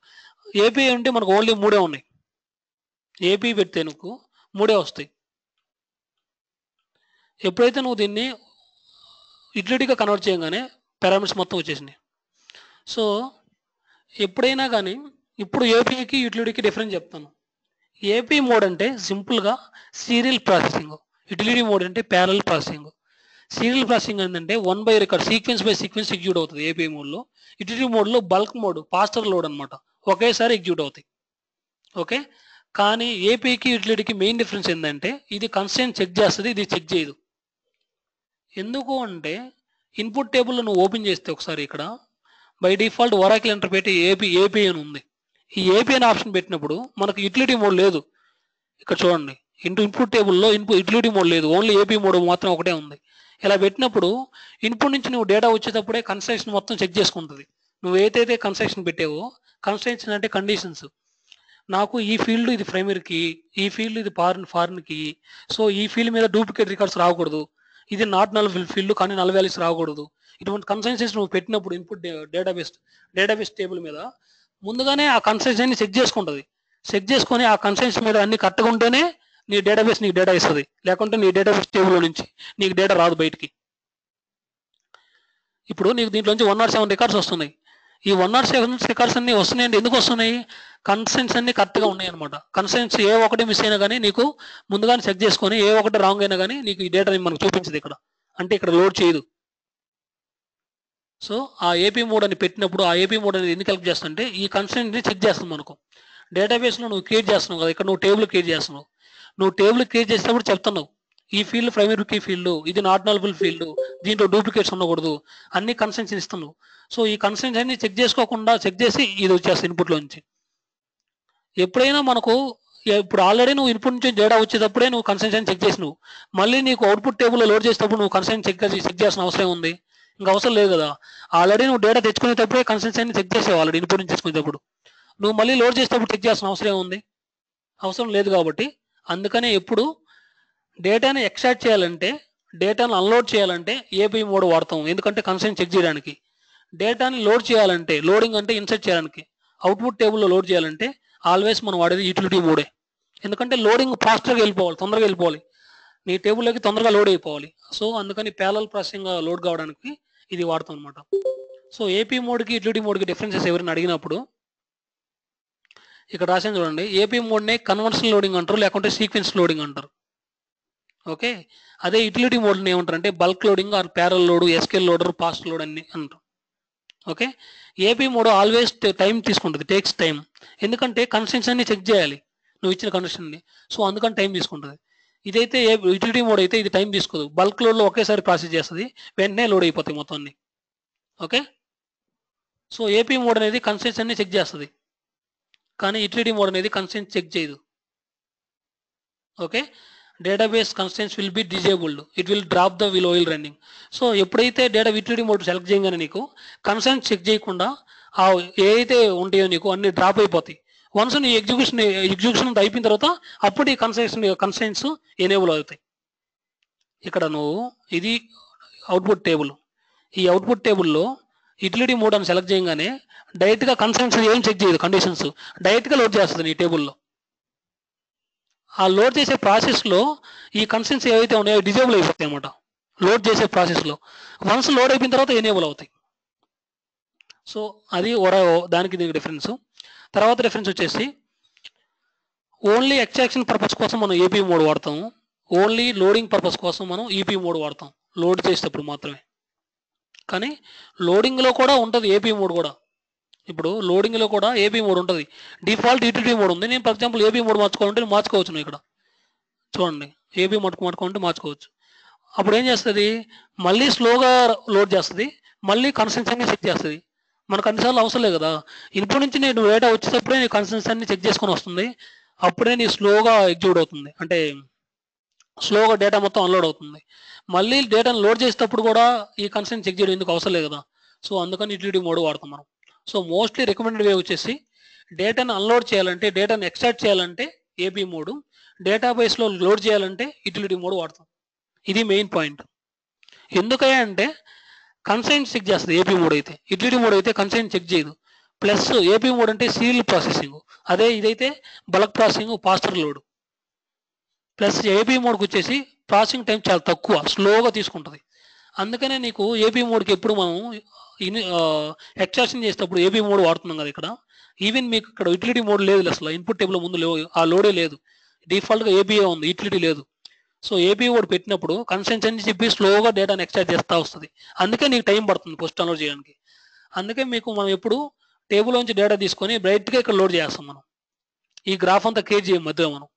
API ఉంటే మనకు ఓన్లీ 3 ఉన్నాయి, API పెడితే నువ్వు 3 వస్తాయి. ఎప్పుడైతే నువ్వు దీన్ని యూటిలిటీగా కన్వర్ట్ చేయగానే పారామీటర్స్ మొత్తం వచ్చేసినాయి. సో ఎప్పుడైనా కానీ ఇప్పుడు APIకి యూటిలిటీకి డిఫరెన్స్ చెప్తాను. API మోడ్ అంటే సింపుల్గా సీరియల్ ప్రాసెసింగ్, యూటిలిటీ మోడ్ అంటే ప్యారలల్ ప్రాసెసింగ్. సీరియల్ ప్రాసెసింగ్ ఏంటంటే 1 by record, sequence by sequence execute అవుతుంది API మోడ్లో. యూటిలిటీ మోడ్లో బల్క్ మోడ్, ఫాస్టర్ లోడ్ అనమాట, ఒకేసారి ఎగ్జిక్యూట్ అవుతాయి. ఓకే, కానీ APIకి యూటిలిటీకి మెయిన్ డిఫరెన్స్ ఏంటంటే ఇది కన్స్ట్రెంట్ చెక్ చేస్తుంది, ఇది చెక్ చేయదు. ఎందుకు అంటే ఇన్పుట్ టేబుల్లో నువ్వు ఓపెన్ చేస్తే ఒకసారి ఇక్కడ by default Oracle interpret API అని ఉంది. ఈ API అని ఆప్షన్ పెట్టినప్పుడు మనకు యూటిలిటీ మోడ్ లేదు. ఇక్కడ చూడండి, ఇన్పుట్ టేబుల్లో యూటిలిటీ మోడ్ లేదు, ఓన్లీ API మోడ్ మాత్రం ఒకటే ఉంది. ఇలా పెట్టినప్పుడు ఇన్పుట్ నుంచి నువ్వు డేటా వచ్చేటప్పుడే కన్స్ట్రక్షన్ మొత్తం చెక్ చేసుకుంటుంది. నువ్వు ఏదైతే కన్స్ట్రక్షన్ పెట్టావో, కన్స్ట్రక్షన్ అంటే కండిషన్స్, నాకు ఈ ఫీల్డ్ ఇది ప్రైమరీకి, ఈ ఫీల్డ్ ఇది ఫారిన్కి, సో ఈ ఫీల్డ్ మీద డూప్లికేట్ రికార్డ్స్ రాకూడదు, ఇది నాట్ నల్ ఫీల్డ్ కానీ నల్ వాల్యూస్ రాకూడదు. ఇటువంటి కన్స్ట్రక్షన్స్ నువ్వు పెట్టినప్పుడు ఇన్పుట్ డేటాబేస్ టేబుల్ మీద ముందుగానే ఆ కన్స్ట్రక్షన్ చెక్ చేసుకుంటుంది. చెక్ చేసుకొని ఆ కన్స్ట్రక్షన్ మీద అన్ని కరెక్ట్గా ఉంటేనే నీకు డేటా ఇస్తుంది, లేకుంటే నీ డేటాబేస్ టేబుల్ నుంచి నీకు డేటా రాదు బయటికి. ఇప్పుడు నీకు దీంట్లోంచి 107 రికార్డ్స్ వస్తున్నాయి. ఈ 107 రికార్డ్స్ అన్ని వస్తున్నాయంటే ఎందుకు వస్తున్నాయి, కన్స్ట్రక్ట్స్ అన్ని కరెక్ట్గా ఉన్నాయి అనమాట. కన్స్ట్రక్ట్స్ ఏ ఒకటి మిస్ అయినా కానీ నీకు ముందుగానే చెక్ చేసుకొని ఏ ఒకటి రాంగ్ అయినా కానీ నీకు ఈ డేటా మనకు చూపించదు ఇక్కడ, అంటే ఇక్కడ లోడ్ చేయదు. సో ఆ API మోడ్ అని పెట్టినప్పుడు ఆ API మోడ్ అనేది ఎందుకు హెల్ప్ చేస్తుందంటే ఈ కన్స్ట్రెంట్ని చెక్ చేస్తుంది మనకు. డేటాబేస్లో నువ్వు క్రియేట్ చేస్తున్నావు కదా, ఇక్కడ నువ్వు టేబుల్ క్రియేట్ చేస్తున్నావు, నువ్వు టేబుల్ క్రియేట్ చేసేటప్పుడు చెప్తున్నావు ఈ ఫీల్డ్ ప్రైమరీ కీ ఫీల్డ్, ఇది నాట్ నల్ ఫీల్డ్, దీంట్లో డూప్లికేట్స్ ఉండకూడదు, అన్ని కన్స్ట్రెంట్స్ ఇస్తున్నావు. సో ఈ కన్స్ట్రెంట్స్ అన్ని చెక్ చేసి ఇది వచ్చేస్తుంది ఇన్పుట్లో నుంచి. ఎప్పుడైనా మనకు ఇప్పుడు ఆల్రెడీ నువ్వు ఇన్పుట్ నుంచి డేటా వచ్చేటప్పుడే నువ్వు కన్స్ట్రెంట్స్ చెక్ చేసినావు, మళ్ళీ నీకు అవుట్పుట్ టేబుల్లో లోడ్ చేసేటప్పుడు నువ్వు కన్స్ట్రెంట్ చెక్ చేయాల్సిన అవసరం ఉంది, ఇంకా అవసరం లేదు కదా. ఆల్రెడీ నువ్వు డేటా తెచ్చుకునేటప్పుడే కన్స్ట్రెంట్స్ అన్ని చెక్ చేసావు ఆల్రెడీ ఇన్పుట్ నుంచి తెచ్చుకునేటప్పుడు, నువ్వు మళ్ళీ లోడ్ చేసేటప్పుడు చెక్ చేయాల్సిన అవసరం ఉంది, అవసరం లేదు. కాబట్టి అందుకనే ఎప్పుడు డేటాని ఎక్స్ట్రాక్ట్ చేయాలంటే డేటాను అన్లోడ్ చేయాలంటే ఏపీ మోడ్ వాడతాం, ఎందుకంటే కన్స్ట్రెంట్ చెక్ చేయడానికి. డేటాని లోడ్ చేయాలంటే, లోడింగ్ అంటే ఇన్సర్ట్ చేయడానికి, అవుట్పుట్ టేబుల్లో లోడ్ చేయాలంటే ఆల్వేస్ మనం వాడేది యూటిలిటీ మోడే. ఎందుకంటే లోడింగ్ ఫాస్ట్గా వెళ్ళిపోవాలి, తొందరగా వెళ్ళిపోవాలి, నీ టేబుల్లోకి తొందరగా లోడ్ అయిపోవాలి. సో అందుకని ప్యారలల్ ప్రాసెసింగ్ లోడ్ కావడానికి ఇది వాడతాం అనమాట. సో ఏపీ మోడ్కి యూటిలిటీ మోడ్కి డిఫరెన్సెస్ ఎవరైనా అడిగినప్పుడు ఇక్కడ రాసాను చూడండి. ఏపీ మోడ్నే కన్వర్షన్ లోడింగ్ అంటారు, లేకుంటే సీక్వెన్స్ లోడింగ్ అంటారు. ఓకే, అదే యూటిలిటీ మోడ్ని ఏమంటారు అంటే bulk loading or parallel load, SQL loader, fast load అని అంటారు. Okay, AP mode always time తీసుకుంటుంది, టేక్స్ టైం. ఎందుకంటే కన్స్ట్రెంట్స్ అన్ని చెక్ చేయాలి నువ్వు ఇచ్చిన కన్స్ట్రెంట్ని, సో అందుకని టైం తీసుకుంటుంది. ఇదైతే యూటిలిటీ మోడ్ అయితే ఇది టైం తీసుకోదు, బల్క్ లోడ్లో ఒకేసారి ప్రాసెస్ చేస్తుంది, వెంటనే లోడ్ అయిపోతాయి మొత్తం అన్ని. ఓకే, సో ఏపీ మోడ్ అనేది కన్స్ట్రెంట్స్ అన్ని చెక్ చేస్తుంది, కానీ యూటిలిటీ మోడ్ అనేది కన్స్ట్రెంట్స్ చెక్ చేయదు. Okay, database constraints will be disabled, it will drop the while running. So ఎప్పుడైతే డేటా యూటిలిటీ మోడ్ సెలెక్ట్ చేయగానే నీకు కన్స్ట్రెంట్స్ చెక్ చేయకుండా ఆ ఏదైతే ఉంటాయో నీకు అన్ని డ్రాప్ అయిపోతాయి. వన్స్ నీ ఎగ్జిక్యూషన్ అయిపోయిన తర్వాత అప్పుడు ఈ కన్స్ట్రెంట్స్ ఎనేబుల్ అవుతాయి. ఇక్కడ నువ్వు ఇది అవుట్పుట్ టేబుల్, ఈ అవుట్పుట్ టేబుల్లో యూటిలిటీ మోడ్ అని సెలెక్ట్ చేయగానే డైరెక్ట్గా కన్స్ట్రెంట్స్ ఏం చెక్ చేయదు, కండిషన్స్ డైరెక్ట్గా లోడ్ చేస్తుంది నీ టేబుల్లో. ఆ లోడ్ చేసే ప్రాసెస్లో ఈ కన్స్ట్రెంట్స్ ఏవైతే ఉన్నాయో డిజేబుల్ అయిపోతాయి అన్నమాట లోడ్ చేసే ప్రాసెస్లో. వన్స్ లోడ్ అయిపోయిన తర్వాత ఎనేబుల్ అవుతాయి. సో అది దానికి దీనికి డిఫరెన్స్. తర్వాత డిఫరెన్స్ వచ్చేసి ఓన్లీ ఎక్స్ట్రాక్షన్ పర్పస్ కోసం మనం ఏపీ మోడ్ వాడతాము, ఓన్లీ లోడింగ్ పర్పస్ కోసం మనం ఈపీ మోడ్ వాడతాం, లోడ్ చేసేటప్పుడు మాత్రమే. కానీ లోడింగ్లో కూడా ఉంటుంది ఏపీ మోడ్ కూడా. ఇప్పుడు లోడింగ్లో కూడా ఏపీ మోడ్ ఉంటుంది, డిఫాల్ట్ యూటిలిటీ మోడ్ ఉంది. నేను ఫర్ ఎగ్జాంపుల్ ఏపీ మోడ్ మార్చుకోవాలంటే మార్చుకోవచ్చు. నువ్వు ఇక్కడ చూడండి, ఏపీ మార్చుకోవాలంటే మార్చుకోవచ్చు. అప్పుడు ఏం చేస్తుంది, మళ్ళీ స్లోగా లోడ్ చేస్తుంది, మళ్ళీ కన్స్ట్రెంట్స్ అన్ని చెక్ చేస్తుంది. మనకు అన్నిసార్లు అవసరం లేదు కదా, ఇన్పుట్ నుంచి నేను డేటా వచ్చేటప్పుడే నీ కన్స్ట్రెంట్స్ అన్ని చెక్ చేసుకొని వస్తుంది, అప్పుడే నీ స్లోగా ఎగ్జిక్యూట్ అవుతుంది, అంటే స్లోగా డేటా మొత్తం అన్లోడ్ అవుతుంది. మళ్ళీ డేటాను లోడ్ చేసేటప్పుడు కూడా ఈ కన్స్ట్రెంట్ చెక్ చేయడం ఎందుకు అవసరం లేదు కదా. సో అందుకని యూటిలిటీ మోడ్ వాడతాం మనం. సో మోస్ట్లీ రికమెండెడ్ వే వచ్చేసి డేటాను అన్లోడ్ చేయాలంటే, డేటాను ఎక్స్ట్రాక్ట్ చేయాలంటే ఏపీ మోడ్, డేటాబేస్లో లోడ్ చేయాలంటే యూటిలిటీ మోడ్ వాడతాం. ఇది మెయిన్ పాయింట్. ఎందుకయ్యా అంటే కన్స్ట్రెంట్ చెక్ చేస్తుంది ఏపీ మోడ్ అయితే, యూటిలిటీ మోడ్ అయితే కన్స్ట్రెంట్ చెక్ చేయదు. ప్లస్ ఏపీ మోడ్ అంటే సీరియల్ ప్రాసెసింగ్, అదే ఇదైతే bulk processing, faster load. Plus A P మోడ్కి వచ్చేసి ప్రాసెసింగ్ టైం చాలా తక్కువ, స్లోగా తీసుకుంటుంది. అందుకనే నీకు ఏపీ మోడ్కి ఎప్పుడు మనం ఎక్స్ట్రాక్షన్ చేసేటప్పుడు ఏపీ మోడ్ వాడుతున్నాం కదా. ఇక్కడ ఈవెన్ మీకు ఇక్కడ యూటిలిటీ మోడ్ లేదు, అసలు ఇన్పుట్ టేబుల్ ముందు ఆ లోడే లేదు, డిఫాల్ట్గా ఏపీఏ ఉంది, యూటిలిటీ లేదు. సో ఏపీ మోడ్ పెట్టినప్పుడు కన్స్ట్రెంట్స్ అని చెప్పి స్లోగా డేటాను ఎక్స్ట్రాక్ట్ చేస్తూ వస్తుంది, అందుకే నీకు టైం పడుతుంది పోస్ట్ అన్లోడ్ చేయడానికి. అందుకే మీకు మనం ఎప్పుడు టేబుల్ నుంచి డేటా తీసుకొని డైరెక్ట్గా ఇక్కడ లోడ్ చేస్తాం మనం, ఈ గ్రాఫ్ అంతా క్రియేట్ చేయం మధ్యలో మనం.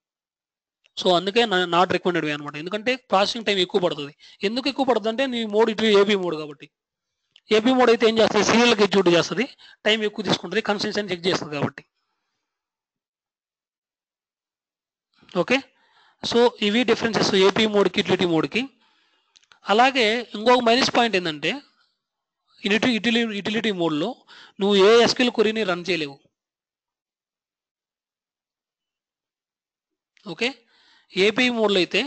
సో అందుకే నాట్ రికమెండెడ్ వే అనమాట, ఎందుకంటే ప్రాసెసింగ్ టైం ఎక్కువ పడుతుంది. ఎందుకు ఎక్కువ పడుతుంది అంటే నీ మోడ్ ఇటు ఏపీ మోడ్ కాబట్టి. ఏపీ మోడ్ అయితే ఏం చేస్తుంది, సీరియల్కి ఎగ్జిక్యూట్ చేస్తుంది, టైం ఎక్కువ తీసుకుంటుంది, కన్స్ట్రెంట్స్ అని చెక్ చేస్తుంది కాబట్టి. ఓకే, సో ఇవి డిఫరెన్సెస్ ఏపీ మోడ్కి యూటిలిటీ మోడ్కి. అలాగే ఇంకొక మైనస్ పాయింట్ ఏంటంటే యూటిలిటీ మోడ్లో నువ్వు ఏ ఎస్క్యూఎల్ క్వరీని రన్ చేయలేవు. ఓకే, ఏపీ మోడ్లో అయితే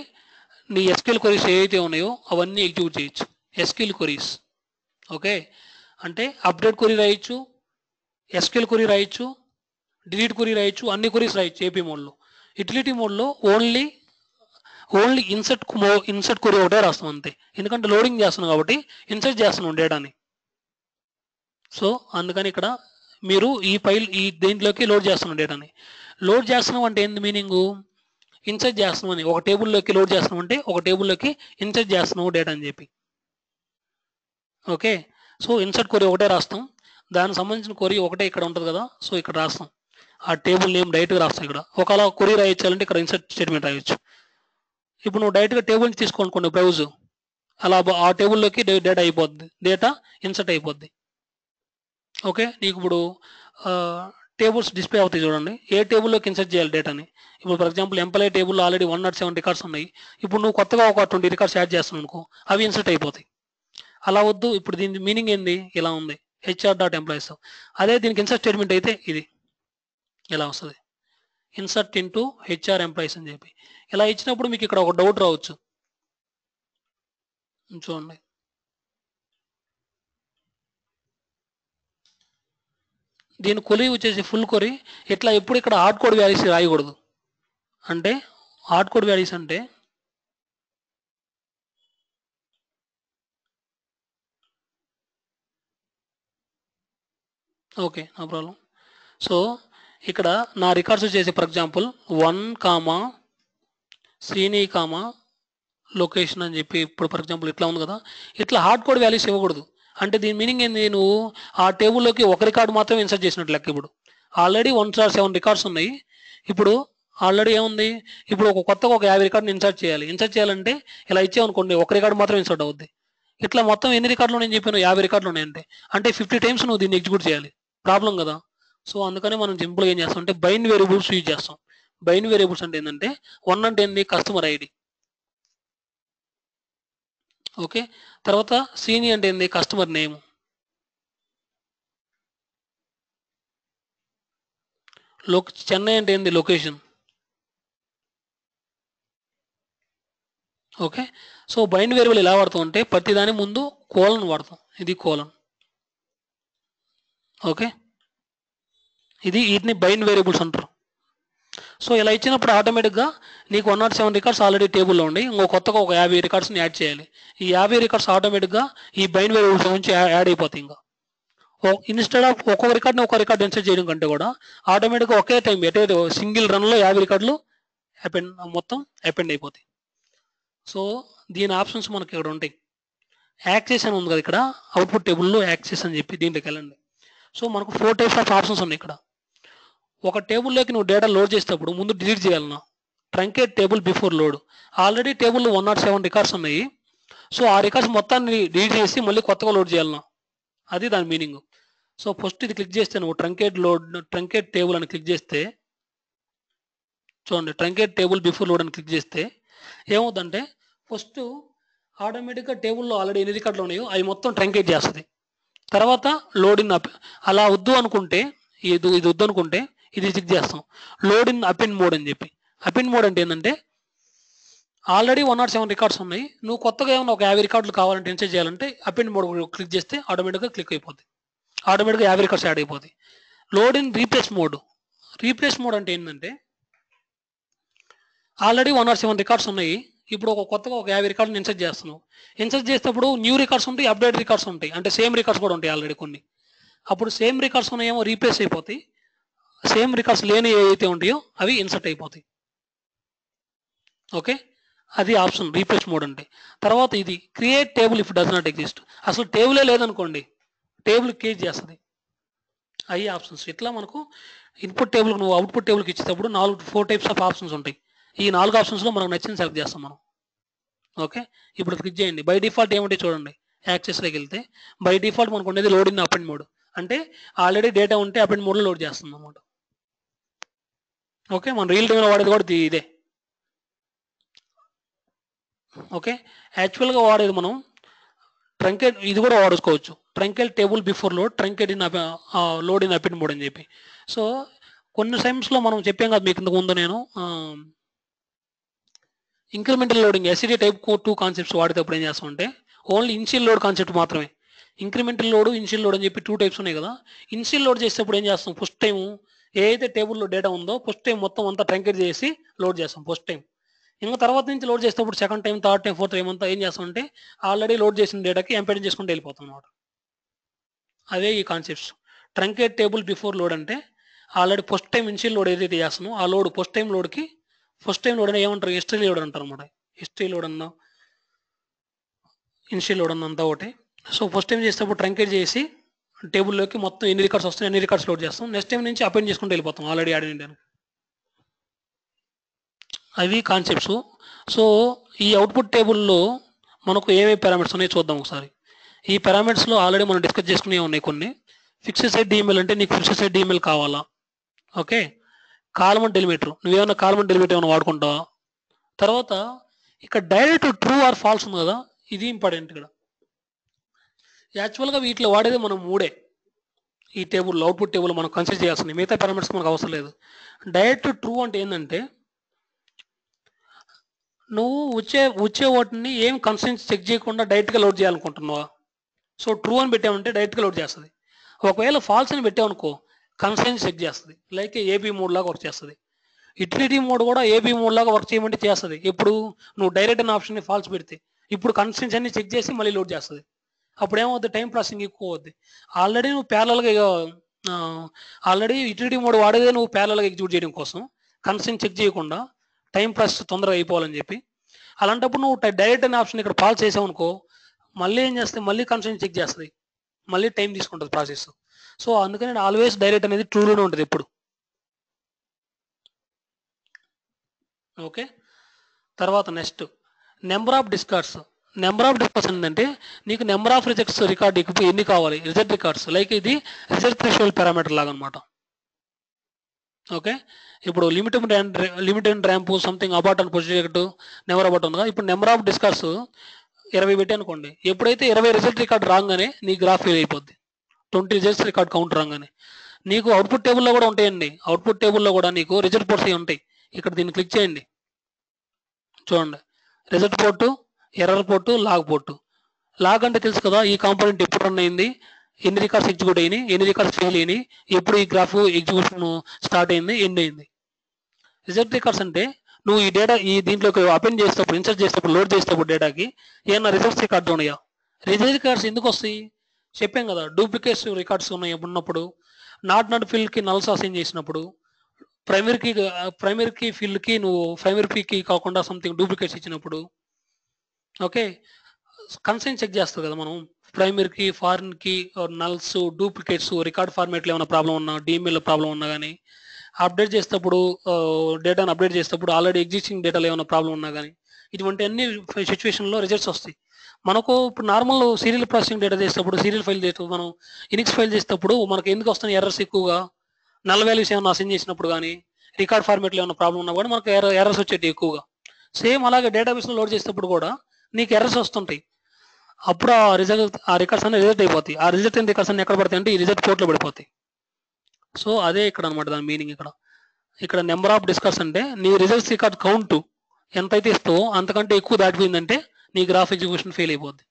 నీ ఎస్క్యూఎల్ క్వరీస్ ఏవైతే ఉన్నాయో అవన్నీ ఎగ్జిక్యూట్ చేయొచ్చు, ఎస్క్యూఎల్ క్వరీస్. ఓకే, అంటే అప్డేట్ క్వరీ రాయొచ్చు, ఎస్క్యూఎల్ క్వరీ రాయొచ్చు, డిలీట్ క్వరీ రాయొచ్చు, అన్ని క్వరీస్ రాయొచ్చు ఏపీ మోడ్లో. యూటిలిటీ మోడ్లో ఓన్లీ ఇన్సర్ట్ క్వరీ ఒకటే రాస్తాం అంతే, ఎందుకంటే లోడింగ్ చేస్తున్నాం కాబట్టి ఇన్సర్ట్ చేస్తున్నాం డేటాని. సో అందుకని ఇక్కడ మీరు ఈ దేంట్లోకి లోడ్ చేస్తున్నాం డేటాని. లోడ్ చేస్తున్నాం అంటే ఏంది మీనింగు, ఇన్సర్ట్ చేస్తున్నాం అని, ఒక టేబుల్లోకి లోడ్ చేస్తున్నాం అంటే ఒక టేబుల్లోకి ఇన్సర్ట్ చేస్తున్నాము డేటా అని చెప్పి. ఓకే, సో ఇన్సర్ట్ క్వరీ ఒకటే రాస్తాం, దానికి సంబంధించిన క్వరీ ఒకటే ఇక్కడ ఉంటుంది కదా, సో ఇక్కడ రాస్తాం, ఆ టేబుల్ నేమ్ డైరెక్ట్గా రాస్తాం. ఇక్కడ ఒకవేళ క్వరీ రాయించాలంటే ఇక్కడ ఇన్సర్ట్ స్టేట్మెంట్ రాయొచ్చు. ఇప్పుడు నువ్వు డైరెక్ట్గా టేబుల్ నుంచి తీసుకోనుకోండి బ్రౌజ్, అలా ఆ టేబుల్లోకి డేటా అయిపోద్ది, డేటా ఇన్సర్ట్ అయిపోద్ది. ఓకే, నీకు ఇప్పుడు టేబుల్స్ డిస్ప్లే అవుతాయి చూడండి, ఏ టేబుల్లోకి ఇన్సర్ట్ చేయాలి డేటాని. ఇప్పుడు ఫర్ ఎగ్జాంపుల్ ఎంప్లాయీ టేబుల్లో ఆల్రెడీ 107 రికార్డ్స్ ఉన్నాయి, ఇప్పుడు నువ్వు కొత్తగా ఒక 20 రికార్డ్స్ యాడ్ చేస్తున్నావు అనుకో, అవి ఇన్సర్ట్ అయిపోతాయి. అలా వద్దు, ఇప్పుడు దీని మీనింగ్ ఏంది, ఇలా ఉంది HR.employees. అదే దీనికి ఇన్సర్ట్ స్టేట్మెంట్ అయితే ఇది ఇలా వస్తుంది, ఇన్సర్ట్ ఇంటూ HR ఎంప్లాయీస్ అని చెప్పి. ఇలా ఇచ్చినప్పుడు మీకు ఇక్కడ ఒక డౌట్ రావచ్చు, చూడండి. దీని కొలి వచ్చేసి ఫుల్ కొరి. ఇట్లా ఎప్పుడు ఇక్కడ హార్డ్ కోడ్ వాల్యూస్ రాయకూడదు. అంటే హార్డ్ కోడ్ వాల్యూస్ అంటే ఓకే, నో ప్రాబ్లం. సో ఇక్కడ నా రికార్డ్స్ వచ్చేసి ఫర్ ఎగ్జాంపుల్ 1, శ్రీని, లొకేషన్ అని చెప్పి ఇప్పుడు ఫర్ ఎగ్జాంపుల్ ఇట్లా ఉంది కదా. ఇట్లా హార్డ్ కోడ్ వాల్యూస్ ఇవ్వకూడదు. అంటే దీని మీనింగ్ ఏంది, నువ్వు ఆ టేబుల్లోకి ఒక రికార్డు మాత్రం ఇన్సర్ట్ చేసినట్లు లెక్క. ఇప్పుడు ఆల్రెడీ 1/7 రికార్డ్స్ ఉన్నాయి. ఇప్పుడు ఆల్రెడీ ఏముంది, ఇప్పుడు ఒక కొత్తగా ఒక 50 రికార్డుని ఇన్సర్ట్ చేయాలి. ఇన్సర్ట్ చేయాలంటే ఇలా ఇచ్చామనుకోండి, ఒక రికార్డు మాత్రం ఇన్సర్ట్ అవుద్ది. ఇట్లా మొత్తం ఎన్ని రికార్డులు నేను చెప్పాను, 50 రికార్డులు ఉన్నాయంటే అంటే 50 టైమ్స్ నువ్వు దీన్ని ఎగ్జిక్యూట్ చేయాలి. ప్రాబ్లం కదా. సో అందుకని మనం సింపుల్గా ఏం చేస్తాం అంటే బైండ్ వేరియబుల్స్ యూజ్ చేస్తాం. బైండ్ వేరియబుల్స్ అంటే ఏంటంటే 1 అంటే ఏంది, కస్టమర్ ఐడి. ఓకే, తర్వాత సీని అంటే ఏంది, కస్టమర్ నేమ్. చెన్నై అంటే ఏంది, location. Okay, so bind variable ఎలా వాడతాం అంటే ప్రతి దాని ముందు కోలన్ వాడతాం. ఇది కోలన్. ఓకే, వీటిని బైండ్ వేరియబుల్స్ అంటారు. సో ఇలా ఇచ్చినప్పుడు ఆటోమేటిక్గా నీకు 107 రికార్డ్స్ ఆల్రెడీ టేబుల్లో ఉండి ఇంకో కొత్తగా ఒక 50 రికార్డ్స్ని యాడ్ చేయాలి. ఈ 50 రికార్డ్స్ ఆటోమేటిక్గా ఈ బైండ్ వేరియబుల్స్ నుంచి యాడ్ అయిపోతాయి. ఇంకా ఇన్స్టెడ్ ఆఫ్ ఒక్కొక్క రికార్డ్ని ఒక రికార్డ్ ఇన్సర్ట్ చేయడం కంటే కూడా ఆటోమేటిక్గా ఒకే టైం సింగిల్ రన్లో 50 రికార్డులు మొత్తం అపెండ్ అయిపోతాయి. సో దీని ఆప్షన్స్ మనకి ఇక్కడ ఉంటాయి. యాక్సెస్ అని ఉంది కదా ఇక్కడ, అవుట్పుట్ టేబుల్లో యాక్సెస్ అని చెప్పి దీంట్లోకి వెళ్ళండి. సో మనకు 4 టైప్స్ ఆఫ్ ఆప్షన్స్ ఉన్నాయి ఇక్కడ. ఒక టేబుల్లోకి నువ్వు డేటా లోడ్ చేసేటప్పుడు ముందు డిలీట్ చేయాలన్నా, truncate table before load. Already టేబుల్లో 107 రికార్డ్స్ ఉన్నాయి. సో ఆ రికార్డ్స్ మొత్తాన్ని డిలీట్ చేసి మళ్ళీ కొత్తగా లోడ్ చేయాలన్నా, అది దాని మీనింగ్. సో ఫస్ట్ ఇది క్లిక్ చేస్తే నువ్వు ట్రంకేట్ టేబుల్ అని క్లిక్ చేస్తే చూడండి, ట్రంకేట్ టేబుల్ బిఫోర్ లోడ్ అని క్లిక్ చేస్తే ఏమవుతుందంటే ఫస్ట్ ఆటోమేటిక్గా టేబుల్లో ఆల్రెడీ ఎన్ని రికార్డులు ఉన్నాయో అవి మొత్తం ట్రంకేట్ చేస్తుంది. తర్వాత లోడ్ ఇన్ అలా వద్దు అనుకుంటే, ఇది వద్దు అనుకుంటే ఇది క్లిక్ చేస్తాం, లోడ్ ఇన్ అపెండ్ మోడ్ అని చెప్పి. అపెండ్ మోడ్ అంటే ఏంటంటే ఆల్రెడీ 107 రికార్డ్స్ ఉన్నాయి, నువ్వు కొత్తగా ఏమైనా ఒక 50 రికార్డులు కావాలంటే ఇన్సర్ట్ చేయాలంటే అపెండ్ మోడ్ క్లిక్ చేస్తే ఆటోమేటిక్గా క్లిక్ అయిపోద్ది. ఆటోమేటిక్గా 50 రికార్డ్స్ యాడ్ అయిపోతాయి. లోడ్ ఇన్ రీప్లేస్ మోడ్ అంటే ఏంటంటే ఆల్రెడీ 107 రికార్డ్స్ ఉన్నాయి, ఇప్పుడు కొత్తగా ఒక 50 రికార్డుని ఇన్సర్ట్ చేస్తున్నావు. ఇన్సర్ట్ చేసేటప్పుడు న్యూ రికార్డ్స్ ఉంటాయి, అప్డేట్ రికార్డ్స్ ఉంటాయి. అంటే సేమ్ రికార్డ్స్ కూడా ఉంటాయి ఆల్రెడీ కొన్ని. అప్పుడు సేమ్ రికార్డ్స్ ఉన్నాయేమో రీప్లేస్ అయిపోతాయి, సేమ్ రికార్డ్స్ లేని ఏవైతే ఉంటాయో అవి ఇన్సర్ట్ అయిపోతాయి. ఓకే, అది ఆప్షన్ రీప్లేస్ మోడ్ అంటే. తర్వాత ఇది create table if does not exist. అసలు టేబులే లేదనుకోండి, టేబుల్ క్రియేట్ చేస్తుంది. అవి ఆప్షన్స్. ఇట్లా మనకు ఇన్పుట్ టేబుల్కి నువ్వు అవుట్పుట్ టేబుల్కి ఇచ్చేటప్పుడు 4 టైప్స్ ఆఫ్ ఆప్షన్స్ ఉంటాయి. ఈ 4 ఆప్షన్స్లో మనకు నచ్చింది సెలెక్ట్ చేస్తాం మనం. ఓకే, ఇప్పుడు క్లిక్ చేయండి. బై డిఫాల్ట్ ఏమంటే చూడండి, యాక్సెస్లోకి వెళ్తే బై డిఫాల్ట్ మనకు ఉండేది లోడ్ ఇన్ అపెండ్ మోడ్. అంటే ఆల్రెడీ డేటా ఉంటే అపెండ్ మోడ్లో లోడ్ చేస్తుంది అన్నమాట. ఓకే, మన రియల్ టైంలో వాడేది కూడా ఇదే. ఓకే, యాక్చువల్గా వాడేది మనం ట్రంకేట్, ఇది కూడా వాడుకోవచ్చు, truncate table before load, truncate in load in append mode అని చెప్పి. సో కొన్ని టైమ్స్లో మనం చెప్పాం కదా మీకు ఇంతకు ముందు, నేను incremental loading SCD type 2 concepts వాడేటప్పుడు ఏం చేస్తామంటే ఓన్లీ ఇన్షియల్ లోడ్ కాన్సెప్ట్ మాత్రమే. ఇంక్రిమెంటల్ లోడ్, ఇన్షియల్ లోడ్ అని చెప్పి 2 టైప్స్ ఉన్నాయి కదా. ఇన్షియల్ లోడ్ చేసేటప్పుడు ఏం చేస్తాం, ఫస్ట్ టైం ఏదైతే టేబుల్లో డేటా ఉందో ఫస్ట్ టైం మొత్తం అంతా ట్రంకేట్ చేసి లోడ్ చేస్తాం ఫస్ట్ టైం. ఇంకా తర్వాత నుంచి లోడ్ చేసేటప్పుడు second time, third time, fourth time అంతా ఏం చేస్తామంటే ఆల్రెడీ లోడ్ చేసిన డేటాకి ఎంపెండ్ చేసుకుంటూ వెళ్ళిపోతాం అనమాట. అదే ఈ concepts. Truncate table before load అంటే already first time initial load ఏదైతే చేస్తామో ఆ లోడ్ ఫస్ట్ టైం లోడ్ అని ఏమంటారు, హిస్టరీ లోడ్ అంటారు అనమాట. హిస్టరీ లోడ్ అన్నా ఇన్షియల్ లోడ్ అన్న అంతా ఒకటి. సో ఫస్ట్ టైం చేసేటప్పుడు ట్రంకేట్ చేసి టేబుల్లోకి మొత్తం ఎన్ని రికార్డ్స్ వస్తాయి అన్ని రికార్డ్స్ లోడ్ చేస్తాం. నెక్స్ట్ టైం నుంచి అపెండ్ చేసుకుంటూ వెళ్ళిపోతాం ఆల్రెడీ ఆడిన. అవి కాన్సెప్ట్స్. సో ఈ అవుట్పుట్ టేబుల్లో మనకు ఏమేమి పారామీటర్స్ ఉన్నాయో చూద్దాం ఒకసారి. ఈ పారామీటర్స్లో ఆల్రెడీ మనం డిస్కస్ చేసుకునే ఉన్నాయి కొన్ని. ఫిక్స్డ్ సెట్ డిఎంఎల్ అంటే నీకు ఫిక్స్డ్ సెట్ డిఎంఎల్ కావాలా. ఓకే, కాలమ్ డెలిమిటర్, నువ్వేమన్నా కాలమ్ డెలిమిటర్ ఏమైనా వాడుకుంటావా. తర్వాత ఇక్కడ డైరెక్ట్ ట్రూ ఆర్ ఫాల్స్ ఉంది కదా, ఇది ఇంపార్టెంట్. ఇక్కడ యాక్చువల్గా వీటిలో వాడేది మనం 3 ఈ టేబుల్ అవుట్పుట్ టేబుల్ మనం కన్సిడర్ చేయాల్సింది, మిగతా పారామీటర్స్ మనకు అవసరం లేదు. డైరెక్ట్ ట్రూ అంటే ఏంటంటే నువ్వు వచ్చే వాటిని ఏం కన్స్టెంట్స్ చెక్ చేయకుండా డైరెక్ట్గా లోడ్ చేయాలనుకుంటున్నావా? సో ట్రూ అని పెట్టామంటే డైరెక్ట్గా లోడ్ చేస్తుంది. ఒకవేళ ఫాల్స్ అని పెట్టామనుకో కన్స్టెంట్స్ చెక్ చేస్తుంది. లైక్ ఏబీ మోడ్ లాగా వర్క్ చేస్తుంది. యుటిలిటీ మోడ్ కూడా ఏబీ మోడ్ లాగా వర్క్ చేయమంటే చేస్తుంది. ఇప్పుడు నువ్వు డైరెక్ట్ అనే ఆప్షన్ని ఫాల్స్ పెడితే ఇప్పుడు కన్స్టెంట్స్ అన్ని చెక్ చేసి మళ్ళీ లోడ్ చేస్తుంది. అప్పుడు ఏమవుతుంది, టైం ప్రాసెసింగ్ ఎక్కువ అవుద్ది. ఆల్రెడీ నువ్వు ప్యారలల్గా ఆల్రెడీ యుటిలిటీ మోడ్ వాడేదే నువ్వు ప్యారలల్గా ఎగ్జిక్యూట్ చేయడం కోసం, కన్స్టెంట్ చెక్ చేయకుండా టైం ప్రాసెస్ తొందరగా అయిపోవాలని చెప్పి. అలాంటప్పుడు నువ్వు డైరెక్ట్ అనే ఆప్షన్ ఇక్కడ ఫాల్స్ చేసావు అనుకో మళ్ళీ ఏం చేస్తే మళ్ళీ కన్స్టెంట్ చెక్ చేస్తుంది, మళ్ళీ టైం తీసుకుంటుంది ప్రాసెస్. సో అందుకని ఆల్వేస్ డైరెక్ట్ అనేది ట్రూలోనే ఉంటుంది ఎప్పుడు. ఓకే, తర్వాత next number of discards. Number of discards ఏంటంటే నీకు నెంబర్ ఆఫ్ రిజెక్ట్స్ రికార్డ్ ఎన్ని కావాలి, రిజెక్ట్ రికార్డ్స్. లైక్ ఇది రిజెక్ట్ థ్రెషోల్డ్ పారామీటర్ లాగా అనమాట. ఓకే, ఇప్పుడు లిమిటెడ్ ర్యాంప్ సంథింగ్ అబార్ట్ అని ప్రొజెక్ట్ నెంబర్ అబార్ట్ ఉందిగా. ఇప్పుడు నెంబర్ ఆఫ్ డిస్కార్డ్స్ 20 పెట్టి అనుకోండి. ఎప్పుడైతే 20 రిజల్ట్ రికార్డ్ రాగానే నీ గ్రాఫ్ ఫెయిల్ అయిపోద్ది. 20 రిజల్ట్స్ రికార్డ్ కౌంట్ రాగానే నీకు అవుట్పుట్ టేబుల్లో కూడా ఉంటాయండి. అవుట్పుట్ టేబుల్లో కూడా నీకు రిజల్ట్ పోర్ట్స్ ఉంటాయి. ఇక్కడ దీన్ని క్లిక్ చేయండి, చూడండి. Result port, error port, log port. Log అంటే తెలుసు కదా, ఈ కాంపోనెంట్ ఎప్పుడు రన్ అయింది, ఎన్ని రికార్డ్స్ ఎగ్జిక్యూట్ అయినాయి, ఎన్ని రికార్డ్స్ ఫెయిల్ అయినాయి, ఎప్పుడు ఈ గ్రాఫ్ ఎగ్జిక్యూషన్ స్టార్ట్ అయింది, ఎండ్ అయింది. రిజల్ట్ రికార్డ్స్ అంటే నువ్వు ఈ డేటా దీంట్లోకి అపెండ్ చేసేటప్పుడు, ఇన్సర్ట్ చేసేటప్పుడు, లోడ్ చేసేటప్పుడు డేటాకి ఏమన్నా రిజల్ట్స్ రికార్డ్స్ ఉన్నాయా. రిజల్ట్ రికార్డ్స్ ఎందుకు వస్తాయి చెప్పాం కదా, డూప్లికేట్స్ రికార్డ్స్ ఉన్నప్పుడు, నాట్ ఫీల్డ్కి నల్స్ అసైన్ చేసినప్పుడు, ప్రైమరీకి ఫీల్డ్కి నువ్వు ప్రైమరీ కీ కాకుండా సంథింగ్ డూప్లికేట్స్ ఇచ్చినప్పుడు. ఓకే, కన్సెంట్ చెక్ చేస్తుంది కదా మనం, ప్రైమరీకి, ఫారిన్కి, నల్స్, డూప్లికేట్స్, రికార్డ్ ఫార్మేట్లో ఏమైనా ప్రాబ్లం ఉన్నా, డిఎంఎల్లో ప్రాబ్లం ఉన్నా కానీ, అప్డేట్ చేసేటప్పుడు డేటాను అప్డేట్ చేసేటప్పుడు ఆల్రెడీ ఎగ్జిస్టింగ్ డేటాలో ఏమైనా ప్రాబ్లం ఉన్నా కానీ, ఇటువంటి అన్ని సిచ్యువేషన్లో రిజల్ట్స్ వస్తాయి మనకు. ఇప్పుడు నార్మల్ సీరియల్ ప్రాసెసింగ్ డేటా చేసేటప్పుడు, సీరియల్ ఫైల్ చేసేటప్పుడు, మనం ఇనిక్స్ ఫైల్ చేసేటప్పుడు మనకు ఎందుకు వస్తున్నాయి ఎర్రర్స్ ఎక్కువగా, నల్ వాల్యూస్ ఏమైనా అసైన్ చేసినప్పుడు కానీ, రికార్డ్ ఫార్మేట్లో ఏమైనా ప్రాబ్లం ఉన్నా కూడా మనకు ఎర్రర్స్ వచ్చేవి ఎక్కువగా. సేమ్ అలాగే డేటాబేస్లో లోడ్ చేసేటప్పుడు కూడా నీకు ఎర్రర్స్ వస్తుంటాయి. అప్పుడు ఆ రికార్డ్స్ అన్ని రిజెక్ట్ అయిపోతాయి. ఆ రిజెక్ట్ అయిన రికార్డ్స్ అన్ని ఎక్కడ పడతాయి అంటే ఈ రిజెక్ట్ పోర్ట్లో పడిపోతాయి. సో అదే ఇక్కడ అనమాట దాని మీనింగ్. ఇక్కడ నెంబర్ ఆఫ్ డిస్కర్స్ అంటే నీ రిజల్ట్స్ రికార్డ్ కౌంట్ ఎంతైతే ఇస్తావో అంతకంటే ఎక్కువ దాటిపోయిందంటే నీ గ్రాఫ్ ఎగ్జిక్యూషన్ ఫెయిల్ అయిపోద్ది.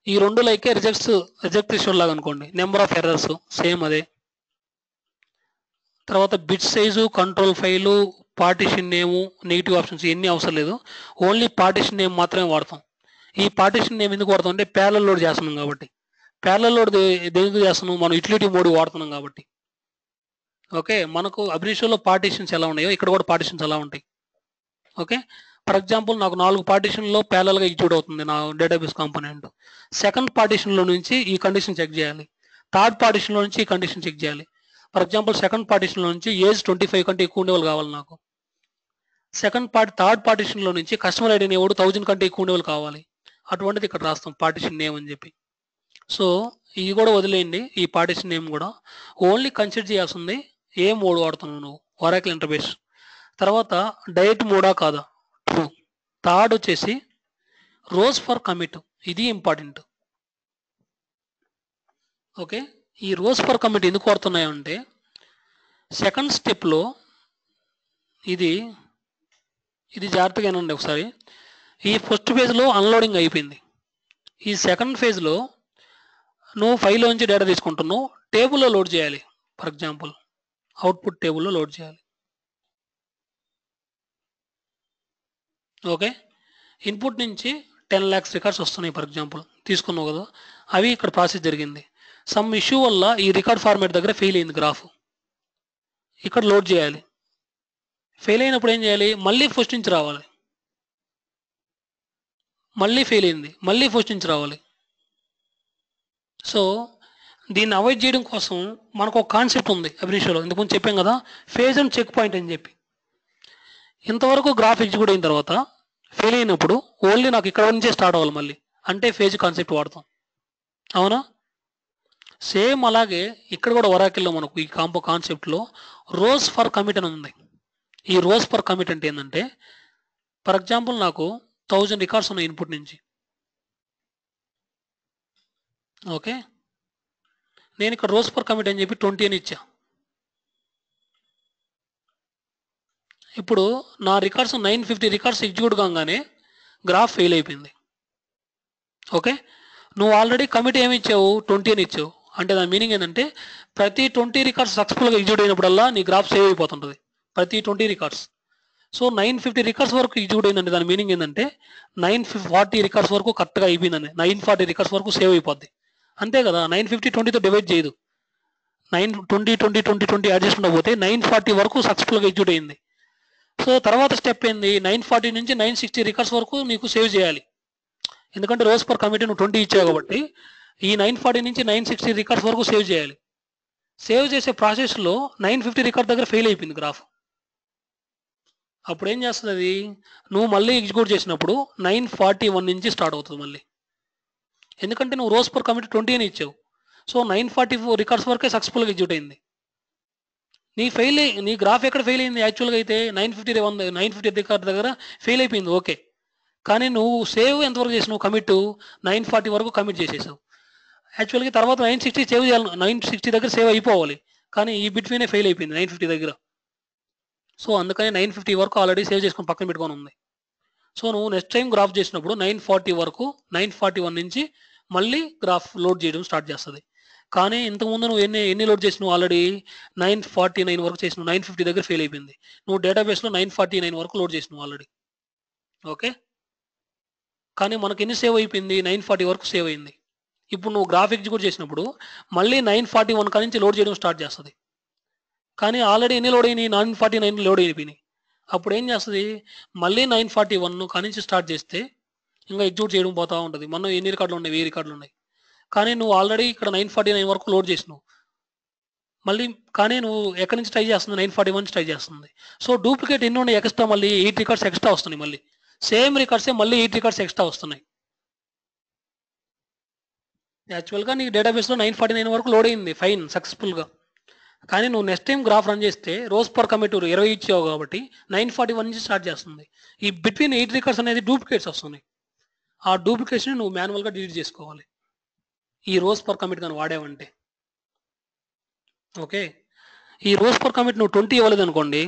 ఈ రెండు లైకే రిజెక్ట్ థ్రెషోల్డ్ లాగా అనుకోండి. నెంబర్ ఆఫ్ ఎర్రర్స్ సేమ్ అదే. తర్వాత bit size, control file, partition name, negative options ఇవన్నీ అవసరం లేదు. ఓన్లీ పార్టిషన్ నేమ్ మాత్రమే వాడతాం. ఈ పార్టిషన్ నేమ్ ఎందుకు వాడతాం అంటే ప్యారలల్ లోడ్ చేస్తున్నాం కాబట్టి. ప్యారలల్ లోడ్ దేనికి చేస్తున్నాం, మనం యుటిలిటీ మోడ్ వాడుతున్నాం కాబట్టి. ఓకే, మనకు అబ్రిషియోలో పార్టిషన్స్ ఎలా ఉన్నాయో ఇక్కడ కూడా పార్టిషన్స్ ఎలా ఉంటాయి. ఓకే, ఫర్ ఎగ్జాంపుల్ నాకు 4 పార్టిషన్లో ప్యారలల్గా ఎగ్జిక్యూట్ అవుతుంది నా డేటాబేస్ కాంపోనెంట్. సెకండ్ పార్టిషన్లో నుంచి ఈ కండిషన్ చెక్ చేయాలి, థర్డ్ పార్టిషన్లో నుంచి ఈ కండిషన్ చెక్ చేయాలి. ఫర్ ఎగ్జాంపుల్ సెకండ్ పార్టిషన్లో నుంచి ఏజ్ 25 కంటే ఎక్కువ ఉండేవాళ్ళు కావాలి నాకు. థర్డ్ పార్టిషన్లో నుంచి కస్టమర్ ఐడి నేమ్ 1000 కంటే ఎక్కువ ఉండేవాళ్ళు కావాలి. అటువంటిది ఇక్కడ రాస్తాం పార్టిషన్ నేమ్ అని చెప్పి. సో ఇది కూడా వదిలేయండి, ఈ పార్టిషన్ నేమ్ కూడా. ఓన్లీ కన్సిడర్ చేయాల్సింది ఏ మోడ్ వాడుతున్నావు నువ్వు, ఒరాకిల్ ఇంటర్ఫేస్. తర్వాత డైరెక్ట్ మోడా కాదా, ట్రూ. థర్డ్ వచ్చేసి రోస్ ఫర్ కమిట్, ఇది ఇంపార్టెంట్. ఓకే, ఈ రోస్ ఫర్ కమిట్ ఎందుకు వాడుతున్నాయంటే సెకండ్ స్టెప్లో ఇది జాగ్రత్తగా వినండి ఒకసారి. ఈ ఫస్ట్ ఫేజ్లో అన్లోడింగ్ అయిపోయింది. ఈ సెకండ్ ఫేజ్లో నువ్వు ఫైల్లో నుంచి డేటా తీసుకుంటున్నావు, టేబుల్లో లోడ్ చేయాలి. ఫర్ ఎగ్జాంపుల్ అవుట్పుట్ టేబుల్లో లోడ్ చేయాలి. ఓకే, ఇన్పుట్ నుంచి 10 lakhs రికార్డ్స్ వస్తున్నాయి ఫర్ ఎగ్జాంపుల్, తీసుకున్నావు కదా, అవి ఇక్కడ ప్రాసెస్ జరిగింది. సమ్ ఇష్యూ వల్ల ఈ రికార్డ్ ఫార్మాట్ దగ్గర ఫెయిల్ అయింది గ్రాఫ్, ఇక్కడ లోడ్ చేయాలి. ఫెయిల్ అయినప్పుడు ఏం చేయాలి, మళ్ళీ ఫస్ట్ నుంచి రావాలి. మళ్ళీ ఫెయిల్ అయింది, మళ్ళీ ఫస్ట్ నుంచి రావాలి. సో దీన్ని అవాయిడ్ చేయడం కోసం మనకు ఒక కాన్సెప్ట్ ఉంది అభినిషోలో, ఇంతకుముందు చెప్పాం కదా, ఫేజ్ అండ్ చెక్ పాయింట్ అని చెప్పి. ఇంతవరకు గ్రాఫ్ ఎగ్జిక్యూట్ అయిన తర్వాత ఫెయిల్ అయినప్పుడు ఓన్లీ నాకు ఇక్కడ నుంచే స్టార్ట్ అవ్వాలి మళ్ళీ, అంటే ఫేజ్ కాన్సెప్ట్ వాడతాం. అవునా, సేమ్ అలాగే ఇక్కడ కూడా ఒరాకిల్లో మనకు ఈ కాన్సెప్ట్లో రోస్ ఫర్ కమిట్ అని ఉంది. ఈ రోస్ ఫర్ కమిట్ అంటే ఏంటంటే ఫర్ ఎగ్జాంపుల్ నాకు 1000 రికార్డ్స్ ఉన్నాయి ఇన్పుట్ నుంచి. ఓకే, నేను ఇక్కడ రోస్ ఫర్ కమిట్ అని చెప్పి 20 అని ఇచ్చా. ఇప్పుడు నా రికార్డ్స్ 950 రికార్డ్స్ ఎగ్జిక్యూట్ కాగానే గ్రాఫ్ ఫెయిల్ అయిపోయింది. ఓకే, నువ్వు ఆల్రెడీ కమిట్ ఏమి ఇచ్చావు, 20 అని ఇచ్చావు. అంటే దాని మీనింగ్ ఏంటంటే ప్రతి 20 రికార్డ్స్ సక్సెస్ఫుల్గా ఎగ్జిక్యూట్ అయినప్పుడల్లా నీ గ్రాఫ్ సేవ్ అయిపోతుంటుంది, ప్రతి 20 రికార్డ్స్. సో 950 రికార్డ్స్ వరకు ఎగ్జిక్యూట్ అయిందంటే దాని మీనింగ్ ఏంటంటే 940 రికార్డ్స్ వరకు కరెక్ట్గా అయిపోయిందని, 940 రికార్డ్స్ వరకు సేవ్ అయిపోద్ది. అంతే కదా, 950 20తో డివైడ్ చేయదు, 920 యాడ్ చేసుకుంటూ పోతే 940 వరకు సక్సెస్ఫుల్గా ఎగ్జిక్యూట్ అయింది. సో తర్వాత స్టెప్ ఏంది, 940 నుంచి 960 రికార్డ్స్ వరకు నీకు సేవ్ చేయాలి. ఎందుకంటే రోజ్ పర్ కమిటీ నువ్వు 20 ఇచ్చావు కాబట్టి ఈ 940 నుంచి 960 రికార్డ్స్ వరకు సేవ్ చేయాలి. సేవ్ చేసే ప్రాసెస్లో 950 రికార్డ్ దగ్గర ఫెయిల్ అయిపోయింది గ్రాఫ్. అప్పుడు ఏం చేస్తుంది అది, నువ్వు మళ్ళీ ఎగ్జిక్యూట్ చేసినప్పుడు 941 నుంచి స్టార్ట్ అవుతుంది మళ్ళీ. ఎందుకంటే నువ్వు రోజ్ పర్ కమిటీ 20 అని ఇచ్చావు. సో 944 రికార్డ్స్ వరకే సక్సెస్ఫుల్గా ఎగ్జిక్యూట్ అయింది. నీ గ్రాఫ్ ఎక్కడ ఫెయిల్ అయింది యాక్చువల్గా అయితే 950 రికార్డ్ దగ్గర ఫెయిల్ అయిపోయింది. ఓకే, కానీ నువ్వు సేవ్ ఎంతవరకు చేసినావు, కమిట్ 940 వరకు కమిట్ చేసేసావు. యాక్చువల్గా తర్వాత 960 సేవ్ చేయాలి, 960 దగ్గర సేవ్ అయిపోవాలి, కానీ ఈ బిట్వీనే ఫెయిల్ అయిపోయింది 950 దగ్గర. సో అందుకని 950 వరకు ఆల్రెడీ సేవ్ చేసుకొని పక్కన పెట్టుకొని ఉంది. సో నువ్వు నెక్స్ట్ టైం గ్రాఫ్ చేసినప్పుడు 940 వరకు 941 నుంచి మళ్ళీ గ్రాఫ్ లోడ్ చేయడం స్టార్ట్ చేస్తుంది. కానీ ఇంతకుముందు నువ్వు ఎన్ని లోడ్ చేసినావు, ఆల్రెడీ 949 వరకు చేసినావు, 950 దగ్గర ఫెయిల్ అయిపోయింది. నువ్వు డేటాబేస్లో 949 వరకు లోడ్ చేసినావు ఆల్రెడీ. ఓకే, కానీ మనకి ఎన్ని సేవ్ అయిపోయింది, 940 వరకు సేవ్ అయింది. ఇప్పుడు నువ్వు గ్రాఫ్ ఎగ్జిక్యూట్ చేసినప్పుడు మళ్ళీ 941 కాడి నుంచి లోడ్ చేయడం స్టార్ట్ చేస్తుంది. కానీ ఆల్రెడీ ఎన్ని లోడ్ అయినాయి, 949 లోడ్ అయిపోయినాయి. అప్పుడు ఏం చేస్తుంది, మళ్ళీ 941 కాడి నుంచి స్టార్ట్ చేస్తే ఇంకా ఎగ్జిక్యూట్ చేయడం పోతూ ఉంటుంది. మనం ఎన్ని రికార్డులు ఉన్నాయి, 1000 రికార్డులు ఉన్నాయి. కానీ నువ్వు ఆల్రెడీ ఇక్కడ 949 వరకు లోడ్ చేసినావు మళ్ళీ. కానీ నువ్వు ఎక్కడి నుంచి ట్రై చేస్తుంది, 941 నుంచి ట్రై చేస్తుంది. సో డూప్లికేట్ ఎన్ని ఉన్నాయి ఎక్స్ట్రా, మళ్ళీ 8 రికార్డ్స్ ఎక్స్ట్రా వస్తున్నాయి. మళ్ళీ సేమ్ రికార్డ్సే మళ్ళీ 8 రికార్డ్స్ ఎక్స్ట్రా వస్తున్నాయి. యాక్చువల్గా నీ డేటాబేస్లో 949 వరకు లోడ్ అయింది, ఫైన్, సక్సెస్ఫుల్గా. కానీ నువ్వు నెక్స్ట్ టైం గ్రాఫ్ రన్ చేస్తే రోజ్ పర్ కమిట్ 20 ఇచ్చావు కాబట్టి 941 నుంచి స్టార్ట్ చేస్తుంది. ఈ బిట్వీన్ 8 రికార్డ్స్ అనేది డూప్లికేట్స్ వస్తున్నాయి. ఆ డూప్లికేట్స్ని నువ్వు మాన్యువల్గా డిలీట్ చేసుకోవాలి ఈ రోజ్ పర్ కమిట్ కానీ వాడేవంటే. ఓకే, ఈ రోజ్ పర్ కమిట్ నువ్వు 20 ఇవ్వలేదు అనుకోండి,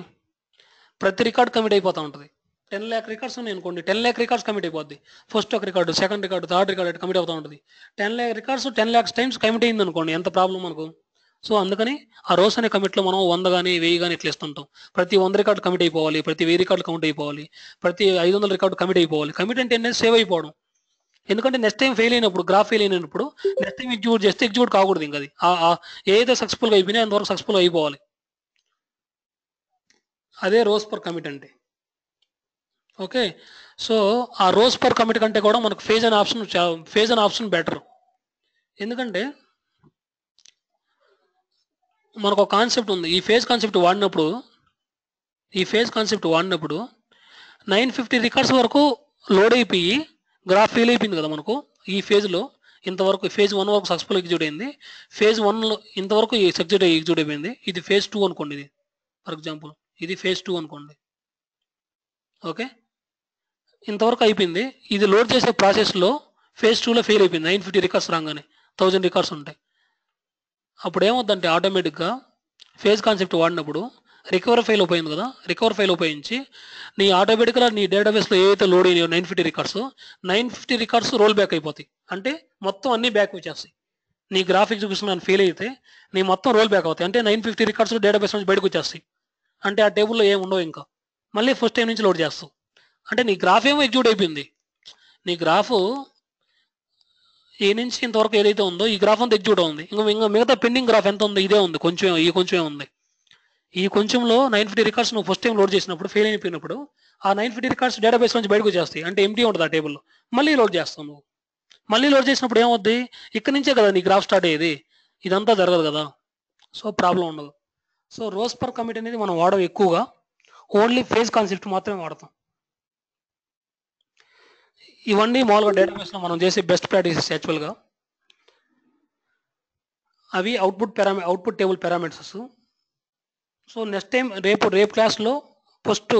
ప్రతి రికార్డ్ కమిట్ అయిపోతూ ఉంటుంది. 10 lakh రికార్డ్స్ ఉన్నాయి అనుకోండి, 10 lakh రికార్డ్స్ కమిట్ అయిపోద్ది. ఫస్ట్ ఒక record, second record, third record commit అవుతూ ఉంటుంది. 10 lakh records 10 lakhs times commit అయింది అనుకోండి, ఎంత ప్రాబ్లం మనకు. సో అందుకని ఆ రోస్ అనే కమిట్లో మనం 100 కానీ 1000 కానీ ఇట్లా ఇస్తుంటాం. ప్రతి 100 రికార్డు కమిట్ అయిపోవాలి, ప్రతి 1000 రికార్డు కమిట్ అయిపోవాలి, ప్రతి 500 రికార్డు కమిట్ అయిపోవాలి. కమిట్ అంటే ఏంటంటే సేవ్ అయిపోవడం. ఎందుకంటే నెక్స్ట్ టైం ఫెయిల్ అయినప్పుడు, గ్రాఫ్ ఫెయిల్ అయినప్పుడు నెక్స్ట్ టైం ఎగ్జిక్యూట్ చేస్తే ఎగ్జిక్యూట్ కాకూడదు. ఇంకా అది ఏదైతే సక్సెస్ఫుల్గా అయిపోయినా అంతవరకు సక్సెస్ఫుల్ అయిపోవాలి. అదే రోస్ పర్ కమిట్ అంటే. ఓకే, సో ఆ రోస్ పర్ కమిట్ కంటే కూడా మనకు ఫేజ్ అనే ఆప్షన్ బెటర్. ఎందుకంటే మనకు ఒక కాన్సెప్ట్ ఉంది, ఈ ఫేజ్ కాన్సెప్ట్ వాడినప్పుడు 950 రికార్డ్స్ వరకు లోడ్ అయిపోయి గ్రాఫ్ ఫెయిల్ అయిపోయింది కదా మనకు. ఈ ఫేజ్లో ఇంతవరకు ఫేజ్ 1 వరకు సక్సెస్ఫుల్ ఎగ్జిక్యూట్ అయింది, ఫేజ్ 1లో ఇంతవరకు ఎగ్జిక్యూట్ అయిపోయింది. ఇది ఫేజ్ 2 అనుకోండి, ఇది ఫర్ ఎగ్జాంపుల్ ఇది ఫేజ్ 2 అనుకోండి. ఓకే, ఇంతవరకు అయిపోయింది. ఇది లోడ్ చేసే ప్రాసెస్లో ఫేజ్ 2లో ఫెయిల్ అయిపోయింది. 950 రికార్డ్స్ రాగానే 1000 రికార్డ్స్ ఉంటాయి. అప్పుడు ఏమవుతుందంటే ఆటోమేటిక్గా ఫేజ్ కాన్సెప్ట్ వాడినప్పుడు రికవర్ ఫైల్ అయిపోయింది కదా, రికవర్ ఫైల్ ఉపయోగించి నీ ఆటోమేటిక్గా నీ డేటాబేస్లో ఏదైతే లోడ్ అయినాయో 950 రికార్డ్స్ రోల్ బ్యాక్ అయిపోతాయి. అంటే మొత్తం అన్ని బ్యాక్ వచ్చేస్తాయి. నీ గ్రాఫ్ ఎగ్జిక్యూషన్ ఫెయిల్ అయితే నీ మొత్తం రోల్ బ్యాక్ అవుతాయి. అంటే 950 రికార్డ్స్ డేటాబేస్ నుంచి బయటకు వచ్చేస్తాయి. అంటే ఆ టేబుల్లో ఏమి ఉండవు, ఇంకా మళ్ళీ ఫస్ట్ టైం నుంచి లోడ్ చేస్తావు. అంటే నీ గ్రాఫ్ ఏమో ఎగ్జిక్యూట్ అయిపోయింది. నీ గ్రాఫ్ ఏ నుంచి ఇంతవరకు ఏదైతే ఉందో ఈ గ్రాఫ్ అంతా ఎగ్జిక్యూట్ ఉంది. ఇంకా మిగతా పెండింగ్ గ్రాఫ్ ఎంత ఉంది, ఇదే ఉంది, కొంచెమే ఉంది. ఈ కొంచెంలో 950 రికార్డ్స్ నువ్వు ఫస్ట్ టైం లోడ్ చేసినప్పుడు ఫెయిల్ అయిపోయినప్పుడు ఆ 950 రికార్డ్స్ డేటాబేస్ నుంచి బయటకు వచ్చేస్తాయి. అంటే ఎంటీ ఉంటుంది ఆ టేబుల్లో. మళ్ళీ లోడ్ చేస్తావు నువ్వు. మళ్ళీ లోడ్ చేసినప్పుడు ఏమవుద్ది, ఇక్కడ నుంచే కదా నీ గ్రాఫ్ స్టార్ట్ అయ్యేది, ఇదంతా జరగదు కదా. సో ప్రాబ్లం ఉండదు. సో రోస్ పర్ కమిట్ అనేది మనం వాడడం ఎక్కువగా ఓన్లీ ఫేజ్ కాన్సెప్ట్ మాత్రమే వాడతాం. ఇవన్నీ మామూలుగా డేటాబేస్లో మనం చేసే బెస్ట్ ప్రాక్టీసెస్. యాక్చువల్గా అవి output table parameters. So next time రేపు క్లాస్లో ఫస్ట్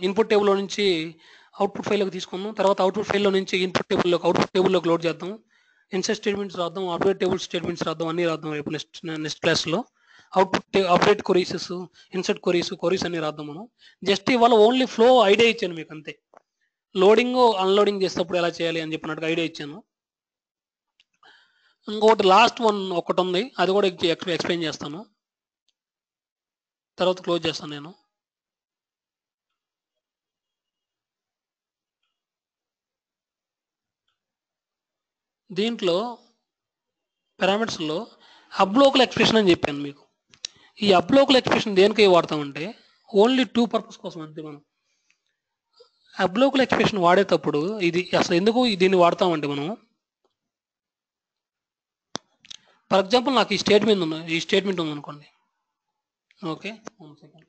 ఇన్పుట్ టేబుల్లో నుంచి అవుట్పుట్ ఫైల్లోకి తీసుకుందాం. తర్వాత అవుట్పుట్ ఫైల్లో నుంచి అవుట్పుట్ టేబుల్లోకి లోడ్ చేద్దాం. ఇన్సర్ట్ స్టేట్మెంట్స్ రాద్దాం, అప్డేట్ టేబుల్ స్టేట్మెంట్స్ రాద్దాం, అన్నీ రాద్దాం రేపు నెక్స్ట్ క్లాస్లో. అవుట్పుట్ అప్డేట్ కొరీసెస్, ఇన్సర్ట్ కొరీస్ అన్ని రాద్దాం మనం. జస్ట్ ఇవాళ ఓన్లీ ఫ్లో ఐడియా ఇచ్చాను మీకు అంతే. లోడింగ్ అన్లోడింగ్ చేసేటప్పుడు ఎలా చేయాలి అని చెప్పినట్టుగా ఐడియా ఇచ్చాను. ఇంకొకటి లాస్ట్ వన్ ఒకటి ఉంది, అది కూడా ఎక్స్ప్లెయిన్ చేస్తాను, తర్వాత క్లోజ్ చేస్తాను నేను. దీంట్లో పారామీటర్స్లో అబ్లోకల్ ఎక్స్ప్రెషన్ అని చెప్పాను మీకు. ఈ అబ్లోకల్ ఎక్స్ప్రెషన్ దేనికి వాడతామంటే ఓన్లీ 2 పర్పస్ కోసం అంతే. మనం అబ్లోకల్ ఎక్స్ప్రెషన్ వాడేటప్పుడు ఇది అసలు ఎందుకు దీన్ని వాడతామంటే మనం, ఫర్ ఎగ్జాంపుల్ నాకు ఈ స్టేట్మెంట్ ఉంది అనుకోండి. Okay, 1 second.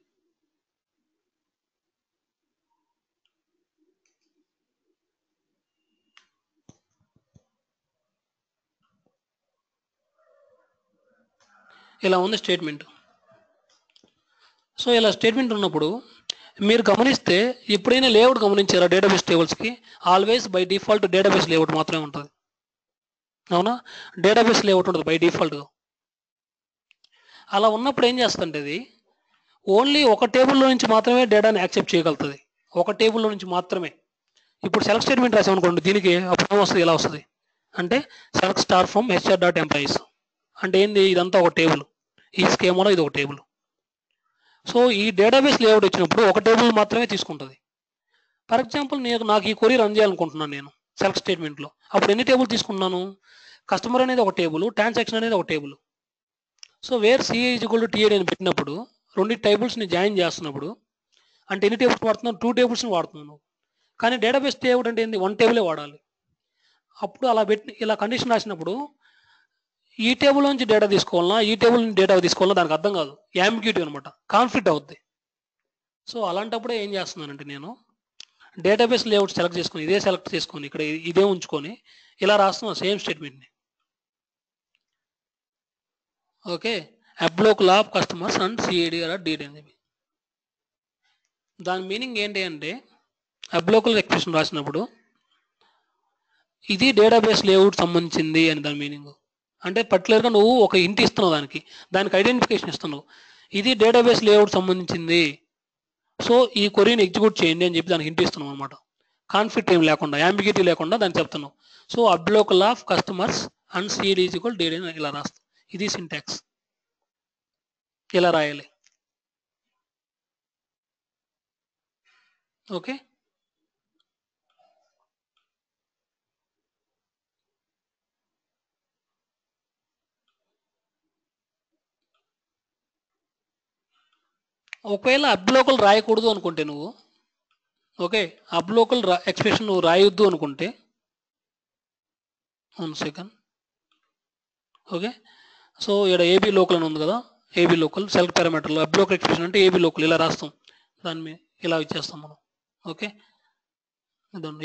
ఇలా ఉంది స్టేట్మెంట్. సో ఇలా స్టేట్మెంట్ ఉన్నప్పుడు మీరు గమనిస్తే ఎప్పుడైనా లేఅవుట్ గమనించారా డేటాబేస్ టేబుల్స్కి? Always by default database layout మాత్రమే ఉంటుంది, అవునా? డేటాబేస్ లేఅవుట్ ఉంటుంది బై డిఫాల్ట్గా. అలా ఉన్నప్పుడు ఏం చేస్తుంటే అది ఓన్లీ ఒక టేబుల్లో నుంచి మాత్రమే డేటాని యాక్సెప్ట్ చేయగలుగుతుంది, ఒక టేబుల్లో నుంచి మాత్రమే. ఇప్పుడు సెలెక్ట్ స్టేట్మెంట్ రాసామనుకోండి, దీనికి అప్పుడు ఏమొస్తుంది, ఇలా వస్తుంది అంటే సెలెక్ట్ స్టార్ ఫ్రమ్ HR.employees అంటే ఏంది, ఇదంతా ఒక టేబుల్, ఈ స్కీమాలో ఇది ఒక టేబుల్. సో ఈ డేటాబేస్ లేఅవుట్ వచ్చినప్పుడు ఒక టేబుల్ మాత్రమే తీసుకుంటుంది. ఫర్ ఎగ్జాంపుల్ నాకు ఈ క్వరీ రన్ చేయాలనుకుంటున్నాను నేను సెలెక్ట్ స్టేట్మెంట్లో, అప్పుడు ఎన్ని టేబుల్ తీసుకున్నాను? కస్టమర్ అనేది ఒక టేబుల్, ట్రాన్సాక్షన్ అనేది ఒక table. So where CA = TAD అని పెట్టినప్పుడు రెండు టేబుల్స్ని జాయిన్ చేస్తున్నప్పుడు అంటే ఎన్ని టేబుల్స్ వాడుతున్నాను? 2 టేబుల్స్ని వాడుతున్నాను. కానీ డేటాబేస్ లేఅవుట్ అంటే ఏంది, 1 టేబులే వాడాలి. అప్పుడు అలా ఇలా కండిషన్ రాసినప్పుడు ఈ టేబుల్ నుంచి డేటా తీసుకోవాలన్నా ఈ టేబుల్ నుంచి డేటా తీసుకోవాలన్నా దానికి అర్థం కాదు, యాంబిగ్యూటీ అనమాట, కాన్ఫ్లిక్ట్ అవుద్ది. సో అలాంటప్పుడే ఏం చేస్తున్నానంటే నేను డేటాబేస్ లేఅవుట్ సెలెక్ట్ చేసుకొని ఇక్కడ ఇదే ఉంచుకొని ఇలా రాస్తున్నాను సేమ్ స్టేట్మెంట్ని. Okay, ablocal of customers and CAD అని చెప్పి. దాని మీనింగ్ ఏంటి అంటే అబ్లోకల్ ఎక్స్ప్రెషన్ రాసినప్పుడు ఇది డేటాబేస్ లేఅవుట్ సంబంధించింది అని దాని మీనింగ్. అంటే పర్టికులర్గా నువ్వు ఒక ఇంటి ఇస్తున్నావు, దానికి ఐడెంటిఫికేషన్ ఇస్తున్నావు, ఇది డేటాబేస్ లేఅవుట్ సంబంధించింది, సో ఈ క్వరీని ఎగ్జిక్యూట్ చేయండి అని చెప్పి దానికి ఇంటి ఇస్తున్నాం అనమాట. కాన్ఫ్లిక్ట్ ఏం లేకుండా, యాంబిగ్యూటీ లేకుండా దాన్ని చెప్తున్నావు. So ablocal of customers and CAD అని ఇలా రాస్తాం. ఇది సింటాక్స్, ఇలా రాయాలి. ఓకే, ఒకవేళ అబ్లోకల్ రాయకూడదు అనుకుంటే నువ్వు, ఓకే, అబ్లోకల్ ఎక్స్ప్రెషన్ నువ్వు రాయొద్దు అనుకుంటే 1 సెకండ్. ఓకే, సో ఇక్కడ AB లోకల్ అని ఉంది కదా, AB లోకల్ సెలెక్ట్ పారామీటర్లో అబ్లోకల్ ఎక్స్ప్రెషన్ అంటే AB లోకల్ ఇలా రాస్తాం, దాని మీద ఇలా ఇచ్చేస్తాం మనం. ఓకే,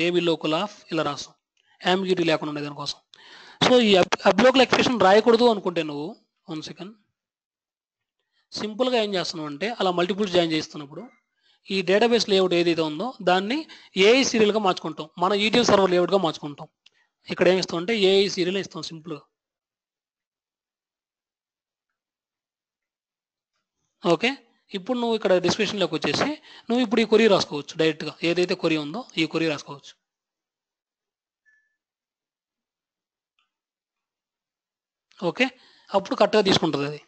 AB లోకల్ ఆఫ్ ఇలా రాస్తాం, యాంబిగ్యూటీ లేకుండా ఉండే దానికోసం. సో ఈ అబ్లోకల్ ఎక్స్ప్రెషన్ రాయకూడదు అనుకుంటే నువ్వు 1 సెకండ్ సింపుల్గా ఏం చేస్తున్నావు అంటే అలా మల్టిపుల్స్ జాయిన్ చేస్తున్నప్పుడు ఈ డేటాబేస్ లేఅవుట్ ఏదైతే ఉందో దాన్ని AI సీరియల్గా మార్చుకుంటాం, మన ETL సర్వర్ లేఅవుట్గా మార్చుకుంటాం. ఇక్కడ ఏమి ఇస్తాం అంటే AI సీరియల్ ఇస్తాం సింపుల్గా. ఓకే, ఇప్పుడు నువ్వు ఇక్కడ డిస్క్రిప్షన్లోకి వచ్చేసి నువ్వు ఇప్పుడు ఈ క్వరీ రాసుకోవచ్చు డైరెక్ట్గా, ఏదైతే క్వరీ ఉందో ఈ క్వరీ రాసుకోవచ్చు. ఓకే, అప్పుడు కరెక్ట్గా తీసుకుంటుంది అది.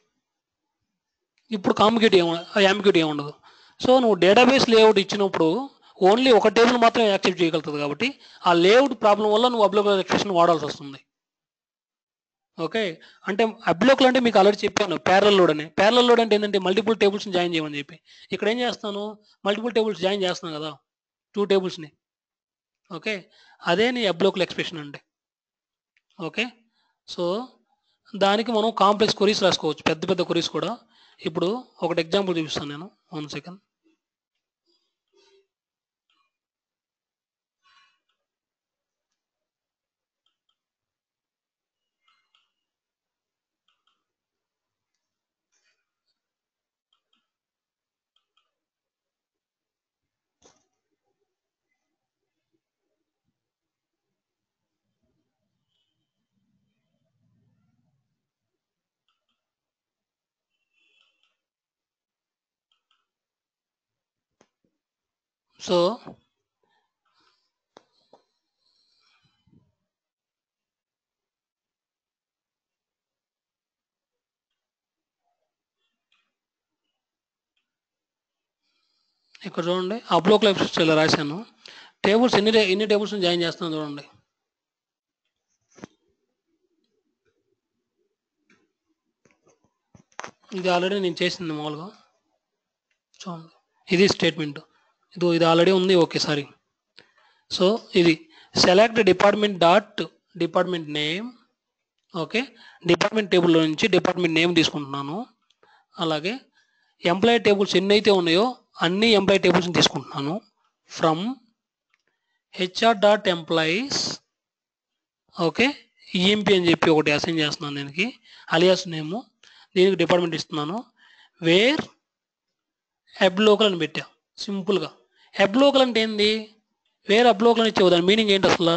ఇప్పుడు యాంబిగ్యూటీ ఏముండదు. సో నువ్వు డేటాబేస్ లేఅవుట్ ఇచ్చినప్పుడు ఓన్లీ ఒక టేబుల్ మాత్రమే యాక్సెప్ట్ చేయగలుగుతుంది కాబట్టి ఆ లేఅవుట్ ప్రాబ్లం వల్ల నువ్వు అబ్లోకల్ ఎక్స్ప్రెషన్ వాడాల్సి వస్తుంది. ఓకే, అంటే అబ్లోకల్ అంటే మీకు ఆల్రెడీ చెప్పాను ప్యారలల్ లోడ్ అని. ప్యారలల్ లోడ్ అంటే ఏంటంటే మల్టిపుల్ టేబుల్స్ని జాయిన్ చేయమని చెప్పి. ఇక్కడ ఏం చేస్తాను, మల్టిపుల్ టేబుల్స్ జాయిన్ చేస్తున్నాను కదా 2 టేబుల్స్ని. ఓకే, అదే నీ అబ్లోకల్ ఎక్స్ప్రెషన్ అంటే. ఓకే, సో దానికి మనం కాంప్లెక్స్ క్వరీస్ రాసుకోవచ్చు, పెద్ద పెద్ద క్వరీస్ కూడా. ఇప్పుడు ఒకటి ఎగ్జాంపుల్ చూపిస్తాను నేను, 1 సెకండ్. సో ఇక్కడ చూడండి అప్లోక్ లైఫ్ ఇలా రాశాను. టేబుల్స్ ఎన్ని టేబుల్స్ జాయిన్ చేస్తాను చూడండి. ఇది ఆల్రెడీ నేను చేసింది మామూలుగా చూడండి. ఇది స్టేట్మెంట్, ఇది ఆల్రెడీ ఉంది. Okay sorry. సో ఇది select department name. Okay, department టేబుల్లో నుంచి డిపార్ట్మెంట్ నేమ్ తీసుకుంటున్నాను. అలాగే ఎంప్లాయీ టేబుల్స్ ఎన్ని అయితే ఉన్నాయో అన్ని ఎంప్లాయీ టేబుల్స్ని తీసుకుంటున్నాను. From HR.employees. ఓకే, ఈఎంపీ అని చెప్పి ఒకటి అసైన్ చేస్తున్నాను దీనికి, అలియాస్ నేము. దీనికి డిపార్ట్మెంట్ ఇస్తున్నాను. వేర్ అబ్లోకల్ అని పెట్టా సింపుల్గా. అబ్లోకల్ అంటే ఏంది? వేర్ అబ్లోకల్ అని ఇచ్చేవు, దాని మీనింగ్ ఏంటి అసలు?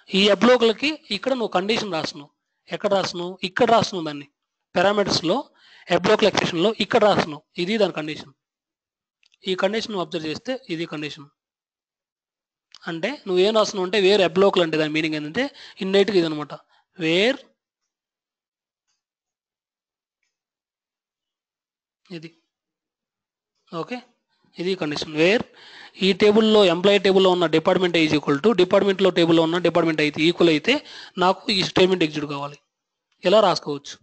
ఈ అబ్లోకల్కి ఇక్కడ నువ్వు కండిషన్ రాస్తున్నావు. ఎక్కడ రాస్తున్నావు? ఇక్కడ రాస్తున్నావు. దాన్ని పారామీటర్స్లో అబ్లోకల్ ఎక్స్ప్రెషన్లో ఇక్కడ రాస్తున్నావు. ఇది దాని కండిషన్. ఈ కండిషన్ నువ్వు అబ్జర్వ్ చేస్తే ఇది కండిషన్. అంటే నువ్వేం రాస్తున్నావు అంటే వేర్ అబ్లోకల్ అంటే దాని మీనింగ్ ఏంటంటే ఇన్నైట్గా ఇది అనమాట. వేర్ ఇది. ఓకే, ఇది కండిషన్. వేర్ ఈ టేబుల్లో ఎంప్లాయీ టేబుల్లో ఉన్న డిపార్ట్మెంట్ ఈజ్ ఈక్వల్ టు డిపార్ట్మెంట్లో టేబుల్లో ఉన్న డిపార్ట్మెంట్ అయితే ఈక్వల్ అయితే నాకు ఈ స్టేట్మెంట్ ఎగ్జిక్యూట్ కావాలి. ఇలా రాసుకోవచ్చు.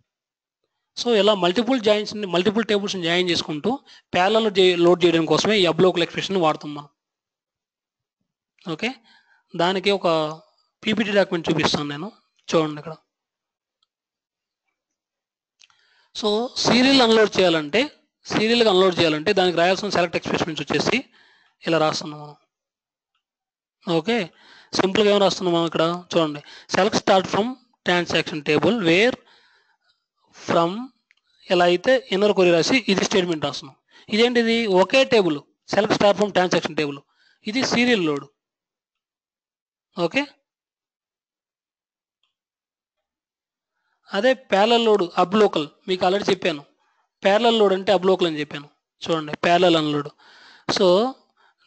సో ఇలా మల్టిపుల్ టేబుల్స్ని జాయిన్ చేసుకుంటూ ప్యారలల్ లోడ్ చేయడం కోసమే ఈ అబ్లోకల్ ఎక్స్ప్రెషన్ వాడుతాం మనం. ఓకే, దానికి ఒక పీపీటీ డాక్యుమెంట్ చూపిస్తాను నేను, చూడండి ఇక్కడ. సో సీరియల్గా అన్లోడ్ చేయాలంటే దానికి రాయాల్సిన సెలెక్ట్ ఎక్స్ప్రెషన్స్ వచ్చేసి ఇలా రాస్తున్నాం మనం. ఓకే, సింపుల్గా ఏం రాస్తున్నాం మనం ఇక్కడ చూడండి. Select start from transaction table where from ఇలా అయితే ఇన్నర్ కొరి రాసి ఇది స్టేట్మెంట్ రాస్తున్నాం. ఇదేంటిది? ఒకే table, select start from transaction table. ఇది సీరియల్ లోడ్. ఓకే, అదే ప్యారలల్ లోడ్ అబ్లోకల్ మీకు ఆల్రెడీ చెప్పాను. ప్యారలల్ లోడ్ అంటే అబ్లోకల్ అని చెప్పాను. చూడండి, ప్యారలల్ అన్లోడ్. సో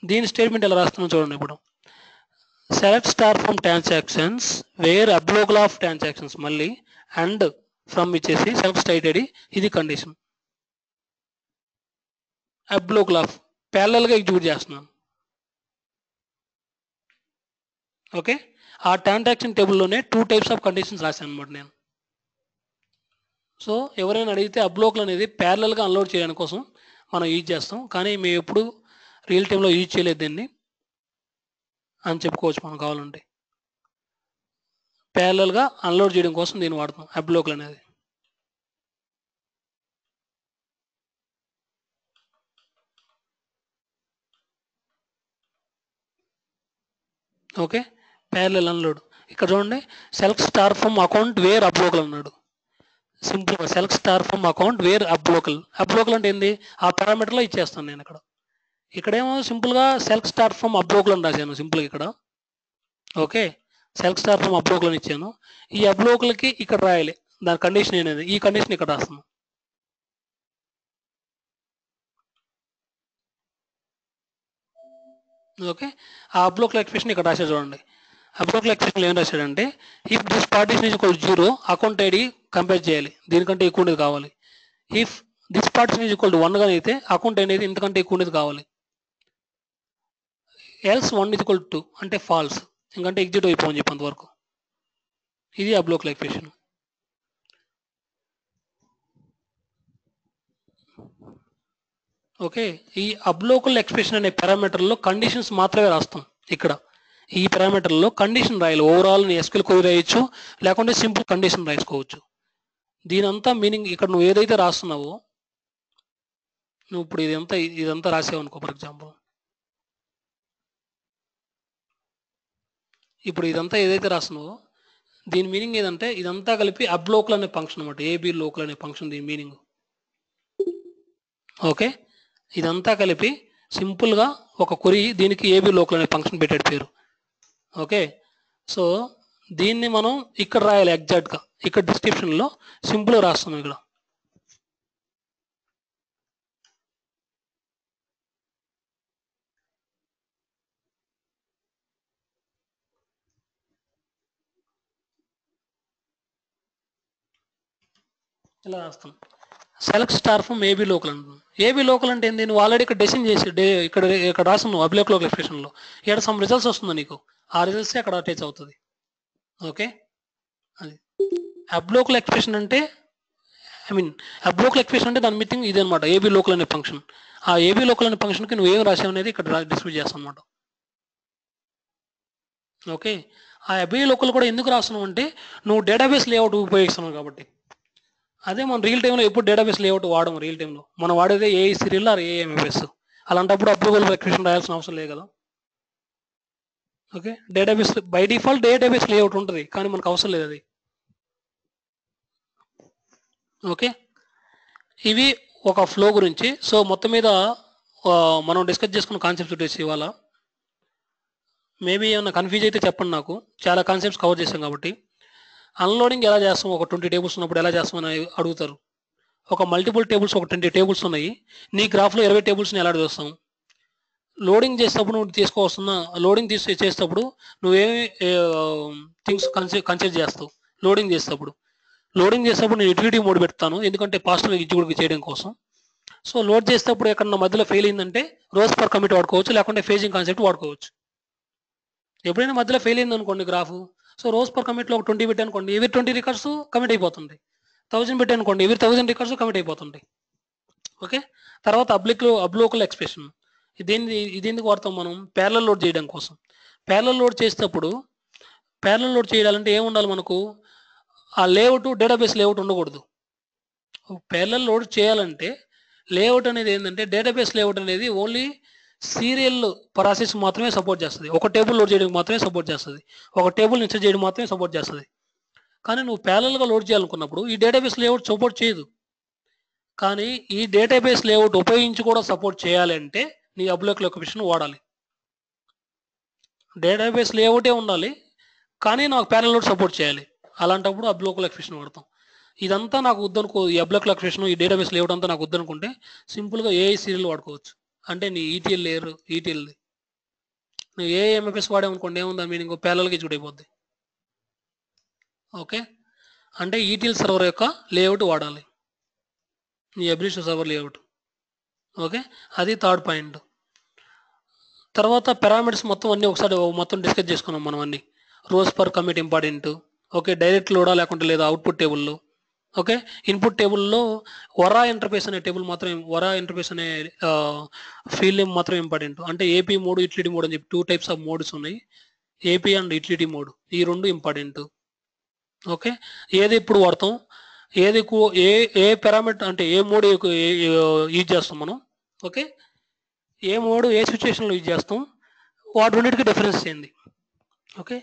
దీని స్టేట్మెంట్ ఎలా రాస్తున్నాం చూడండి. ఇప్పుడు select star from transactions where ablocal of transactions, మళ్ళీ అండ్ ఫ్రమ్ ఇచ్చేసి సెలెక్ట్ స్టేట్ ఐడి, ఇది కండిషన్. అబ్లోకల్ ఆఫ్ ప్యారలల్గా ఎగ్జిక్యూట్ చేస్తున్నాను. ఓకే, ఆ ట్రాన్సాక్షన్ టేబుల్లోనే 2 టైప్స్ ఆఫ్ కండిషన్స్ రాశాను అనమాట నేను. సో ఎవరైనా అడిగితే అబ్లోకల్ అనేది ప్యారలల్గా అన్లోడ్ చేయడానికి కోసం మనం యూజ్ చేస్తాం, కానీ మేము ఎప్పుడు రియల్ టైంలో యూజ్ చేయలేదు దీన్ని అని చెప్పుకోవచ్చు మనం కావాలంటే. ప్యారలల్గా అన్లోడ్ చేయడం కోసం దీన్ని వాడతాం అబ్లోకల్ అనేది. Okay, parallel unload. ఇక్కడ చూడండి, select star from account where ablocal అన్నాడు. సింపుల్గా select star from account where ablocal. Ablocal అంటే ఏంది? ఆ పారామీటర్లో ఇచ్చేస్తాను నేను ఇక్కడ. ఇక్కడేమో సింపుల్గా సెలెక్ట్ స్టార్ ఫ్రమ్ అబ్లోకల్ అని రాశాను సింపుల్గా ఇక్కడ. ఓకే, సెలెక్ట్ స్టార్ ఫ్రమ్ అబ్లోకల్ అని ఇచ్చాను. ఈ అబ్లోకల్కి ఇక్కడ రాయాలి దాని కండిషన్ అనేది, ఈ కండిషన్ ఇక్కడ రాస్తాను. ఓకే, ఆ అబ్లోకల్ ఎక్స్ప్రెషన్ ఇక్కడ రాశాడు చూడండి. అబ్లోకల్ ఎక్స్ప్రెషన్ ఏం రాశాడంటే if this partition is equal 0 account ID compare చేయాలి, దీనికంటే ఎక్కువ ఉండేది కావాలి. If this partition is equal 1 కానీ అయితే అకౌంట్ అనేది ఇంతకంటే ఎక్కువ ఉండేది కావాలి. ఎల్స్ 1 ఈజ్ ఈక్వల్ 2 అంటే ఫాల్స్, ఎందుకంటే ఎగ్జిట్ అయిపోని చెప్పి అంతవరకు. ఇది అబ్లోకల్ ఎక్స్ప్రెషన్. ఓకే, ఈ అబ్లోకల్ ఎక్స్ప్రెషన్ అనే పారామీటర్లో కండిషన్స్ మాత్రమే రాస్తాం. ఇక్కడ ఈ పారామీటర్లో కండిషన్ రాయాలి. ఓవరాల్ ఎస్క్యూఎల్ క్వెరీ రాయొచ్చు, లేకుంటే సింపుల్ కండిషన్ రాసుకోవచ్చు. దీనంతా మీనింగ్ ఇక్కడ నువ్వు ఏదైతే రాస్తున్నావో, నువ్వు ఇప్పుడు ఇదంతా రాసావు అనుకో. ఫర్ ఎగ్జాంపుల్ ఇప్పుడు ఇదంతా ఏదైతే రాస్తున్నావో దీని మీనింగ్ ఏదంటే ఇదంతా కలిపి అబ్లోకల్ అనే ఫంక్షన్ అనమాట. ఏబీ లోకల్ అనే ఫంక్షన్ దీని మీనింగ్. ఓకే, ఇదంతా కలిపి సింపుల్గా ఒక క్వెరీ, దీనికి ఏబీ లోకల్ అనే ఫంక్షన్ పెట్టాడు పేరు. ఓకే, సో దీన్ని మనం ఇక్కడ రాయాలి ఎగ్జాక్ట్గా. ఇక్కడ డిస్క్రిప్షన్లో సింపుల్గా రాస్తున్నాం ఇక్కడ. ఇలా రాస్తాం. Select star from AB local అంటున్నాం. ఏబీ లోకల్ అంటే ఏంది? నువ్వు ఆల్రెడీ ఇక్కడ డెసిషన్ చేసి ఇక్కడ రాస్తున్నావు అబ్లోక్ లోకల్ ఎక్స్ప్రెషన్లో. ఇక్కడ సమ్ రిజల్ట్స్ వస్తుంది నీకు, ఆ రిజల్ట్స్ అక్కడ అటాచ్ అవుతుంది. ఓకే, అది అబ్లోకల్ ఎక్స్ప్రెషన్ అంటే అబ్లోకల్ ఎక్స్ప్రెషన్ అంటే దాని మీటింగ్ ఇది అనమాట, ఏబీ లోకల్ అనే ఫంక్షన్. ఆ ఏబీ లోకల్ అనే ఫంక్షన్కి నువ్వు ఏం రాసావు అనేది ఇక్కడ డిస్ప్లే చేస్తాం అనమాట. ఓకే, ఆ ఏబీ లోకల్ కూడా ఎందుకు రాస్తున్నావు అంటే నువ్వు డేటాబేస్ లేఅవుట్ ఉపయోగిస్తున్నావు కాబట్టి. అదే మనం రియల్ టైంలో ఎప్పుడు డేటాబేస్ లేఅవుట్ వాడము. రియల్ టైంలో మనం వాడేదే ఏఐ సీరియల్ ఆర్ ఏఎంఎఫ్ఎస్. అలాంటప్పుడు అబ్లోకల్ ఎక్స్ప్రెషన్ రాయాల్సిన అవసరం లేదు కదా. Okay, database by default database layout ఉంటుంది, కానీ మనకు అవసరం లేదు అది. ఓకే, ఇవి ఒక ఫ్లో గురించి. సో మొత్తం మీద మనం డిస్కస్ చేసుకున్న కాన్సెప్ట్స్ వచ్చేసి ఇవాళ మేబీ ఏమన్నా కన్ఫ్యూజ్ అయితే చెప్పండి నాకు. చాలా కాన్సెప్ట్స్ కవర్ చేసాం కాబట్టి. అన్లోడింగ్ ఎలా చేస్తాం, ఒక 20 టేబుల్స్ ఉన్నప్పుడు ఎలా చేస్తామని అడుగుతారు. ఒక మల్టిపుల్ టేబుల్స్, ఒక 20 టేబుల్స్ ఉన్నాయి, నీ గ్రాఫ్లో 20 టేబుల్స్ని ఎలా చూస్తాం. లోడింగ్ చేసేటప్పుడు నువ్వు తీసుకోవాల్సిన లోడింగ్ చేసేటప్పుడు నువ్వేమి థింగ్స్ కన్సిడర్ చేస్తావు. లోడింగ్ చేసేటప్పుడు నేను యూటిలిటీ మోడ్ పెడతాను, ఎందుకంటే ఫాస్ట్గా ఎగ్జిక్యూట్ చేయడం కోసం. సో లోడ్ చేసేటప్పుడు ఎక్కడన్నా మధ్యలో ఫెయిల్ అయిందంటే రోస్ పర్ కమిట్ వాడుకోవచ్చు, లేకుంటే ఫేజింగ్ కాన్సెప్ట్ వాడుకోవచ్చు. ఎప్పుడైనా మధ్యలో ఫెయిల్ అయింది అనుకోండి గ్రాఫ్, సో రోస్ పర్ కమిట్లో ఒక 20 పెట్టి అనుకోండి, ఎవరి 20 రికార్డ్స్ కమిట్ అయిపోతుంది. 1000 పెట్టి అనుకోండి, ఎవరి 1000 రికార్డ్స్ కమిట్ అయిపోతుంది. ఓకే, తర్వాత అబ్లోకల్ ఎక్స్ప్రెషన్ ఇది ఎందుకు వాడతాం మనం? ప్యారలల్ లోడ్ చేయడం కోసం. ప్యారలల్ లోడ్ చేసేటప్పుడు ప్యారలల్ లోడ్ చేయాలంటే ఏం ఉండాలి మనకు? ఆ లేఅవుట్ డేటాబేస్ లేఅవుట్ ఉండకూడదు. ప్యారలల్ లోడ్ చేయాలంటే లేఅవుట్ అనేది ఏంటంటే డేటాబేస్ లేఅవుట్ అనేది ఓన్లీ సీరియల్ ప్రాసెస్ మాత్రమే సపోర్ట్ చేస్తుంది. ఒక టేబుల్ లోడ్ చేయడానికి మాత్రమే సపోర్ట్ చేస్తుంది, ఒక టేబుల్ ఇన్సర్ట్ చేయడం మాత్రమే సపోర్ట్ చేస్తుంది. కానీ నువ్వు ప్యారలల్గా లోడ్ చేయాలనుకున్నప్పుడు ఈ డేటాబేస్ లేఅవుట్ సపోర్ట్ చేయదు. కానీ ఈ డేటాబేస్ లేఅవుట్ ఉపయోగించి కూడా సపోర్ట్ చేయాలంటే నీ అబ్లోకల్ ఎక్స్ప్రెషన్ వాడాలి. డేటాబేస్ లేఅవుటే ఉండాలి, కానీ నాకు ప్యారలల్ లోడ్ సపోర్ట్ చేయాలి. అలాంటప్పుడు అబ్లోకల్ ఎక్స్ప్రెషన్ వాడతాం. ఇదంతా నాకు వద్దనుకో, ఈ అబ్లోకల్ ఎక్స్ప్రెషన్, ఈ డేటాబేస్ లేఅవుట్ అంతా నాకు వద్దనుకుంటే సింపుల్గా ఏఐ సీరియల్ వాడుకోవచ్చు. అంటే నీ ఈటీఎల్ లేయర్, ఈటీఎల్ది నువ్వు ఏఎంఎఫ్ఎస్ వాడామనుకోండి, ఏముందా మీనింగ్? ప్యారలల్గా ఎగ్జిక్యూట్ అయిపోద్ది. ఓకే, అంటే ఈటీఎల్ సర్వర్ యొక్క లేఅవుట్ వాడాలి, నీ అబ్రిషన్ సర్వర్ లేఅవుట్. ఓకే, అది థర్డ్ పాయింట్. తర్వాత పారామీటర్స్ మొత్తం అన్నీ ఒకసారి మొత్తం డిస్కస్ చేసుకున్నాం మనం అన్ని. Rows per commit important. Okay, direct లోడా లేకుంటే లేదా అవుట్పుట్ టేబుల్లో. ఓకే, ఇన్పుట్ టేబుల్లో వరా ఇంటర్ఫేస్ అనే టేబుల్ మాత్రం, వరా ఇంటర్ఫేస్ అనే ఫీల్డ్ నేమ్ మాత్రం ఇంపార్టెంట్. అంటే ఏపీ మోడ్, యూటిలిటీ మోడ్ అని చెప్పి 2 టైప్స్ ఆఫ్ మోడ్స్ ఉన్నాయి, ఏపీ అండ్ యూటిలిటీ మోడ్. ఈ రెండు ఇంపార్టెంట్. ఓకే, ఏది ఎప్పుడు వాడతాం, ఏది ఏ పారామీటర్ అంటే ఏ మోడ్ యూజ్ చేస్తాం మనం. ఓకే, ఏ మోడ్ ఏ సిచ్యువేషన్లో యూజ్ చేస్తాం, వాటి రెండింటికి డిఫరెన్స్ ఏంది. ఓకే,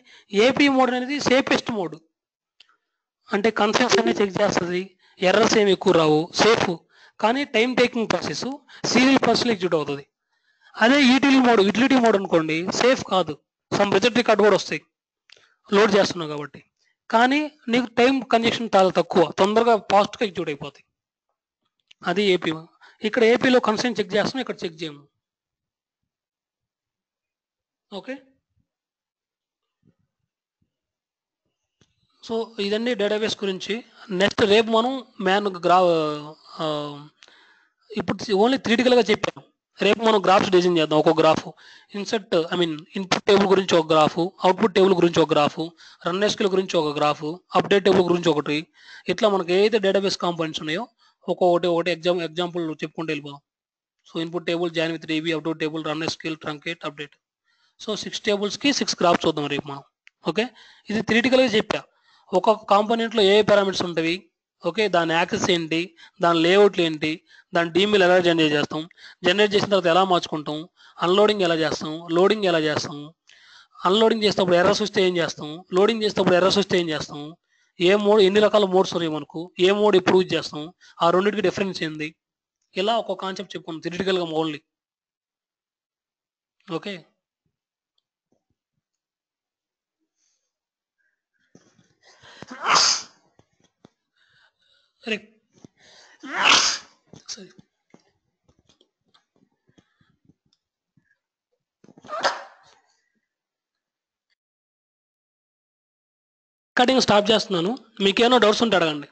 ఏపీ మోడ్ అనేది సేఫెస్ట్ మోడ్, అంటే కన్సెన్స్ అన్ని చెక్ చేస్తుంది, ఎర్రర్స్ ఏమి ఎక్కువ రావు, సేఫ్. కానీ టైం టేకింగ్ ప్రాసెస్, సీరియల్ ప్రాసెస్లో ఎగ్జిక్యూట్ అవుతుంది. అదే యూటిలిటీ మోడ్ అనుకోండి, సేఫ్ కాదు, సమ్ రిజల్ట్ రికార్డ్ కూడా వస్తాయి లోడ్ చేస్తున్నావు కాబట్టి, కానీ నీకు టైం కన్జెక్షన్ చాలా తక్కువ, తొందరగా ఫాస్ట్గా ఎగ్జిక్యూట్ అయిపోతాయి. అది ఏపీ. ఇక్కడ ఏపీలో కన్సెంట్ చెక్ చేస్తున్నాం, ఇక్కడ చెక్ చేయము. ఓకే, సో ఇదండి డేటాబేస్ గురించి. నెక్స్ట్ రేపు మనం ఇప్పుడు ఓన్లీ థియరిటికల్గా చెప్పాను. రేపు మనం గ్రాఫ్స్ డిజైన్ చేద్దాం. ఒక గ్రాఫ్ ఇన్పుట్ టేబుల్ గురించి ఒక గ్రాఫ్, అవుట్పుట్ టేబుల్ గురించి ఒక గ్రాఫ్, రన్ ఎస్క్యూఎల్ గురించి ఒక గ్రాఫ్, అప్డేట్ టేబుల్ గురించి ఒకటి. ఇట్లా మనకి ఏదైతే డేటాబేస్ కాంపోనెంట్స్ ఉన్నాయో ఒకటి ఎగ్జాంపుల్ చెప్పుకుంటూ వెళ్ళిపోదాం. So input table, join with DB, output table, run SQL, truncate, update. So 6 టేబుల్స్కి 6 గ్రాఫ్స్ చూద్దాం రేపు మనం. ఓకే, ఇది థియరిటికల్గా చెప్పా. ఒక్కొక్క కాంపోనెంట్లో ఏ పారామీటర్స్ ఉంటాయి, ఓకే, దాని యాక్సెస్ ఏంటి, దాని లేఅవుట్లు ఏంటి, దాని డీమీల్ ఎలా జనరేట్ చేస్తాం, జనరేట్ చేసిన తర్వాత ఎలా మార్చుకుంటాం, అన్లోడింగ్ ఎలా చేస్తాం, లోడింగ్ ఎలా చేస్తాం, అన్లోడింగ్ చేసేటప్పుడు ఎర్రర్స్ వస్తే ఏం చేస్తాం, లోడింగ్ చేసేటప్పుడు ఎర్రర్స్ వస్తే ఏం చేస్తాం, ఏ మోడ్, ఎన్ని రకాల మోడ్స్ ఉన్నాయి మనకు, ఏ మోడ్ ఎప్పుడు యూజ్ చేస్తాం, ఆ రెండింటికి డిఫరెన్స్ ఏంది, ఇలా ఒక కాన్సెప్ట్ చెప్పుకున్నాం థియరిటికల్గా ఓన్లీ. ఓకే, సరే సరే రికార్డింగ్ స్టాప్ చేస్తున్నాను. మీకు ఏమైనా డౌట్స్ ఉంటే అడగండి.